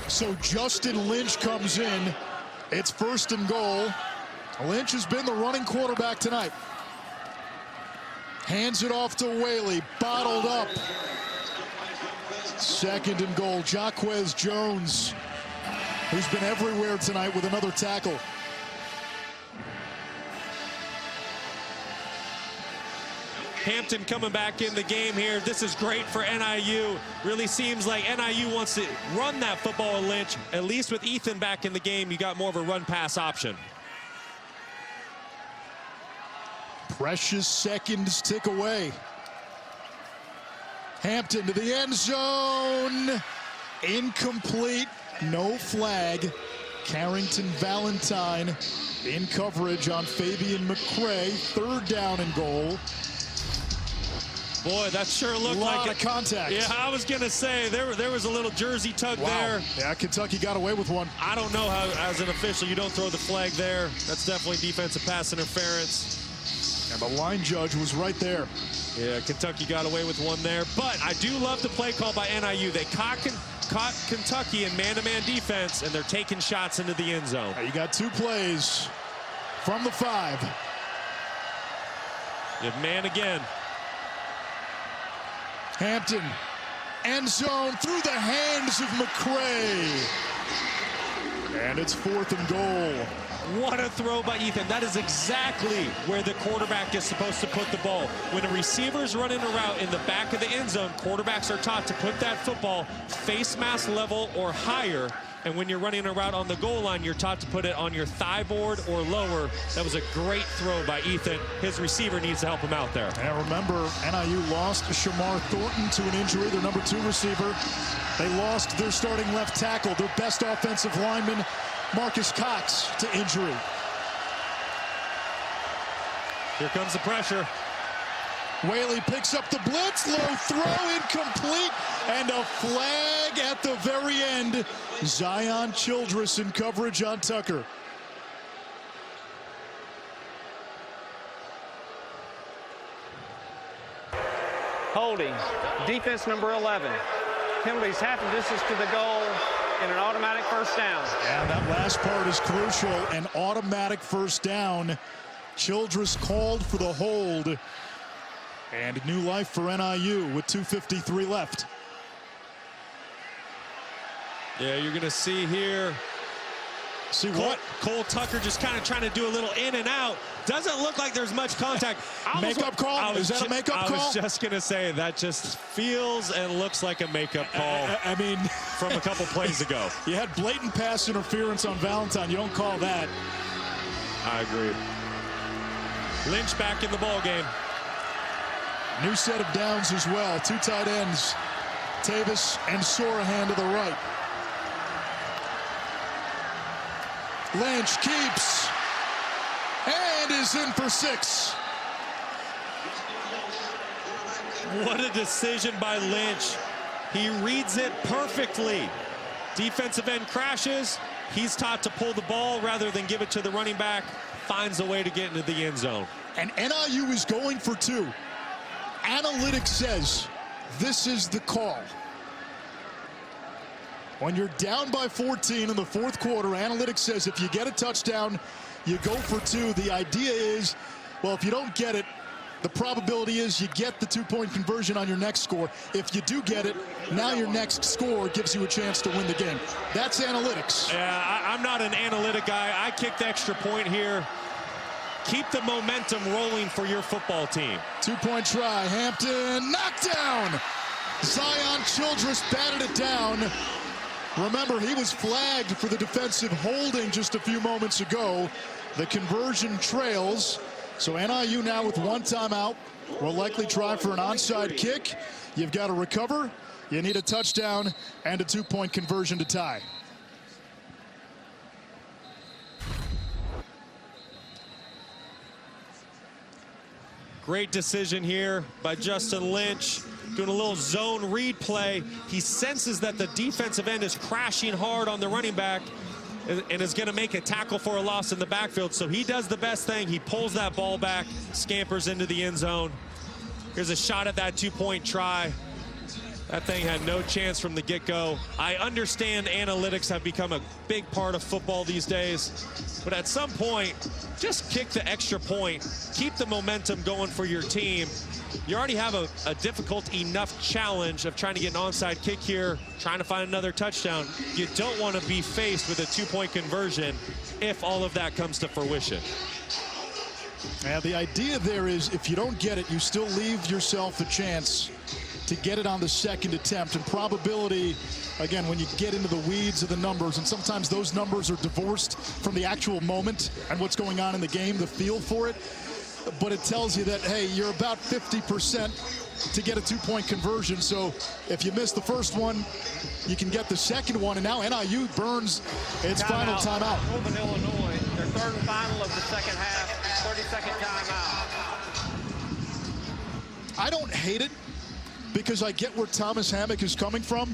So Justin Lynch comes in. It's 1st and goal. Lynch has been the running quarterback tonight. Hands it off to Waylee. Bottled up. 2nd and goal. Jaquez Jones, who's been everywhere tonight with another tackle. Hampton coming back in the game here. This is great for NIU. Really seems like NIU wants to run that football with Lynch. At least with Ethan back in the game, you got more of a run-pass option. Precious seconds tick away. Hampton to the end zone. Incomplete. No flag. Carrington Valentine in coverage on Fabian McCray. 3rd down and goal. Boy, that sure looked like a lot of contact. Yeah, I was going to say, there was a little jersey tug there. Yeah, Kentucky got away with one. I don't know how, as an official, you don't throw the flag there. That's definitely defensive pass interference. And the line judge was right there. Yeah, Kentucky got away with one there. But I do love the play call by NIU. They caught Kentucky in man-to-man defense, and they're taking shots into the end zone. You got 2 plays from the 5. You have man again. Hampton, end zone through the hands of McCray. And it's 4th and goal. What a throw by Ethan. That is exactly where the quarterback is supposed to put the ball. When a receiver's running a route in the back of the end zone, quarterbacks are taught to put that football face mask level or higher. And when you're running a route on the goal line, you're taught to put it on your thigh board or lower. That was a great throw by Ethan. His receiver needs to help him out there. And remember, NIU lost Shamar Thornton to an injury, their number 2 receiver. They lost their starting left tackle, their best offensive lineman, Marcus Cox, to injury. Here comes the pressure. Waylee picks up the blitz, low throw, incomplete, and a flag at the very end. Zion Childress in coverage on Tucker. Holding, defense number 11. Penalties half the distance to the goal and an automatic first down. And that last part is crucial, an automatic first down. Childress called for the hold. And new life for NIU with 2:53 left. Yeah, you're going to see here. See what? Cole Tucker just kind of trying to do a little in and out. Doesn't look like there's much contact. Makeup call? Is that a makeup call? I was just going to say, that just feels and looks like a makeup call. I mean, from a couple plays ago. You had blatant pass interference on Valentine. You don't call that. I agree. Lynch back in the ball game. New set of downs as well. 2 tight ends. Tavis and Sorahan to the right. Lynch keeps and is in for 6. What a decision by Lynch. He reads it perfectly. Defensive end crashes. He's taught to pull the ball rather than give it to the running back. Finds a way to get into the end zone. And NIU is going for 2. Analytics says this is the call. When you're down by 14 in the 4th quarter, analytics says if you get a touchdown, you go for 2. The idea is, well, if you don't get it, the probability is you get the 2-point conversion on your next score. If you do get it, now your next score gives you a chance to win the game. That's analytics. Yeah, I'm not an analytic guy. I kicked the extra point here. Keep the momentum rolling for your football team. 2-point try. Hampton knocked down. Zion Childress batted it down. Remember, he was flagged for the defensive holding just a few moments ago. The conversion trails. So NIU now with 1 timeout will likely try for an onside kick. You've got to recover. You need a touchdown and a 2-point conversion to tie. Great decision here by Justin Lynch. Doing a little zone read play. He senses that the defensive end is crashing hard on the running back and is going to make a tackle for a loss in the backfield. So he does the best thing. He pulls that ball back, scampers into the end zone. Here's a shot at that 2-point try. That thing had no chance from the get-go. I understand analytics have become a big part of football these days, but at some point, just kick the extra point. Keep the momentum going for your team. You already have a difficult enough challenge of trying to get an onside kick here, trying to find another touchdown. You don't want to be faced with a 2-point conversion if all of that comes to fruition. Now, the idea there is if you don't get it, you still leave yourself a chance to get it on the second attempt. And probability, again, when you get into the weeds of the numbers, and sometimes those numbers are divorced from the actual moment and what's going on in the game, the feel for it. But it tells you that, hey, you're about 50% to get a 2-point conversion. So if you miss the first one, you can get the second one. And now NIU burns its final timeout. Northern Illinois, their third and final of the second half, 30-second timeout. I don't hate it because I get where Thomas Hammock is coming from.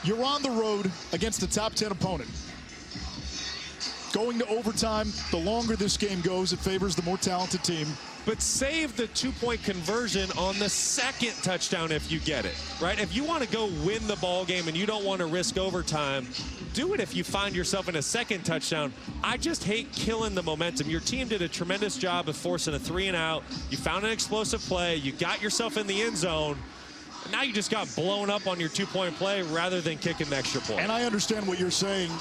You're on the road against a top 10 opponent. Going to overtime, the longer this game goes, it favors the more talented team. But save the 2-point conversion on the second touchdown if you get it, right? If you want to go win the ball game and you don't want to risk overtime, do it if you find yourself in a second touchdown. I just hate killing the momentum. Your team did a tremendous job of forcing a 3-and-out. You found an explosive play. You got yourself in the end zone. Now you just got blown up on your 2-point play rather than kicking the extra point. And I understand what you're saying.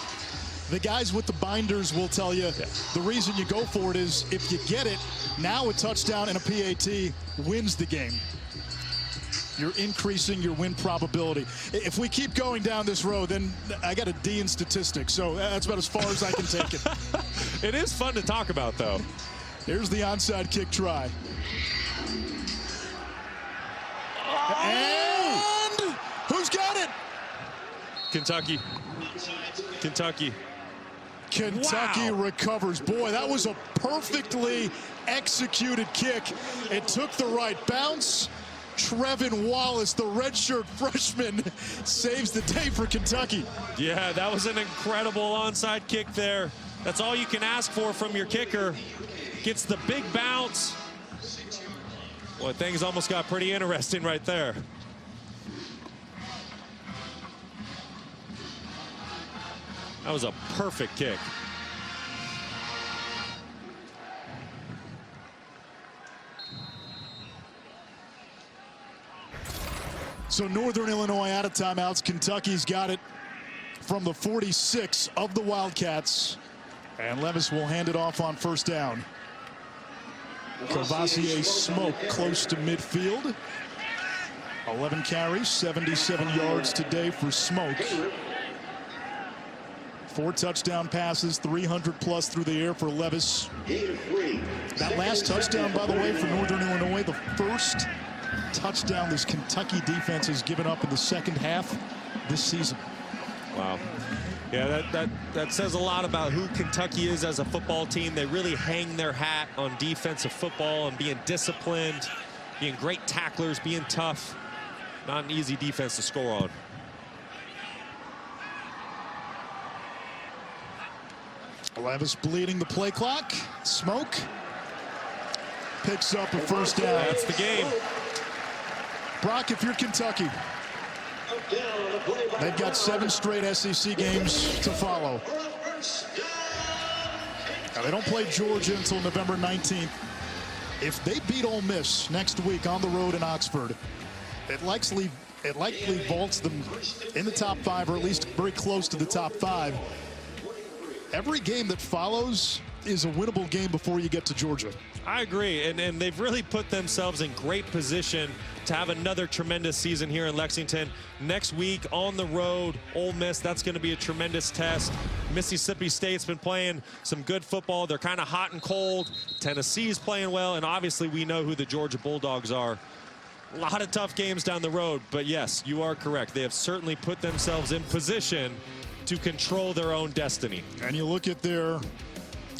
The guys with the binders will tell you the reason you go for it is if you get it, now a touchdown and a PAT wins the game. You're increasing your win probability. If we keep going down this road, then I got a D in statistics, so that's about as far as I can take it. It is fun to talk about, though. Here's the onside kick try. And who's got it? Kentucky. Kentucky recovers. Boy, that was a perfectly executed kick. It took the right bounce. Trevin Wallace, the redshirt freshman, saves the day for Kentucky. Yeah, that was an incredible onside kick there. That's all you can ask for from your kicker. Gets the big bounce. Boy, things almost got pretty interesting right there. That was a perfect kick. So Northern Illinois out of timeouts. Kentucky's got it from the 46 of the Wildcats. And Levis will hand it off on first down. Cavassier Smoke close to midfield. 11 carries, 77 yards today for Smoke. 4 touchdown passes, 300 plus through the air for Levis. That last touchdown, by the way, for Northern Illinois, the first touchdown this Kentucky defense has given up in the second half this season. Wow. Yeah, that says a lot about who Kentucky is as a football team. They really hang their hat on defensive football and being disciplined, being great tacklers, being tough. Not an easy defense to score on. Levis bleeding the play clock. Smoke picks up a first down. That's the game. Brock, if you're Kentucky, they've got 7 straight SEC games to follow. Now, they don't play Georgia until November 19th. If they beat Ole Miss next week on the road in Oxford, it likely vaults them in the top 5, or at least very close to the top 5. Every game that follows is a winnable game before you get to Georgia. I agree, and they've really put themselves in great position to have another tremendous season here in Lexington. Next week on the road, Ole Miss, that's going to be a tremendous test. Mississippi State's been playing some good football. They're kind of hot and cold. Tennessee's playing well, and obviously we know who the Georgia Bulldogs are. A lot of tough games down the road, but yes, you are correct. They have certainly put themselves in position to control their own destiny. And you look at their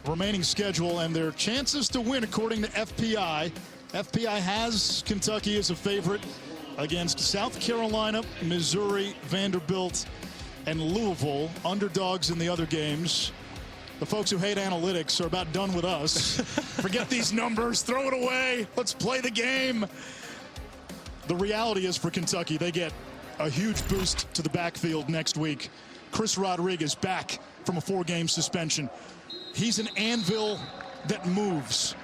remaining schedule and their chances to win according to FPI. FPI has Kentucky as a favorite against South Carolina, Missouri, Vanderbilt, and Louisville. Underdogs in the other games. The folks who hate analytics are about done with us. Forget these numbers, throw it away, let's play the game. The reality is for Kentucky, they get a huge boost to the backfield next week. Chris Rodriguez back from a 4-game suspension. He's an anvil that moves.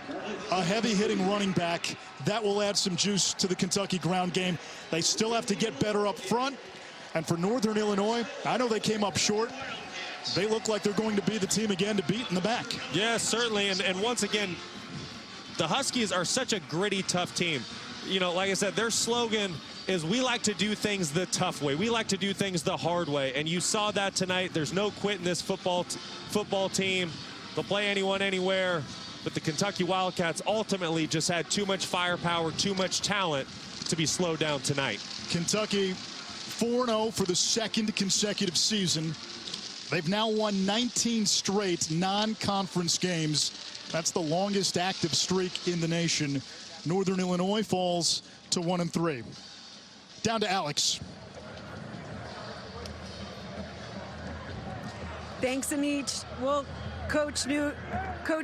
A heavy-hitting running back. That will add some juice to the Kentucky ground game. They still have to get better up front. And for Northern Illinois, I know they came up short. They look like they're going to be the team again to beat in the back. Yeah, certainly. And once again, the Huskies are such a gritty, tough team. You know, like I said, their slogan is we like to do things the tough way. We like to do things the hard way. And you saw that tonight. There's no quit in this football team. They'll play anyone, anywhere. But the Kentucky Wildcats ultimately just had too much firepower, too much talent to be slowed down tonight. Kentucky 4-0 for the second consecutive season. They've now won 19 straight non-conference games. That's the longest active streak in the nation. Northern Illinois falls to 1-3. Down to Alex. Thanks, Anich. Well, Coach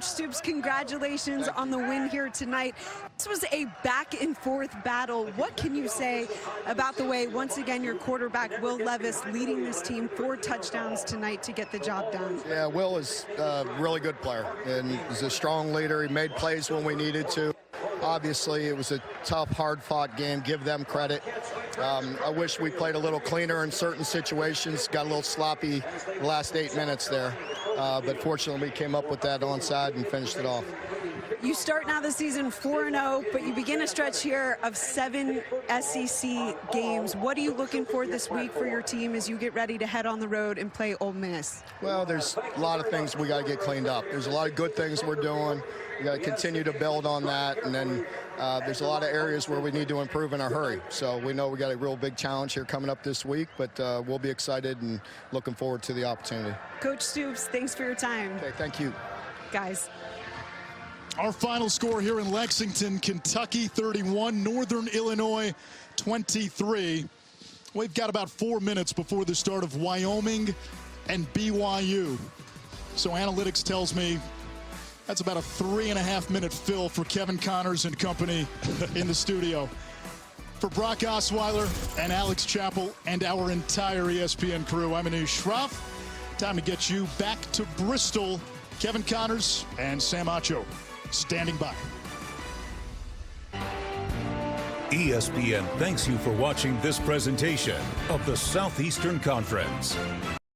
Stoops, congratulations on the win here tonight. This was a back-and-forth battle. What can you say about the way, once again, your quarterback, Will Levis, leading this team 4 touchdowns tonight to get the job done? Yeah, Will is a really good player, and he's a strong leader. He made plays when we needed to. Obviously, it was a tough, hard-fought game. Give them credit. I wish we played a little cleaner in certain situations. Got a little sloppy the last 8 minutes there. But fortunately, we came up with that onside and finished it off. You start now the season 4-0, but you begin a stretch here of 7 SEC games. What are you looking for this week for your team as you get ready to head on the road and play Ole Miss? Well, there's a lot of things we got to get cleaned up. There's a lot of good things we're doing. We got to continue to build on that, and then there's a lot of areas where we need to improve in a hurry. So we know we got a real big challenge here coming up this week, but we'll be excited and looking forward to the opportunity. Coach Stoops, thanks for your time. Okay, thank you. Guys. Our final score here in Lexington, Kentucky 31, Northern Illinois 23. We've got about 4 minutes before the start of Wyoming and BYU. So analytics tells me that's about a 3.5-minute fill for Kevin Connors and company in the studio. For Brock Osweiler and Alex Chappell and our entire ESPN crew, I'm Anish Shroff. Time to get you back to Bristol. Kevin Connors and Sam Acho standing by. ESPN thanks you for watching this presentation of the Southeastern Conference.